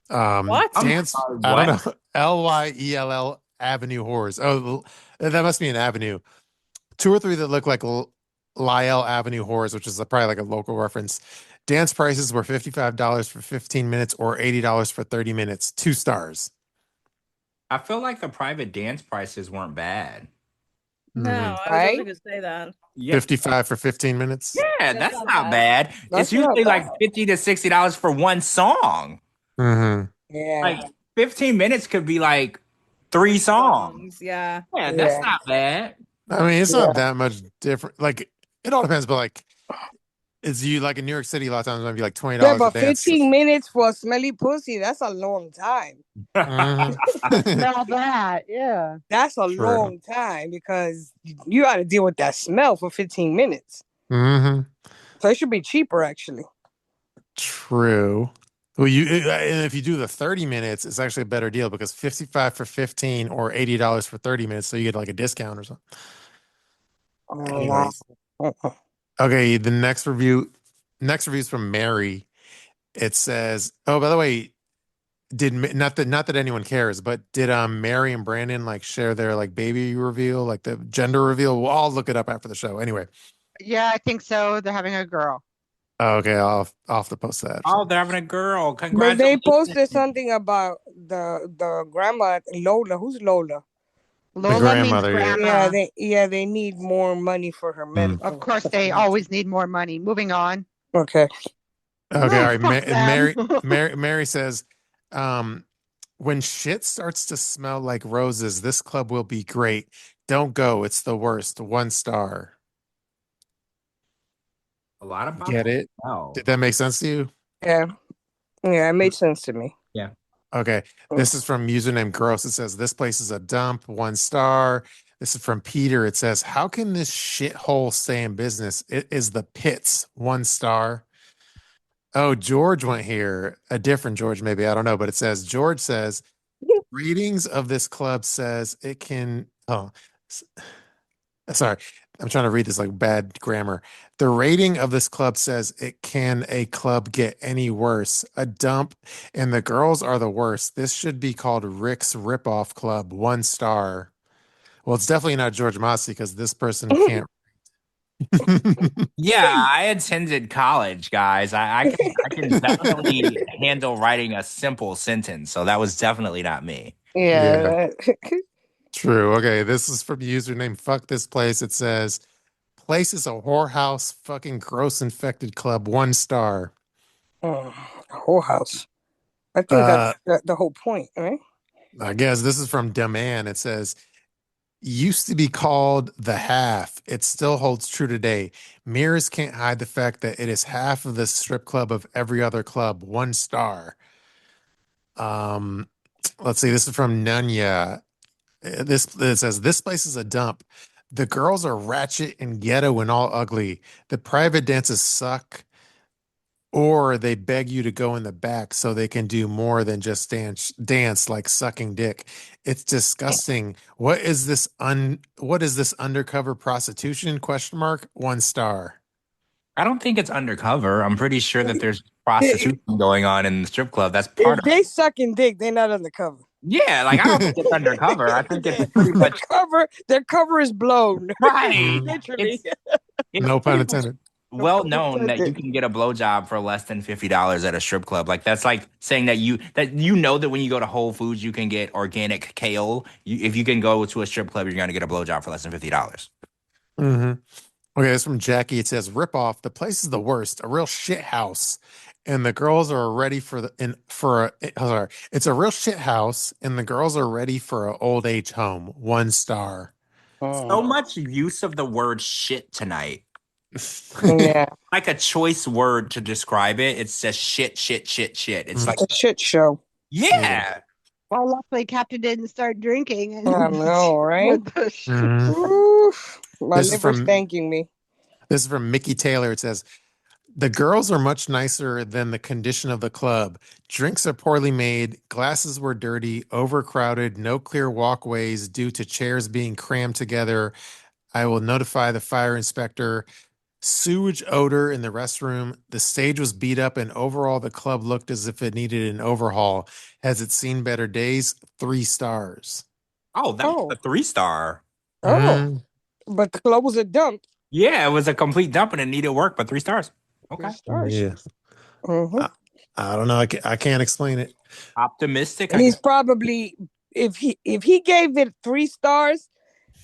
What? I'm Dance, sorry, I don't what? know. Lyell Avenue whores. Oh, that must be an avenue. Two or three that look like Lyell Avenue whores, which is probably like a local reference. Dance prices were $55 for 15 minutes or $80 for 30 minutes. 2 stars. I feel like the private dance prices weren't bad. No, Mhm. I was Right? actually gonna say that. Yeah, 55 for 15 minutes. yeah, That's that's not not bad. bad. It's That's not usually like bad. $50 to $60 for one song. Hmm. Yeah, Like 15 minutes could be like 3 songs. Yeah. Yeah, that's yeah, not bad. I mean, it's not yeah. that much different. Like, it all depends, but like, it's you like in New York City, a lot of times it might be like $20 Yeah, a but dance. 15 minutes for a smelly pussy, that's a long time. Mhm. Smell that. Yeah. That's a True. long time because you got to deal with that smell for 15 minutes. Hmm. So it should be cheaper, actually. True. Well, and if you do the 30 minutes, it's actually a better deal because 55 for 15 or $80 for 30 minutes, so you get like a discount or something. Oh, wow. Anyways, okay, the next review is from Mary. It says, "Oh, by the way, not that anyone cares, but did Mary and Brandon like share their like baby reveal, like the gender reveal? We'll all look it up after the show. Anyway, Yeah, I think so. They're having a girl. okay, I'll have to post that. Oh, they're having a girl. But they posted Congratulations. something about the grandma Lola. Who's Lola? The Lola means grandmother, yeah. grandma. They need more money for her Mm. Of medicine. course, they always need more money. Moving on. Okay. Okay, all right. Fuck them. Mary says, when shit starts to smell like roses, this club will be great. Don't go. It's the worst. 1 star. A lot of Get it? wow. Did that make sense to you? Yeah. Yeah, it made sense to me. Yeah. Okay. This is from username Gross. It says, this place is a dump. 1 star. This is from Peter. It says, how can this shithole stay in business? It is the pits. 1 star. Oh, George went here. A different George, maybe. I don't know. But it says, George says, ratings of this club says it can. Oh, sorry. I'm trying to read this like bad grammar. The rating of this club says it can a club get any worse? A dump, and the girls are the worst. This should be called Rick's Ripoff Club. 1 star. Well, it's definitely not George Massey because this person can't. Yeah, I attended college, guys. I can definitely handle writing a simple sentence. So that was definitely not me. Yeah. True. Okay, this is from username Fuck This Place. It says, place is a whorehouse, fucking gross infected club. 1 star. Whorehouse. I think Uh, that's the whole point, right? I guess this is from Deman. It says, used to be called the half. It still holds true today. Mirrors can't hide the fact that it is half of the strip club of every other club. 1 star. Let's see. This is from Nunya. It says this place is a dump. The girls are ratchet and ghetto and all ugly. The private dances suck, or they beg you to go in the back so they can do more than just dance like sucking dick. It's disgusting. What is this undercover prostitution? Question mark. 1 star. I don't think it's undercover. I'm pretty sure that there's prostitution going on in the strip club. That's part If of it. they sucking dick, they're not undercover. Yeah, like I don't think it's undercover. I think it's pretty much Their cover is blown. right. Mm, Literally. It's no pun pretty much intended. well pun known that you intended. can get a blowjob for less than $50 at a strip club. Like that's like saying that you know that when you go to Whole Foods you can get organic kale. If you can go to a strip club, you're gonna get a blowjob for less than $50. hmm Okay, it's from Jackie. It says, "Rip off. The place is the worst. A real shit house, and the girls are ready for the in for a. Sorry, it's a real shit house, and the girls are ready for an old age home. 1 star." So much use of the word shit tonight. Yeah, Like a choice word to describe it. It's just shit, shit, shit, shit. It's like it's a shit show. yeah. Well, luckily Captain didn't start drinking and I know, right? with the Mhm. Oof, my This is liver's from thanking me. this is from Mickey Taylor. It says, "The girls are much nicer than the condition of the club. Drinks are poorly made, glasses were dirty, overcrowded, no clear walkways due to chairs being crammed together. I will notify the fire inspector. Sewage odor in the restroom. The stage was beat up, and overall, the club looked as if it needed an overhaul. Has it seen better days? 3 stars." Oh, that was Oh, a 3 star. Mm, but the club was a dump. Yeah, it was a complete dump and it needed work, but 3 stars. 3 Okay. stars. yeah. Mm-hmm. I don't know. I can't explain it. Optimistic, I And he's guess. probably, if he gave it 3 stars,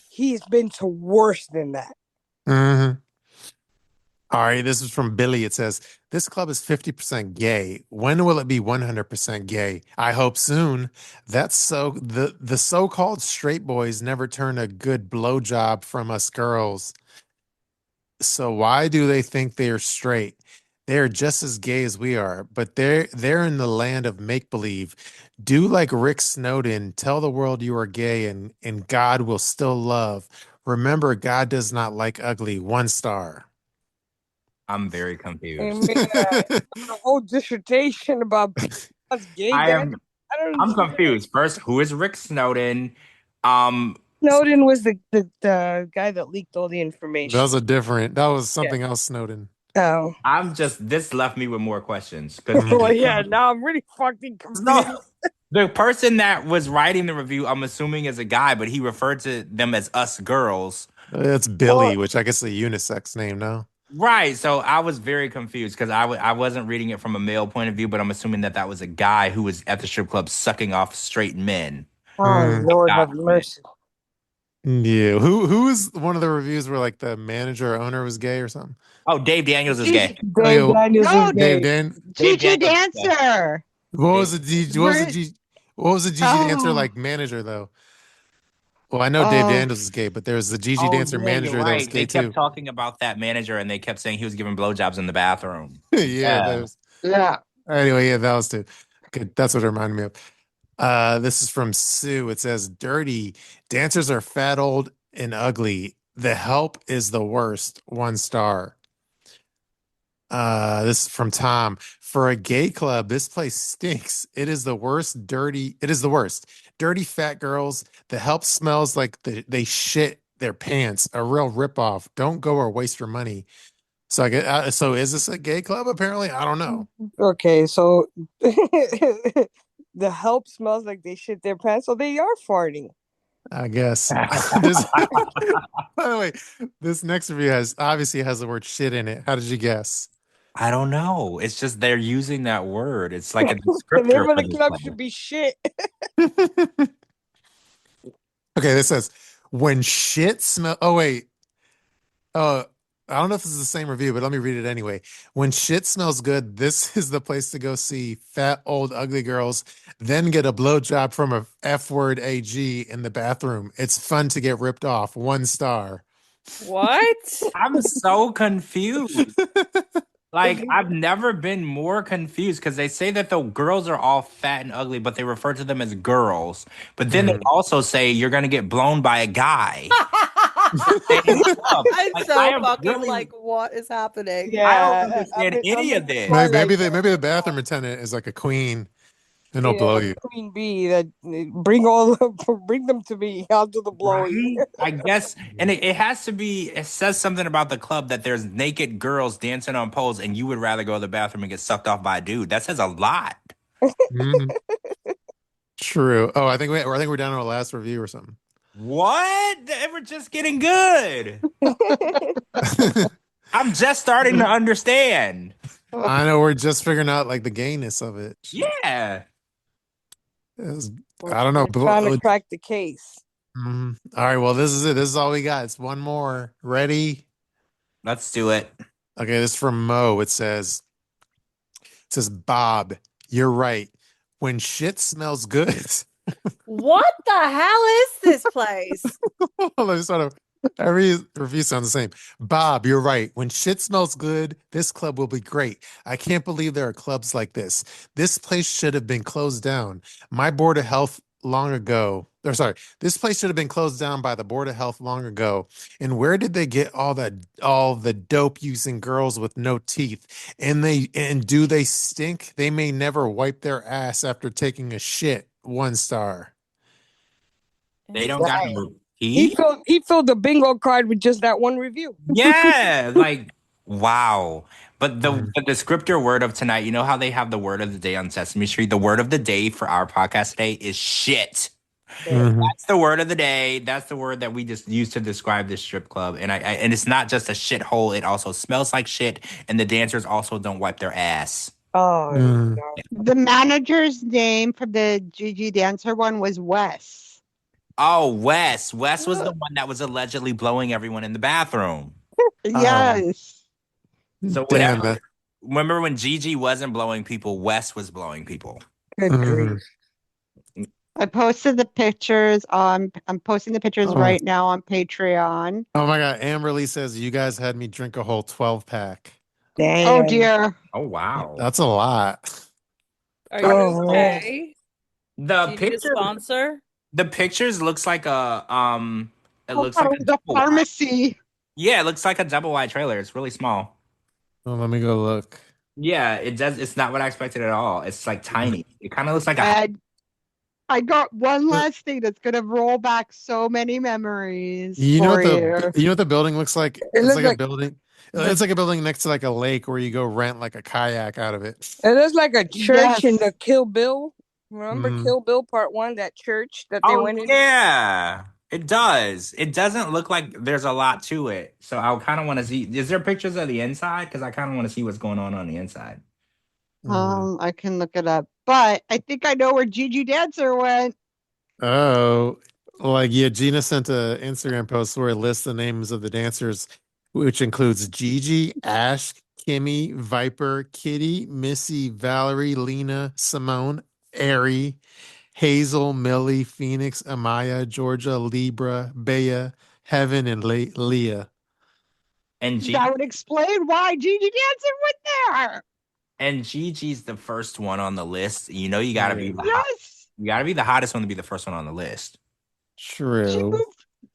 he's been to worse than that. Mhm. All right, this is from Billy. It says, "This club is 50% gay. When will it be 100% gay? I hope soon. That's so the so-called straight boys never turn a good blowjob from us girls. So why do they think they are straight? They are just as gay as we are, but they're in the land of make-believe. Do like Rick Snowden, tell the world you are gay and God will still love. Remember, God does not like ugly. 1 star." I'm very And confused. made a whole dissertation about us gay I guys. am I don't I'm understand. confused. First, who is Rick Snowden? Um, Snowden was the guy that leaked all the information. That was Yeah. something else, Snowden. Oh. I'm just this left me with more questions because Mhm. Well, yeah. Now I'm really fucking no, confused. the person that was writing the review, I'm assuming is a guy, but he referred to them as us girls. It's Well, Billy, which I guess is a unisex name now. Right. So I was very confused because I wasn't reading it from a male point of view, but I'm assuming that that was a guy who was at the strip club sucking off straight men. oh Mm, Lord Got have it. mercy. yeah. Who was one of the reviews where like the manager or owner was gay or something? Oh, Dave Daniels is gay. Gigi, Oh, Dave yeah, Daniels is no, Dave gay. Dan. Dave Gigi Daniels is gay. Dancer. What was Dave. the Gigi? We're, What was the Gigi dancer oh, like manager though? Well, I know Dave oh, Daniels is gay, but there was the Gigi Oh dancer yeah, you're manager that was right. They gay kept too. talking about that manager and they kept saying he was giving blowjobs in the bathroom. Yeah, that Yeah. was. yeah. Anyway, yeah, that was too. Good. That's what it reminded me of. This is from Sue. It says, "Dirty dancers are fat, old, and ugly. The help is the worst. 1 star." This is from Tom. "For a gay club, this place stinks. It is the worst. Dirty. It is the worst. Dirty fat girls. The help smells like they shit their pants. A real ripoff. Don't go or waste your money." So I get. So is this a gay club? Apparently, I don't know. Okay, so the help smells like they shit their pants, so they are farting. I guess. This, by the way, this next review obviously has the word shit in it. How did you guess? I don't know. It's just they're using that word. It's like a The descriptor name of for the this club club. should be shit. Okay, this says, "When shit smell." Oh wait. Uh, I don't know if this is the same review, but let me read it anyway. "When shit smells good, this is the place to go see fat, old, ugly girls, then get a blowjob from a F word AG in the bathroom. It's fun to get ripped off. 1 star." What? I'm so confused. Like I've never been more confused because they say that the girls are all fat and ugly, but they refer to them as girls. But then they Mm. also say you're gonna get blown by a guy. Same club. I'm Like I so am fucking really like, what is happening? I don't Yeah, understand I'm any in of the this. Maybe Twilight the maybe Zone the right bathroom now. attendant is like a queen and they'll Yeah, blow like you. Queen Bee. That bring all bring them to me. I'll do the blowing. Right? I guess, and it has to be. It says something about the club that there's naked girls dancing on poles, and you would rather go to the bathroom and get sucked off by a dude. That says a lot. Mhm. True. Oh, I think we're down to our last review or something. What? We're just getting good. I'm just starting to understand. I know we're just figuring out like the gayness of it. Yeah. I don't know. We're trying to crack the case. All right. Well, this is it. This is all we got. It's one more. Ready? Let's do it. Okay. This is from Mo. It says, Bob, you're right. When shit smells good. What the hell is this place? Let me sort of every review sounds the same. Bob, you're right. When shit smells good, this club will be great. I can't believe there are clubs like this. This place should have been closed down. My Board of Health long ago. Or sorry, this place should have been closed down by the Board of Health long ago. And where did they get all the dope using girls with no teeth? And do they stink? They may never wipe their ass after taking a shit. 1 star. They don't got no He teeth. filled the bingo card with just that one review. Yeah, like wow. But the descriptor word of tonight, you know how they have the word of the day on Sesame Street? The word of the day for our podcast today is shit. That's the word of the day. That's the word that we just use to describe this strip club. And and it's not just a shithole. It also smells like shit. And the dancers also don't wipe their ass. Oh, no. The manager's name for the Gigi dancer one was Wes. Oh, Wes. Wes was the one that was allegedly blowing everyone in the bathroom. Yes. So Damn whatever. it. Remember when Gigi wasn't blowing people, Wes was blowing people. Good grief. I posted the pictures on. I'm posting the pictures right now on Patreon. Oh my God. Amberlee says, you guys had me drink a whole 12-pack. Damn. Oh dear. Oh, wow. That's a lot. Are you okay? The Do you need a picture, sponsor? the pictures looks like a it looks Oh, like a the pharmacy. Yeah, it looks like a double wide trailer. It's really small. Oh, let me go look. Yeah, it does. It's not what I expected at all. It's like tiny. It kind of looks like a. I got one last thing that's gonna roll back so many memories You know for what you know what the building looks like? It's looks like like a building. It's like a building next to like a lake where you go rent like a kayak out of it. It looks like a church in Yes. the Kill Bill. Remember Kill Bill Part 1, that church that they Oh went in? yeah, it does. It doesn't look like there's a lot to it. So I kind of want to see. Is there pictures of the inside? Because I kind of want to see what's going on the inside. I can look it up, but I think I know where Gigi Dancer went. Oh, like yeah, Gina sent an Instagram post where it lists the names of the dancers, which includes Gigi, Ash, Kimmy, Viper, Kitty, Missy, Valerie, Lena, Simone, Ari, Hazel, Millie, Phoenix, Amaya, Georgia, Libra, Bea, Heaven, and Leah. And Gigi, That would explain why Gigi Dancer went there. and Gigi's the first one on the list. You know, you gotta be the Yes. you gotta be the hottest one to be the first one on the list. True.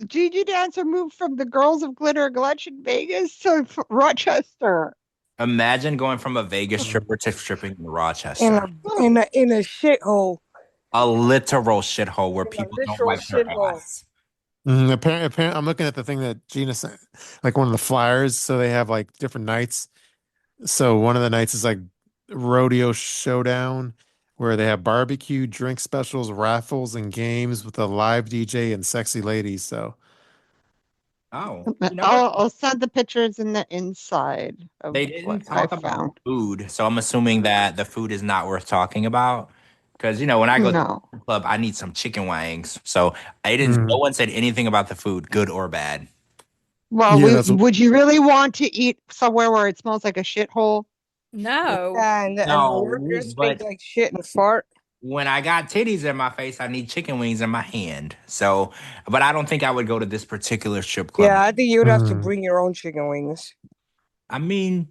Gigi Dancer moved from the Girls of Glitter Gulch in Vegas to Rochester. Imagine going from a Vegas stripper to stripping in Rochester. In a shithole. A literal shithole where people don't wipe their ass. Apparently, I'm looking at the thing that Gina sent, like one of the flyers. So they have like different nights. So one of the nights is like Rodeo Showdown, where they have barbecue, drink specials, raffles, and games with a live DJ and sexy ladies. So, Oh, I'll send the pictures in the inside of they didn't what talk I about found. food, so I'm assuming that the food is not worth talking about. Because when I go to the club, I need some chicken wings. So no one said anything about the food, good or bad. Well, would you really want to eat somewhere where it smells like a shithole? No. And the workers stink like shit and fart. When I got titties in my face, I need chicken wings in my hand. So, but I don't think I would go to this particular strip club. Yeah, I think you would have to bring your own chicken wings. I mean,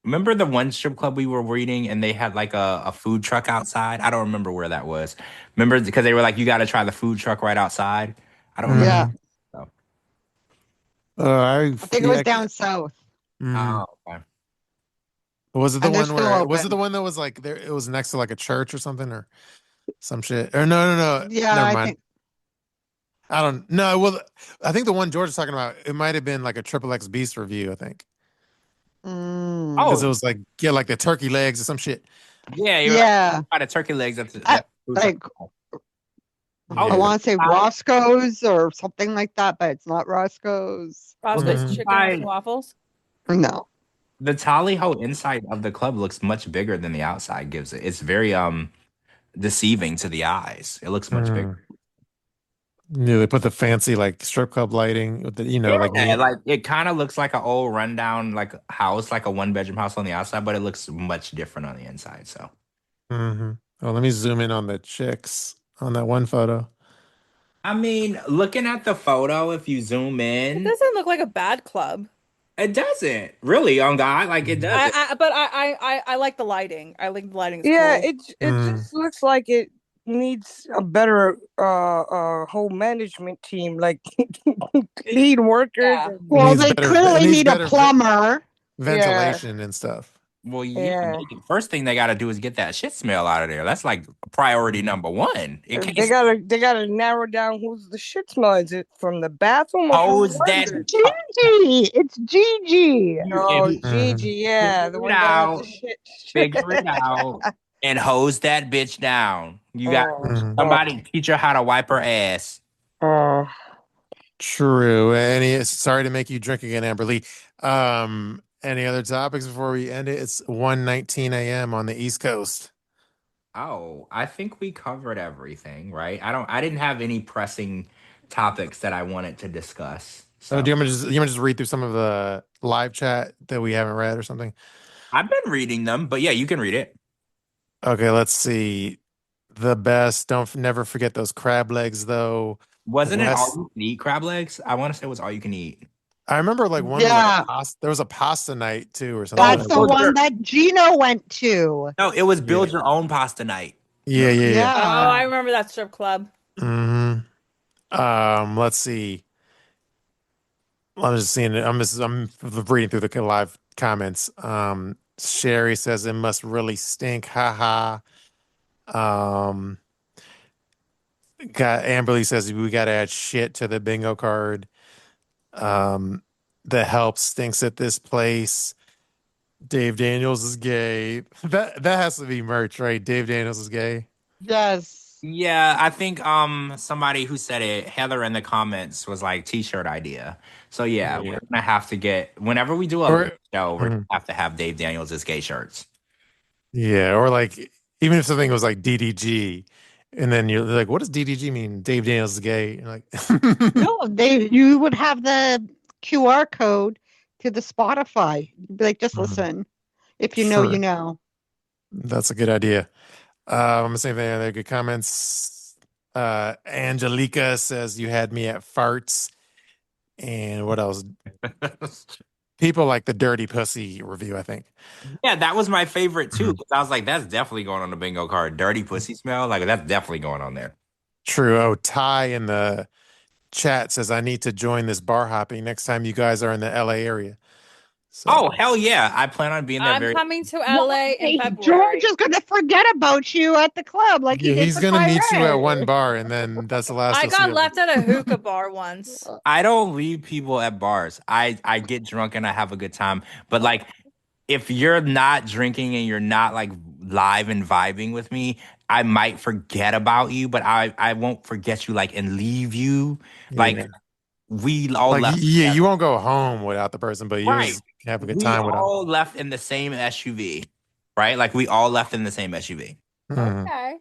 remember the one strip club we were reading and they had like a food truck outside? I don't remember where that was. Remember, because they were like, you got to try the food truck right outside? I don't remember. Yeah. I think it was down south. Oh, okay. Was it the one where was it the one that was like there? It was next to like a church or something or some shit. Or no. Yeah, never mind. I don't know. Well, I think the one George is talking about, it might have been like a Triple X Beast review. I think. Because it was like like the turkey legs or some shit. Yeah, by the turkey legs. I want to say Roscoe's or something like that, but it's not Roscoe's. Roscoe's chicken and waffles? No. The tally ho inside of the club looks much bigger than the outside gives it. It's very deceiving to the eyes. It looks much bigger. Yeah, they put the fancy like strip club lighting with the, like Yeah, like it kind of looks like an old rundown like house, like a one-bedroom house on the outside, but it looks much different on the inside. So Oh, let me zoom in on the chicks on that one photo. I mean, looking at the photo, if you zoom It in, doesn't look like a bad club. it doesn't really on God, like it doesn't. I like the lighting. I think the lighting's Yeah, cool. it just looks like it needs a better whole management team, like lead workers. Yeah. And, Well, Needs they better. It clearly needs need a better plumber. yeah, ventilation and stuff. Well, yeah, yeah. first thing they got to do is get that shit smell out of there. That's like priority number one. It can't They gotta narrow down who's the shit smell. Is it from the bathroom or from the hose that workers? Gigi, it's Gigi. No, Mhm. Gigi, yeah, the figure it one that has the out, shit. figure it out, and hose that bitch down. You got Oh, Mhm. somebody teach her how to wipe her ass. oh. True. Sorry to make you drink again, Amberlee. Any other topics before we end it? It's 1:19 a.m. on the East Coast. Oh, I think we covered everything, right? I didn't have any pressing topics that I wanted to discuss. Oh, So do you want me to just read through some of the live chat that we haven't read or something? I've been reading them, but yeah, you can read it. Okay, let's see. The best. Never forget those crab legs though. Wasn't it all Wes, you can eat crab legs? I want to say it was all you can eat. I remember like one was like Yeah, a pasta. There was a pasta night too or that's something. the one that Gina went to. No, it was Yeah. build your own pasta night. Yeah, Remember? yeah, yeah. Oh, I Yeah. remember that strip club. hmm Let's see. I'm just seeing it. I'm reading through the live comments. Sherry says it must really stink. Ha ha. Got Amberly says we gotta add shit to the bingo card. Um, the help stinks at this place. Dave Daniels is gay. That has to be merch, right? Dave Daniels is gay. Yes. Yeah, I think somebody who said it, Heather in the comments was like t-shirt idea. So yeah, Yeah. we're gonna have to get whenever we do a Or show, we're gonna mhm. have to have Dave Daniels as gay shirts. Yeah, or like even if something was like DDG, and then you're like, what does DDG mean? Dave Daniels is gay. You're like, No, you would have the QR code to the Spotify. You'd be like, just Mhm. listen. If you know, you Sure. know. That's a good idea. I'm the same thing. Other good comments. Angelica says you had me at farts. And what else? People like the dirty pussy review, I think. Yeah, that was my favorite too. Mhm. 'Cause I was like, that's definitely going on the bingo card. Dirty pussy smell, like that's definitely going on there. True. Oh, Ty in the chat says I need to join this bar hopping next time you guys are in the LA area. So Oh hell yeah! I plan on being there I'm very. coming to LA in Why? February. George is going to forget about you at the club like he yeah, did he's for gonna meet you at one Tyray. bar, and then that's the last I you'll see got of him. left at a hookah bar once. I don't leave people at bars. I get drunk and I have a good time. But like, if you're not drinking and you're not like live and vibing with me, I might forget about you, but I won't forget you like and leave you. Like Yeah. we all Like, left yeah, you together. won't go home without the person, but you'll Right. just have a good We time with them. all left in the same SUV. Right? Like we all left in the same SUV. Mhm. Okay.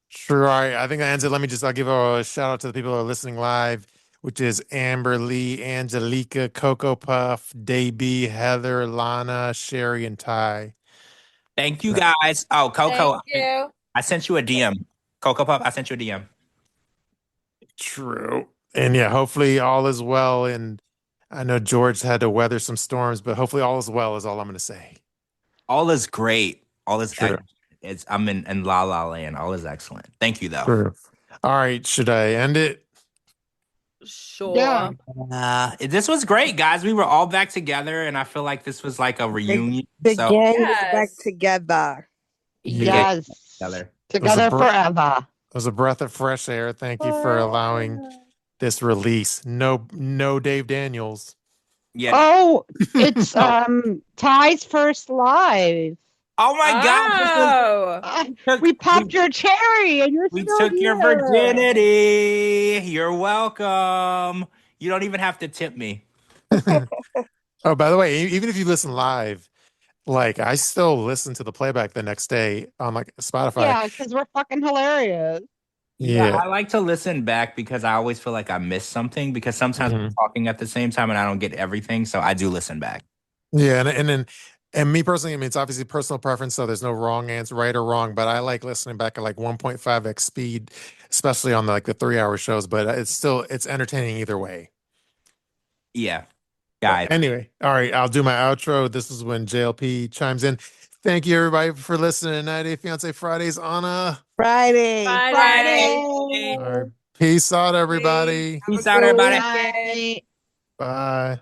Sure. All right. I think that ends it. I'll give a shout out to the people who are listening live, which is Amberlee, Angelica, Coco Puff, Davey, Heather, Lana, Sherry, and Ty. Thank you guys. Oh, Thank Coco, you. I sent you a DM. Coco Pup, I sent you a DM. True. And yeah, hopefully all is well. And I know George had to weather some storms, but hopefully all is well is all I'm going to say. All is great. All is True. I'm in La La Land. All is excellent. Thank you though. True. All right. Should I end it? Sure. Yeah. This was great, guys. We were all back together, and I feel like this was like a reunion. The So gang is Yes. back together. Yeah. Yes. together. Together forever. It was a breath of fresh air. Thank you for allowing this release. No Dave Daniels. Yeah. Oh, it's Ty's first live. Oh my God. Oh. We popped your cherry and you're We still took your here. virginity. You're welcome. You don't even have to tip me. Oh, by the way, even if you listen live, like I still listen to the playback the next day on like Spotify. Yeah, because we're fucking hilarious. Yeah, Yeah. I like to listen back because I always feel like I missed something because sometimes we're Mhm. talking at the same time and I don't get everything. So I do listen back. Yeah, and then and me personally, I mean, it's obviously personal preference, so there's no wrong answer, right or wrong. But I like listening back at like 1.5x speed, especially on like the 3 hour shows. But it's entertaining either way. Yeah. But Guys. anyway, all right, I'll do my outro. This is when JLP chimes in. Thank you everybody for listening to 90 Day Fiance Fridays on Friday. Friday. Friday. all right. Peace out, Please. everybody. Have a Peace good out, everybody. weekend. Bye. Bye.